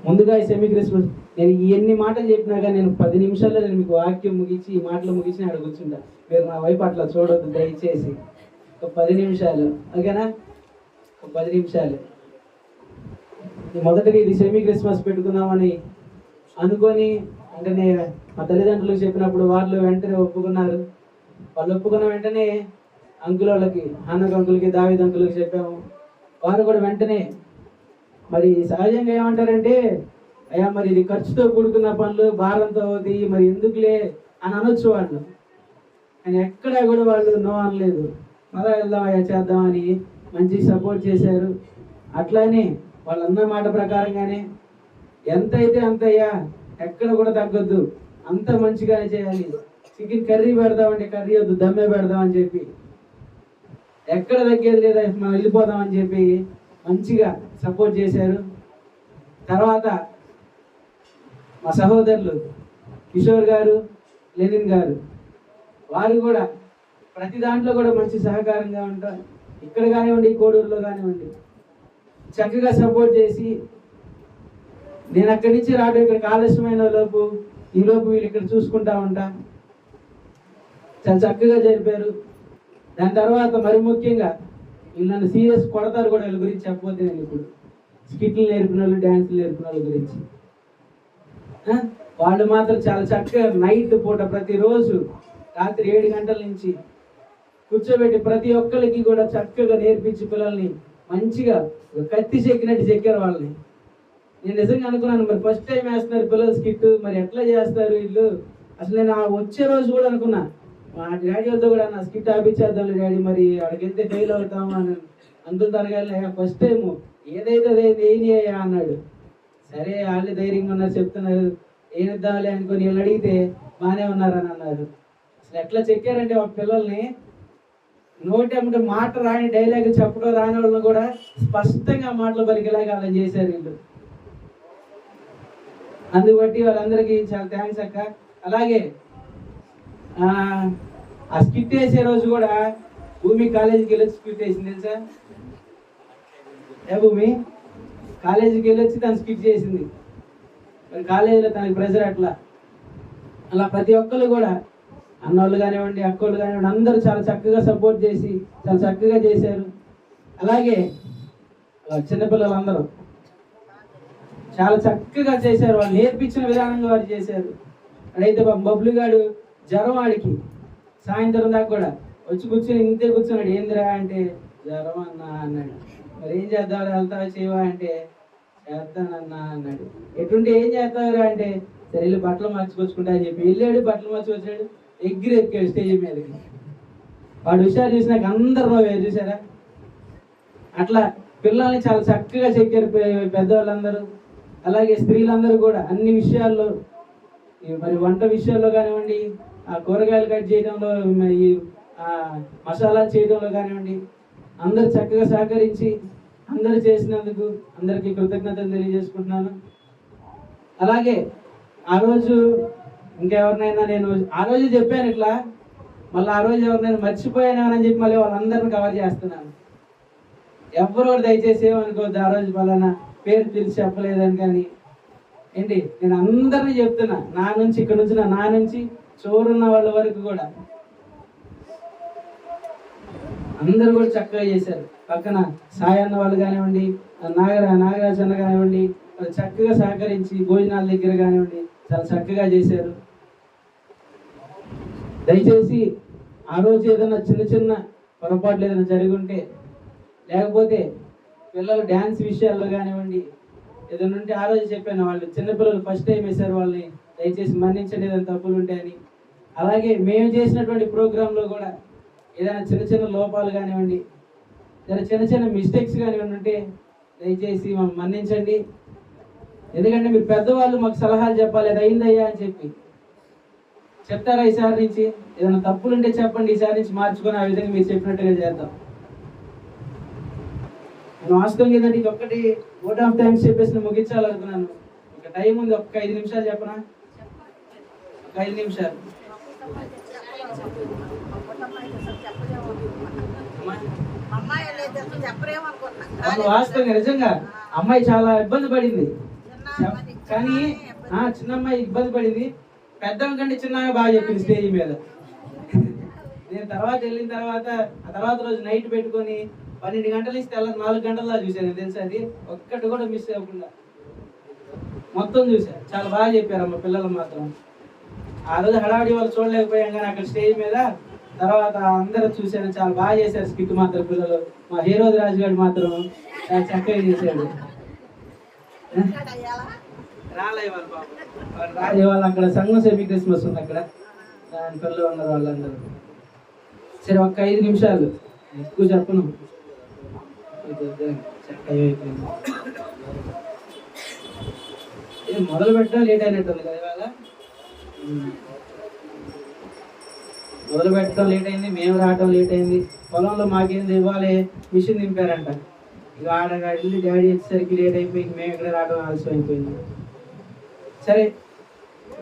ముందుగా ఈ సెమీ క్రిస్మస్ నేను ఎన్ని మాటలు చెప్పినా కానీ నేను 10 నిమిషాల్లో నేను మీకు వాక్యం ముగించి ఈ మాటలు ముగించి అక్కడ కూర్చుంటా. మీరు నా వైపు అట్లా చూడొద్దు దయచేసి. ఒక 10 నిమిషాలు, ఓకేనా? ఒక 10 నిమిషాలు. మొదటిగా ఇది సెమీ క్రిస్మస్ పెట్టుకుందామని అనుకొని వెంటనే మా తల్లిదండ్రులకు చెప్పినప్పుడు వాళ్ళు వెంటనే ఒప్పుకున్నారు. వాళ్ళు ఒప్పుకున్న వెంటనే అంకుల్ వాళ్ళకి, అన్నకు అంకులకి, దావీద్ అంకులకి చెప్పాము. వారు కూడా వెంటనే, మరి సహజంగా ఏమంటారంటే, అయ్యా మరి ఇది ఖర్చుతో కూడుకున్న పనులు, భారంతో అవుతాయి, మరి ఎందుకులే అని అనొచ్చు వాళ్ళు. కానీ ఎక్కడా కూడా వాళ్ళు నో అనలేదు. మళ్ళా వెళ్దాం అయ్యా చేద్దామని మంచి సపోర్ట్ చేశారు. అట్లానే వాళ్ళన్న మాట ప్రకారంగానే ఎంత అయితే అంత అయ్యా, ఎక్కడ కూడా తగ్గొద్దు, అంత మంచిగానే చేయాలి. చికెన్ కర్రీ పెడదామంటే కర్రీ వద్దు, దమ్మే పెడదామని చెప్పి, ఎక్కడ తగ్గేది లేదా మనం వెళ్ళిపోదామని చెప్పి మంచిగా సపోర్ట్ చేశారు. తర్వాత మా సహోదరులు కిషోర్ గారు, లెనిన్ గారు, వారు కూడా ప్రతి దాంట్లో కూడా మంచి సహకారంగా ఉంటారు. ఇక్కడ కానివ్వండి, కోడూరులో కానివ్వండి, చక్కగా సపోర్ట్ చేసి, నేను అక్కడి నుంచి రావడం ఇక్కడికి ఆలస్యమైన లోపు ఈలోపు వీళ్ళు ఇక్కడ చూసుకుంటా ఉంటా. చాలా చక్కగా జరిపారు. దాని తర్వాత మరి ముఖ్యంగా వీళ్ళు నన్ను సీరియస్ కొడతారు కూడా. వీళ్ళ గురించి చెప్పబోతే నేను ఇప్పుడు స్కిట్లు నేర్పిన వాళ్ళు, డ్యాన్సులు నేర్పిన వాళ్ళ గురించి వాళ్ళు మాత్రం చాలా చక్కగా నైట్ పూట ప్రతిరోజు రాత్రి 7 గంటల నుంచి కూర్చోబెట్టి ప్రతి ఒక్కరికి కూడా చక్కగా నేర్పించి పిల్లల్ని మంచిగా కత్తి చెక్కినట్టు చెక్కారు వాళ్ళని. నేను నిజంగా అనుకున్నాను, మరి ఫస్ట్ టైం వేస్తున్నారు పిల్లలు స్కిట్, మరి ఎట్లా చేస్తారు వీళ్ళు. అసలు నేను వచ్చే రోజు కూడా అనుకున్నా, మా డాడీ వద్ద కూడా నా స్కిట్ ఆపించేద్దాం డాడీ, మరి అక్కడికి వెళ్తే ఫెయిల్ అవుతాము అని అంకుల్ తరగాలి. ఫస్ట్ టైం ఏదైతే అదే ఏయ్యా అన్నాడు. సరే వాళ్ళు ధైర్యంగా ఉన్నారు, చెప్తున్నారు, ఏమిద్దాంలే అనుకుని వీళ్ళు అడిగితే బాగానే ఉన్నారని అన్నారు. అసలు ఎట్లా చెక్కారంటే ఒక పిల్లల్ని నోటి అమ్మట మాట రాని డైలాగ్ చెప్పడం రాని వాళ్ళని కూడా స్పష్టంగా మాటలు పలికేలాగా అలా చేశారు వీళ్ళు. అందుబట్టి వాళ్ళందరికీ చాలా థ్యాంక్స్ అక్క. అలాగే ఆ స్కిట్ వేసే రోజు కూడా భూమి కాలేజీకి వెళ్ళొచ్చి స్కిట్ వేసింది తెలుసా? భూమి కాలేజీకి వెళ్ళొచ్చి తను స్కిట్ చేసింది. మరి కాలేజీలో తనకి ప్రెజర్ అట్లా. అలా ప్రతి ఒక్కరు కూడా, అన్నోళ్ళు కానివ్వండి, అక్కోళ్ళు కానివ్వండి, అందరూ చాలా చక్కగా సపోర్ట్ చేసి చాలా చక్కగా చేశారు. అలాగే చిన్నపిల్లలందరూ చాలా చక్కగా చేశారు. వాళ్ళు నేర్పించిన విధానంగా వారు చేశారు. అడైతే బబ్లు గాడు జ్వరం ఆడికి సాయంత్రం దాకా కూడా వచ్చి కూర్చొని ఇంతే కూర్చున్నాడు. ఏందిరా అంటే జ్వరం అన్నా అన్నాడు. మరి ఏం చేద్దాం, వెళ్తావా చేయవా అంటే చేస్తానన్నా అన్నాడు. ఎటుంటే ఏం చేస్తావురా అంటే సరే వెళ్ళి బట్టలు మార్చుకొచ్చుకుంటా అని చెప్పి వెళ్ళాడు. బట్టలు మార్చుకొచ్చాడు, ఎక్కాడు స్టేజ్ మీదకి. వాడు హుషారు చూసినాక అందరు నవ్వారు, చూసారా? అట్లా పిల్లల్ని చాలా చక్కగా చెక్కారు పెద్దవాళ్ళందరూ. అలాగే స్త్రీలందరూ కూడా అన్ని విషయాల్లో, మరి వంట విషయాల్లో కానివ్వండి, ఆ కూరగాయలు కట్ చేయడంలో, ఈ మసాలా చేయడంలో కానివ్వండి, అందరూ చక్కగా సహకరించి అందరూ చేసినందుకు అందరికీ కృతజ్ఞతలు తెలియజేసుకుంటున్నాను. అలాగే ఆ రోజు ఇంకెవరినైనా నేను ఆ రోజు చెప్పాను ఇట్లా, మళ్ళీ ఆ రోజు ఎవరినైనా మర్చిపోయానని చెప్పి మళ్ళీ వాళ్ళందరిని కవర్ చేస్తున్నాను. ఎవరో దయచేసి ఏమనుకోవద్దు, ఆ రోజు పలానా పేరు తెలిసి చెప్పలేదని. కానీ ఏంటి, నేను అందరినీ చెప్తున్నా, నా నుంచి ఇక్కడ నుంచి నా నుంచి చూరున్న వాళ్ళ వరకు కూడా అందరూ కూడా చక్కగా చేశారు. పక్కన సాయన్న వాళ్ళు కానివ్వండి, నాగరాజు అన్న కానివ్వండి, వాళ్ళు చక్కగా సహకరించి భోజనాల దగ్గర కానివ్వండి చాలా చక్కగా చేశారు. దయచేసి ఆ రోజు ఏదైనా చిన్న చిన్న పొరపాట్లు ఏదైనా జరిగి ఉంటే, లేకపోతే పిల్లలు డ్యాన్స్ విషయాల్లో కానివ్వండి ఏదైనా ఉంటే, ఆ రోజు చెప్పాను వాళ్ళు చిన్నపిల్లలు ఫస్ట్ టైం వేశారు, వాళ్ళని దయచేసి మన్నించండి ఏదైనా తప్పులు ఉంటాయని. అలాగే మేము చేసినటువంటి ప్రోగ్రాంలో కూడా ఏదైనా చిన్న చిన్న లోపాలు కానివ్వండి, ఏదైనా చిన్న చిన్న మిస్టేక్స్ కానివ్వండి ఉంటే దయచేసి మమ్మల్ని మన్నించండి. ఎందుకంటే మీరు పెద్దవాళ్ళు మాకు సలహాలు చెప్పాలి, అది అయిందయ్యా అని చెప్పి చెప్తారా. ఈసారి నుంచి ఏదైనా తప్పులు ఉంటే చెప్పండి, ఈసారి నుంచి మార్చుకొని ఆ విధంగా మీరు చెప్పినట్టుగా చేద్దాం. నేను వాస్తవం ఏంటంటే ఇంకొకటి ఓట్ ఆఫ్ థ్యాంక్స్ చెప్పేసి ముగించాలనుకున్నాను. ఇక టైం ఉంది, ఒక్క 5 నిమిషాలు చెప్పనా? ఒక 5 నిమిషాలు. వాస్తవంగా నిజంగా అమ్మాయి చాలా ఇబ్బంది పడింది. కానీ చిన్న అమ్మాయి ఇబ్బంది పడింది, పెద్ద కంటే చిన్న బాగా చెప్పింది స్టేజ్ మీద. నేను తర్వాత వెళ్ళిన తర్వాత ఆ తర్వాత రోజు నైట్ పెట్టుకొని 12 గంటలు ఇస్తే 4 గంటల చూశాను తెలుసు. అది ఒక్కటి కూడా మిస్ అవ్వకుండా మొత్తం చూశాను. చాలా బాగా చెప్పారు అమ్మ పిల్లలు మాత్రం. ఆ రోజు హడావిడి వాళ్ళు చూడలేకపోయాం, కానీ అక్కడ స్టేజ్ మీద తర్వాత అందరూ చూశాను, చాలా బాగా చేశారు స్కిట్ మాత్రం పిల్లలు. మా హీరోది రాజు గారు మాత్రం చాలా చక్కగా చేశాడు. రాలే వాళ్ళు పాపం రాజే వాళ్ళు అక్కడ సంఘం సెమీ క్రిస్మస్ ఉంది, అక్కడ దాని పిల్లలు ఉన్నారు వాళ్ళందరూ. సరే ఒక్క 5 నిమిషాలు, ఎక్కువ చెప్పను. మొదలు పెట్టడం లేట్ అయినట్టుంది కదా ఇవాళ. మొదలు పెట్టడం లేట్ అయింది, మేము రావడం లేట్ అయింది. పొలంలో మాకేంది ఇవ్వాలి, మిషన్ దింపారంట. ఇక వెళ్ళి డాడీ వచ్చేసరికి లేట్ అయిపోయి మేము ఇక్కడ రావడం ఆలస్యం అయిపోయింది. సరే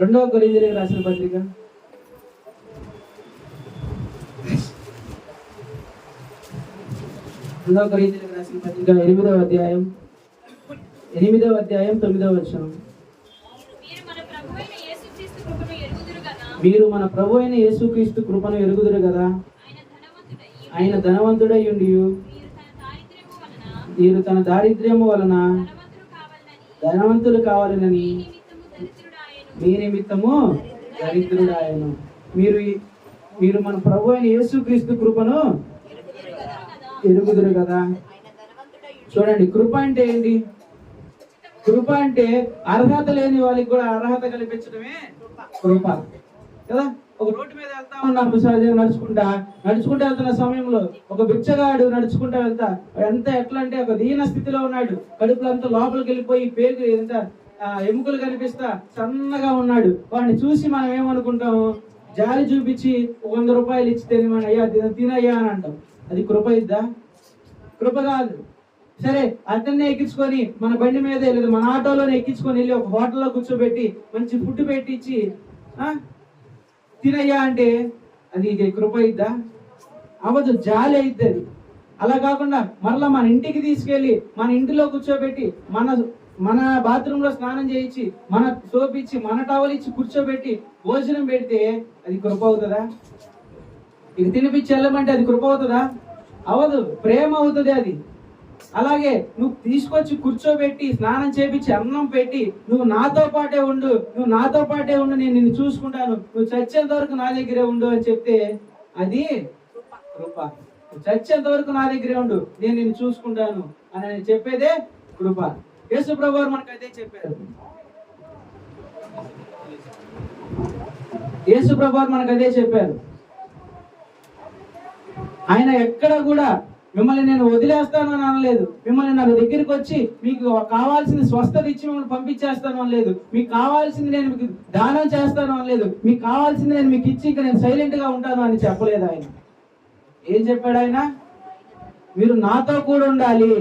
2వ కొరింథీయులకు రాసిన పత్రిక 2వ కొరింథీయులకు రాసిన పత్రిక 8వ అధ్యాయం 9వ వచనం. మీరు మన ప్రభు అయిన యేసుక్రీస్తు కృపను ఎరుగుదురు కదా, ఆయన ధనవంతుడై ఉండి మీరు తన దారిద్ర్యము వలన ధనవంతులు కావాలని మీ నిమిత్తము దరిద్రుడాయను. మీరు మన ప్రభు అయిన యేసుక్రీస్తు కృపను ఎరుగుదురు కదా. చూడండి, కృప అంటే ఏంటి? కృప అంటే అర్హత లేని వాళ్ళకి కూడా అర్హత కల్పించడమే కృప కదా. ఒక రోడ్డు మీద వెళ్తా ఉన్నాం, నడుచుకుంటూ వెళ్తున్న సమయంలో ఒక బిచ్చగాడు నడుచుకుంటూ వెళ్తా ఎట్లా అంటే ఒక దీన స్థితిలో ఉన్నాడు. కడుపులంతా లోపలికి వెళ్ళిపోయి పేగు ఎంత ఎముకలు కనిపిస్తా సన్నగా ఉన్నాడు. వాడిని చూసి మనం ఏమనుకుంటాము, జాలి చూపించి 100 రూపాయలు ఇచ్చి తినయ్యా అని అంటాం. అది కృప ఇద్దా? కృప కాదు. సరే, అతన్నే ఎక్కించుకొని మన బండి మీద లేదా మన ఆటోలోనే ఎక్కించుకొని వెళ్ళి ఒక హోటల్లో కూర్చోబెట్టి మంచి ఫుడ్ పెట్టించి తినయ్యా అంటే అది కృప ఇద్దా? అవదు, జాలి అయిద్ది అది. అలా కాకుండా మరలా మన ఇంటికి తీసుకెళ్ళి మన ఇంటిలో కూర్చోబెట్టి మన బాత్రూమ్ లో స్నానం చేయించి మన సోప్ ఇచ్చి మన టవల్ ఇచ్చి కూర్చోబెట్టి భోజనం పెడితే అది కృప అవుతుందా? ఇక తినిపించి వెళ్ళమంటే అది కృప అవుతుందా? అవదు, ప్రేమ అవుతుంది అది. అలాగే నువ్వు తీసుకొచ్చి కూర్చోబెట్టి స్నానం చేపించి అన్నం పెట్టి నువ్వు నాతో పాటే ఉండు నేను నిన్ను చూసుకుంటాను, నువ్వు చచ్చేంత వరకు నా దగ్గరే ఉండు అని చెప్తే అది కృప. నువ్వు చచ్చేంత వరకు నా దగ్గరే ఉండు, నేను నిన్ను చూసుకుంటాను అని చెప్పేదే కృప. యేసు ప్రభువు మనకు అదే చెప్పారు. యేసు ప్రభువు మనకు అదే చెప్పారు. ఆయన ఎక్కడ కూడా మిమ్మల్ని నేను వదిలేస్తాను అని అనలేదు. మిమ్మల్ని నా దగ్గరికి వచ్చి మీకు కావాల్సింది స్వస్థత ఇచ్చి మిమ్మల్ని పంపించేస్తాను అనలేదు. మీకు కావాల్సింది నేను మీకు దానం చేస్తాను అనలేదు. మీకు కావాల్సింది నేను మీకు ఇచ్చి ఇంకా నేను సైలెంట్ గా ఉంటాను అని చెప్పలేదు ఆయన. ఏం చెప్పాడు ఆయన? మీరు నాతో కూడా ఉండాలి,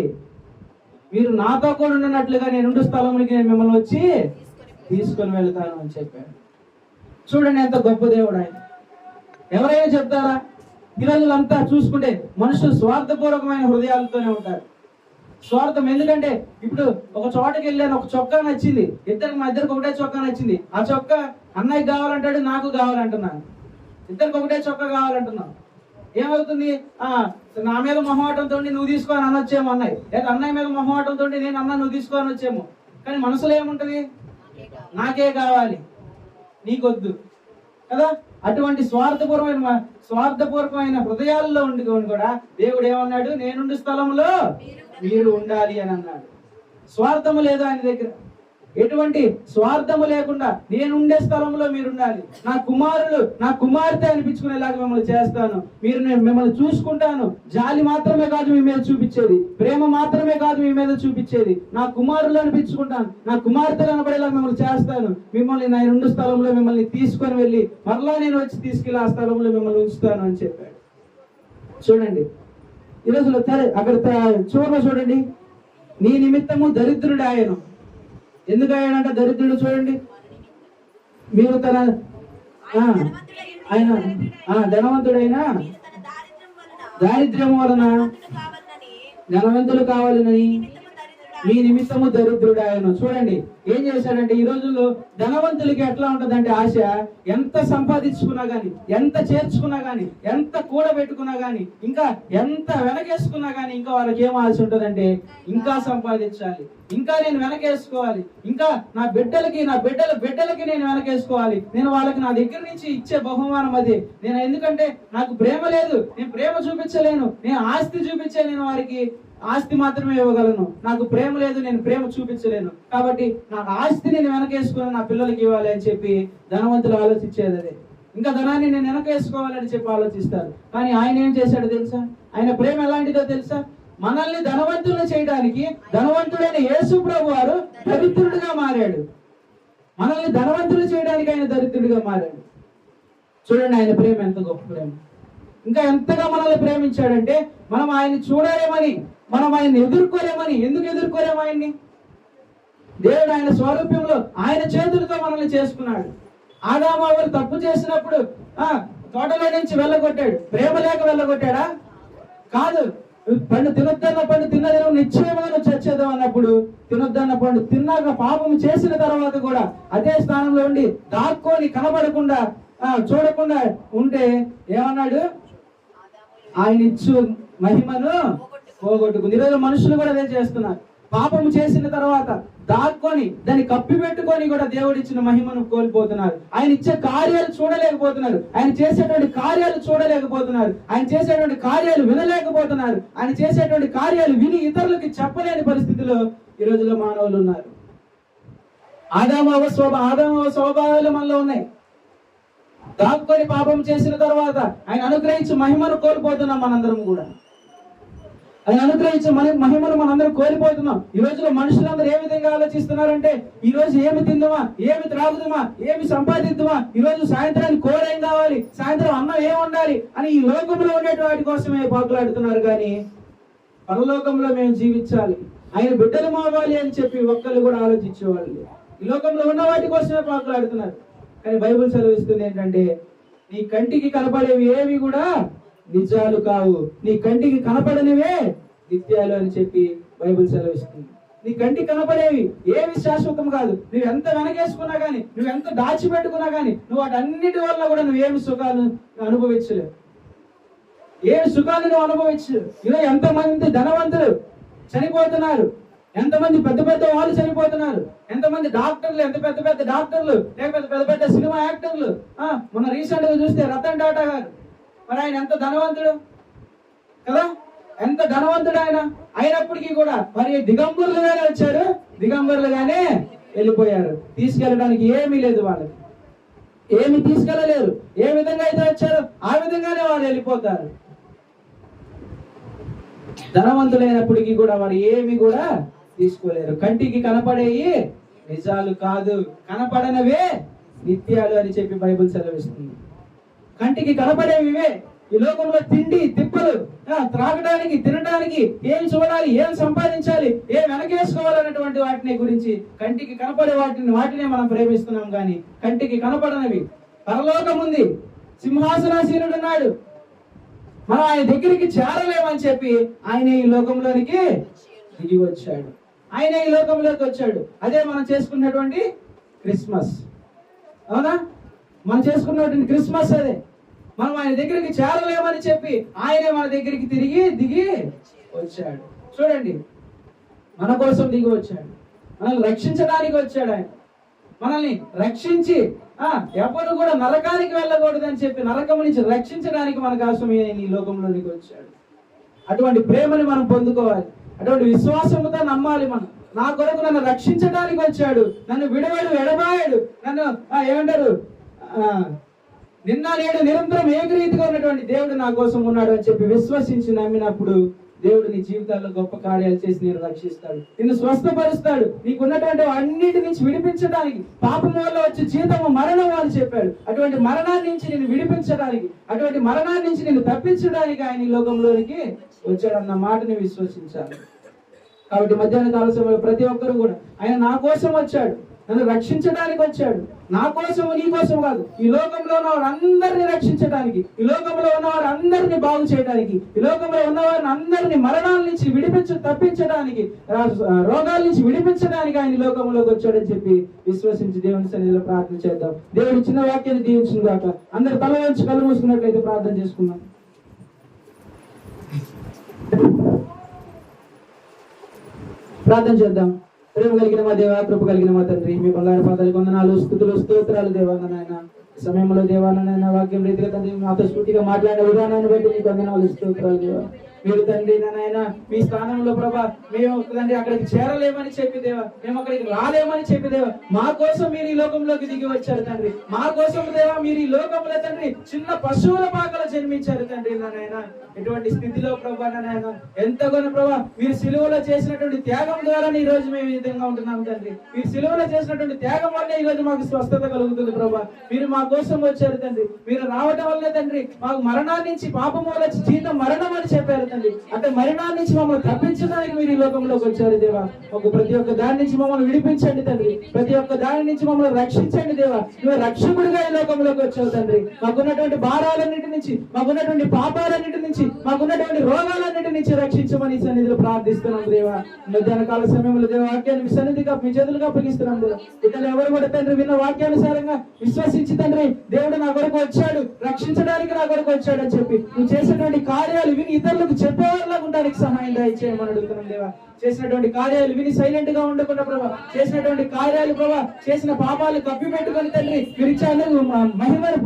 మీరు నాతో కూడా ఉండినట్లుగా నేను స్థలంలోకి నేను మిమ్మల్ని వచ్చి తీసుకొని వెళ్తాను అని చెప్పాడు. చూడండి ఎంత గొప్ప దేవుడు ఆయన. ఎవరైనా చెప్తారా? ఈ రోజులంతా చూసుకుంటే మనుషులు స్వార్థపూర్వకమైన హృదయాలతోనే ఉంటారు. స్వార్థం. ఎందుకంటే ఇప్పుడు ఒక చోటకి వెళ్ళాను, ఒక చొక్కా నచ్చింది, మా ఇద్దరికి ఒకటే చొక్కా నచ్చింది. ఆ చొక్కా అన్నయ్యకి కావాలంటాడు, నాకు కావాలంటున్నాను. ఇద్దరికి ఒకటే చొక్కా కావాలంటున్నాను. ఏమవుతుంది? నా మీద మొహమాటంతో నువ్వు తీసుకొని అనొచ్చేమో అన్నయ్య, లేదా అన్నయ్య మీద మొహమాటంతో నేను అన్న నువ్వు తీసుకొని వచ్చేమో. కానీ మనసులో ఏముంటది? నాకే కావాలి, నీకొద్దు కదా. అటువంటి స్వార్థపూర్వకమైన హృదయాల్లో ఉండుకొని కూడా దేవుడు ఏమన్నాడు? నేనుండు స్థలంలో మీరు ఉండాలి అని అన్నాడు. స్వార్థము లేదు ఆయన దగ్గర. ఎటువంటి స్వార్థము లేకుండా నేనుండే స్థలంలో మీరు ఉండాలి. నా కుమారులు, నా కుమార్తె అనిపించుకునేలాగా మిమ్మల్ని చేస్తాను. నేను మిమ్మల్ని చూసుకుంటాను. జాలి మాత్రమే కాదు మీ మీద చూపించేది, ప్రేమ మాత్రమే కాదు మీ మీద చూపించేది. నా కుమారులు అనిపించుకుంటాను, నా కుమార్తెలు అనబడేలా మిమ్మల్ని చేస్తాను. మిమ్మల్ని నా ఉండు స్థలంలో మిమ్మల్ని తీసుకొని వెళ్ళి మరలా నేను వచ్చి తీసుకెళ్ళి ఆ స్థలంలో మిమ్మల్ని ఉంచుతాను అని చెప్పాడు. చూడండి ఈరోజు అక్కడ చివరిలో చూడండి, నీ నిమిత్తము దరిద్రుడు ఆయన. ఎందుకు అయ్యాడంట దరిద్రుడు? చూడండి, మీరు ఆయన ధనవంతుడైనా దారిద్ర్యం వలన ధనవంతులు కావాలని మీ నిమిత్తము దరిద్రుడు ఆయన. చూడండి ఏం చేశాడంటే, ఈ రోజుల్లో ధనవంతులకి ఎట్లా ఉంటదంటే ఆశ, ఎంత సంపాదించుకున్నా గాని, ఎంత చేర్చుకున్నా గాని, ఎంత కూడబెట్టుకున్నా గాని, ఇంకా ఎంత వెనకేసుకున్నా గాని, ఇంకా వాళ్ళకి ఏం ఆశ ఉంటదంటే ఇంకా సంపాదించాలి, ఇంకా నేను వెనకేసుకోవాలి, ఇంకా నా బిడ్డలకి నేను వెనకేసుకోవాలి. నేను వాళ్ళకి నా దగ్గర నుంచి ఇచ్చే బహుమానం అది. నేను ఎందుకంటే నాకు ప్రేమ లేదు, నేను ప్రేమ చూపించలేను, నేను ఆస్తి చూపించే నేను వారికి ఆస్తి మాత్రమే ఇవ్వగలను. నాకు ప్రేమ లేదు, నేను ప్రేమ చూపించలేను. కాబట్టి నాకు ఆస్తి నేను వెనకేసుకుని నా పిల్లలకి ఇవ్వాలి అని చెప్పి ధనవంతులు ఆలోచించేది అదే. ఇంకా ధనాన్ని నేను వెనకేసుకోవాలని చెప్పి ఆలోచిస్తారు. కానీ ఆయన ఏం చేశాడో తెలుసా? ఆయన ప్రేమ ఎలాంటిదో తెలుసా? మనల్ని ధనవంతులను చేయడానికి ధనవంతుడైన యేసు ప్రభు వారు దరిద్రుడిగా మారాడు. మనల్ని ధనవంతులు చేయడానికి ఆయన దరిద్రుడిగా మారాడు. చూడండి ఆయన ప్రేమ ఎంత గొప్ప ప్రేమ. ఇంకా ఎంతగా మనల్ని ప్రేమించాడంటే మనం ఆయన్ని చూడలేమని, మనం ఆయన్ని ఎదుర్కోలేమని. ఎందుకు ఎదుర్కోలేము ఆయన్ని? దేవుడు ఆయన స్వరూప్యంలో ఆయన చేతులతో మనల్ని చేసుకున్నాడు. ఆదాము అవ్వలు తప్పు చేసినప్పుడు తోటలో నుంచి వెళ్ళగొట్టాడు. ప్రేమ లేక వెళ్ళగొట్టాడా? కాదు. పండు తినొద్దన్న పండు తిన్నది నిశ్చయముగా నువ్వు చచ్చేద్దాం అన్నప్పుడు, తినొద్దన్న పండు తిన్నాక పాపం చేసిన తర్వాత కూడా అదే స్థానంలో ఉండి దాక్కొని కనబడకుండా చూడకుండా ఉంటే ఏమన్నాడు? ఆయన ఇచ్చు మహిమను పోగొట్టుకుంది. ఈరోజు మనుషులు కూడా అదే చేస్తున్నారు. పాపం చేసిన తర్వాత దాక్కొని దాన్ని కప్పి పెట్టుకొని కూడా దేవుడు ఇచ్చిన మహిమను కోల్పోతున్నారు. ఆయన ఇచ్చే కార్యాలు చూడలేకపోతున్నారు, ఆయన చేసేటువంటి కార్యాలు చూడలేకపోతున్నారు, ఆయన చేసేటువంటి కార్యాలు వినలేకపోతున్నారు, ఆయన చేసేటువంటి కార్యాలు విని ఇతరులకి చెప్పలేని పరిస్థితిలో ఈ రోజులో మానవులు ఉన్నారు. ఆదాము స్వభావాలు మనలో ఉన్నాయి. దాక్కొని పాపం చేసిన తర్వాత ఆయన అనుగ్రహించి మహిమను కోల్పోతున్నాం. మనందరం కూడా ఆయన అనుగ్రహించే మహిమను మనందరం కోల్పోతున్నాం. ఈ రోజులో మనుషులందరూ ఏ విధంగా ఆలోచిస్తున్నారంటే, ఈ రోజు ఏమి తిందామా, ఏమి త్రాగుదామా, ఏమి సంపాదిద్దామా, ఈ రోజు సాయంత్రానికి కూర ఏం కావాలి, సాయంత్రం అన్నం ఏం ఉండాలి అని ఈ లోకంలో ఉండే వాటి కోసమే పాకులాడుతున్నారు. కానీ పరలోకంలో మేము జీవించాలి, ఆయన బిడ్డలు మావాలి అని చెప్పి ఒక్కళ్ళు కూడా ఆలోచించేవాళ్ళు. ఈ లోకంలో ఉన్న వాటి కోసమే పాకులాడుతున్నారు. కానీ బైబిల్ సెలవిస్తుంది ఏంటంటే, నీ కంటికి కనపడేవి ఏవి కూడా నిజాలు కావు, నీ కంటికి కనపడనివే నిత్యాలు అని చెప్పి బైబిల్ సెలవిస్తుంది. నీ కంటికి కనపడేవి ఏవి శాశ్వతం కాదు. నువ్వు ఎంత వెనకేసుకున్నా గానీ, నువ్వు ఎంత దాచిపెట్టుకున్నా గానీ, నువ్వు వాటన్నిటి వల్ల కూడా నువ్వేమి సుఖాలు అనుభవించలేవు, ఏమి సుఖాలు నువ్వు అనుభవించు. ఇలా ఎంతమంది ధనవంతులు చనిపోతున్నారు, ఎంతమంది పెద్ద పెద్ద వాళ్ళు చనిపోతున్నారు, ఎంతమంది డాక్టర్లు, ఎంత పెద్ద పెద్ద డాక్టర్లు, లేకపోతే పెద్ద పెద్ద సినిమా యాక్టర్లు. మొన్న రీసెంట్ గా చూస్తే రతన్ టాటా గారు, మరి ఆయన ఎంత ధనవంతుడు కదా, ఎంత ధనవంతుడు ఆయన. అయినప్పటికీ కూడా మరి దిగంబరులుగానే వచ్చారు, దిగంబరులుగానే వెళ్ళిపోయారు. తీసుకెళ్ళడానికి ఏమీ లేదు వాళ్ళకి, ఏమి తీసుకెళ్ళలేరు. ఏ విధంగా అయితే వచ్చారో ఆ విధంగానే వాళ్ళు వెళ్ళిపోతారు. ధనవంతులైనప్పటికీ కూడా వారు ఏమి కూడా తీసుకోలేరు. కంటికి కనపడేవి నిజాలు కాదు, కనపడనవే నిత్యాలు అని చెప్పి బైబిల్ సెలవిస్తుంది. కంటికి కనపడేవి ఇవే. ఈ లోకంలో తిండి తిప్పలు, త్రాగడానికి, తినడానికి, ఏం చూడాలి, ఏం సంపాదించాలి, ఏం వెనకేసుకోవాలన్నటువంటి వాటిని గురించి కంటికి కనపడే వాటినే మనం ప్రేమిస్తున్నాం. కానీ కంటికి కనపడనవి పరలోకం ఉంది, సింహాసనాసీనుడు ఉన్నాడు, మనం ఆయన దగ్గరికి చేరలేమని చెప్పి ఆయన ఈ లోకంలోనికి దిగి వచ్చాడు. ఆయన ఈ లోకంలోకి వచ్చాడు. అదే మనం చేసుకున్నటువంటి క్రిస్మస్. అవునా? మనం చేసుకున్నటువంటి క్రిస్మస్ అదే. మనం ఆయన దగ్గరికి చేరలేమని చెప్పి ఆయనే మన దగ్గరికి దిగి వచ్చాడు. చూడండి, మన కోసం దిగి వచ్చాడు, మనల్ని రక్షించడానికి వచ్చాడు. ఆయన మనల్ని రక్షించి ఎవరు కూడా నరకానికి వెళ్ళకూడదని చెప్పి నరకం నుంచి రక్షించడానికి మన కోసం ఈ లోకంలోనికి వచ్చాడు. అటువంటి ప్రేమని మనం పొందుకోవాలి, అటువంటి విశ్వాసంతో నమ్మాలి. మనం నా కొరకు నన్ను రక్షించడానికి వచ్చాడు, నన్ను విడవడు ఎడబాయడు, నన్ను ఏమంటారు నిన్న నేడు నిరంతరం ఏకరీతిగా ఉన్నటువంటి దేవుడు నా కోసం ఉన్నాడు అని చెప్పి విశ్వసించి నమ్మినప్పుడు దేవుడు నీ జీవితాల్లో గొప్ప కార్యాలు చేసి నేను రక్షిస్తాడు, నిన్ను స్వస్థపరుస్తాడు. నీకున్నటువంటి అన్నిటి నుంచి విడిపించడానికి, పాపం వల్ల వచ్చే జీతము మరణం అని చెప్పాడు. అటువంటి మరణాన్ని నుంచి నిన్ను విడిపించడానికి, అటువంటి మరణాన్ని నుంచి నిన్ను తప్పించడానికి ఆయన ఈ లోకంలోనికి వచ్చాడన్న మాటని విశ్వసించాలి. కాబట్టి మధ్యాహ్న కాల సమయంలో ప్రతి ఒక్కరు కూడా ఆయన నా కోసం వచ్చాడు, నన్ను రక్షించడానికి వచ్చాడు. నా కోసం, నీ కోసం కాదు, ఈ లోకంలో ఉన్న వారందరినీ రక్షించడానికి, ఈ లోకంలో ఉన్న వారందరినీ బాగు చేయడానికి, ఈ లోకంలో ఉన్న వారిని అందరినీ మరణాల నుంచి తప్పించడానికి, రోగాల నుంచి విడిపించడానికి ఆయన లోకంలోకి వచ్చాడని చెప్పి విశ్వసించి దేవుని సన్నిధిలో ప్రార్థన చేద్దాం. దేవుడు చిన్న వాక్యాన్ని దీవించిన గాక. అందరు తల వంచి కళ్ళు మూసుకున్నట్లయితే ప్రార్థన చేసుకుందాం. ప్రార్థన చేద్దాం. ప్రేమ కలిగిన మా దేవా, కృప కలిగిన మా తండ్రి, మీ బంగారు పాదాలకు వందనాలు, స్తుతులు, స్తోత్రాలు దేవాన నాయన. సమయంలో దేవాన వాక్యం రీతిగా తండ్రి మాతో స్ఫూర్తిగా మాట్లాడిన విధానాన్ని బట్టి మీకు వందనాలు, స్తోత్రాలు దేవా. మీరు తండ్రి నాయన మీ స్థానంలో ప్రభా మేము తండ్రి అక్కడికి చేరలేమని చెప్పి దేవా, మేము అక్కడికి రాలేమని చెప్పి దేవా, మా కోసం మీరు ఈ లోకంలోకి దిగి వచ్చారు తండ్రి. మా కోసం దేవా మీరు ఈ లోకంలో తండ్రి చిన్న పశువుల పాకలో జన్మించారు తండ్రి నాయన. ఎటువంటి స్థితిలో ప్రభా నాయన ఎంతగానో ప్రభా మీరు సిలువలో చేసినటువంటి త్యాగం ద్వారా ఈ రోజు మేము ఈ విధంగా ఉంటున్నాం తండ్రి. మీరు సిలువలో చేసినటువంటి త్యాగం వల్ల ఈ రోజు మాకు స్వస్థత కలుగుతుంది ప్రభా. మీరు మా కోసం వచ్చారు తండ్రి. మీరు రావటం వల్లే తండ్రి మాకు మరణాన్ని నుంచి, పాపం వల్ల జీతం మరణం అని చెప్పారు తండ్రి. అంటే మరణాన్ని నుంచి మమ్మల్ని తప్పించడానికి మీరు ఈ లోకంలోకి వచ్చారు దేవా. ప్రతి ఒక్క దాని నుంచి మమ్మల్ని విడిపించండి తండ్రి. ప్రతి ఒక్క దాని నుంచి మమ్మల్ని రక్షించండి దేవా. నువ్వు రక్షకుడిగా ఈ లోకంలోకి వచ్చావు తండ్రి. మాకున్నటువంటి భారాలన్నిటి నుంచి, మాకున్నటువంటి పాపాలన్నిటి నుంచి, మాకున్నటువంటి రోగాలన్నిటి నుంచి రక్షించమని సన్నిధిలో ప్రార్థిస్తున్నాం దేవా. మధ్యాహ్న కాల సమయంలో దేవ వాక్యాన్ని మీ సన్నిధిగా మీ చేతులుగా అప్పగిస్తున్నాం దేవా. ఇతను ఎవరు కూడా తండ్రి విన్న వాక్యానుసారంగా విశ్వసించి తండ్రి దేవుడు నా కొరకు వచ్చాడు, రక్షించడానికి నా కొరకు వచ్చాడు అని చెప్పి నువ్వు చేసినటువంటి కార్యాలు విని ఇతరులకు చెప్పేవాళ్ళగా ఉండడానికి సహాయం దయచేయమని అడుగుతున్నాం దేవా. చేసినటువంటి కార్యాలు విని సైలెంట్ గా ఉండకుండా ప్రభా, చేసినటువంటి కార్యాలు ప్రభా, చేసిన పాపాలు కప్పి పెట్టుకొని తండ్రి మీరు ఇచ్చాను మహిమను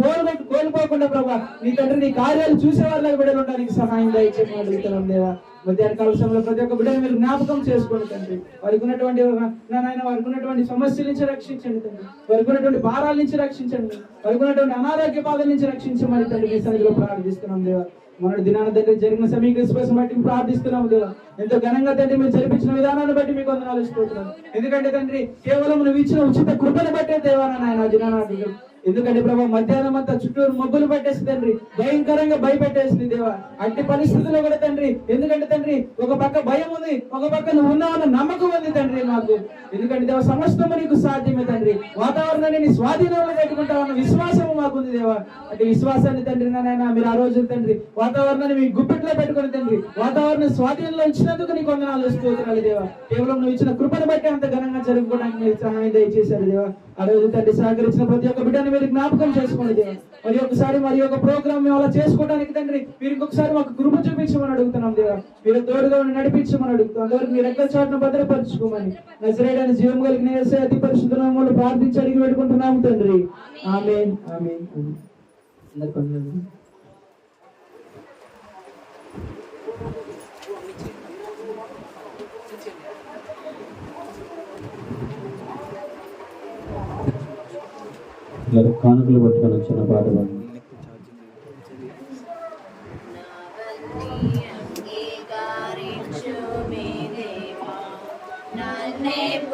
కోల్పోకుండా ప్రభా నీ తండ్రి నీ కార్యాలు చూసే వాళ్ళకి బిడ్డలు ఉండడానికి సహాయం దయచేయమని అడుగుతున్నాం దేవా. మధ్యాహ్న కాల సమయంలో ప్రతి ఒక్క బిడ్డను మీరు జ్ఞాపకం చేసుకోండి తండ్రి. వారికి ఉన్నటువంటి వారికి ఉన్నటువంటి సమస్యల నుంచి రక్షించండి తండ్రి. వారికి ఉన్నటువంటి భారాల నుంచి రక్షించండి. వారికి ఉన్నటువంటి అనారోగ్య బాధల నుంచి రక్షించమని తండ్రి మీ సన్నిధిలో ప్రార్థిస్తున్నాం దేవా. మొన్నటి దినాన దగ్గర జరిగిన సమీకరణ కోసం బట్టి ప్రార్థిస్తున్నాము దేవా. ఎంతో ఘనంగా తండ్రి మీరు జరిపించిన విధానాన్ని బట్టి మీకు వందనాలు ఇస్తున్నాను. ఎందుకంటే తండ్రి కేవలం నువ్వు ఇచ్చిన ఉచిత కృపను బట్టే దేవానా నాయన దినాన. ఎందుకంటే ప్రభావ మధ్యాహ్నం అంతా చుట్టూరు మబ్బులు పట్టేసి తండ్రి భయంకరంగా భయపెట్టేసింది దేవా. అట్టి పరిస్థితుల్లో కూడా తండ్రి, ఎందుకంటే తండ్రి ఒక పక్క భయం ఉంది, ఒక పక్క నువ్వు ఉన్నావన్న నమ్మకం ఉంది తండ్రి మాకు. ఎందుకంటే దేవా సమస్తము నీకు సాధ్యమే తండ్రి. వాతావరణాన్ని నీ స్వాధీనంలో పెట్టుకుంటావన్న విశ్వాసము మాకుంది దేవా. అంటే విశ్వాసాన్ని తండ్రి నాయన మీరు ఆ రోజు తండ్రి వాతావరణాన్ని మీ గుప్పిట్లో పెట్టుకుని తండ్రి వాతావరణం స్వాధీనంలో ఇచ్చినందుకు నీకు వందనాలు స్తోత్రాలు దేవా. కేవలం నువ్వు ఇచ్చిన కృపను బట్టి అంత ఘనంగా జరుపుకోవడానికి మీరు సహాయం దయచేశారు దేవా. ఆ రోజు తండ్రి సహకరించిన ప్రతి ఒక్క బిడ్డని మీరు జ్ఞాపకం చేసుకోండి దేవా. మరి ఒకసారి మరి ఒక ప్రోగ్రామ్ మేము అలా చేసుకోవడానికి తండ్రి మీరు ఇంకొకసారి మాకు కృప చూపించమని అడుగుతున్నాం దేవా. మీరు తోడుగా నడిపించమని అడుగుతాం. అందరికి మీరు ఎక్కడ చాటును భద్రపరచుకోమని నజరేయుడైన జీవం కలిగిన యేసయ్య అతి పరిశుద్ధ నామములో ప్రార్థించి అడిగి పెట్టుకుంటున్నాము తండ్రి. ఆమేన్ ఆమేన్. కానుకలు పట్టుకొని వచ్చిన పాట పాడు. అంగీకారి మేము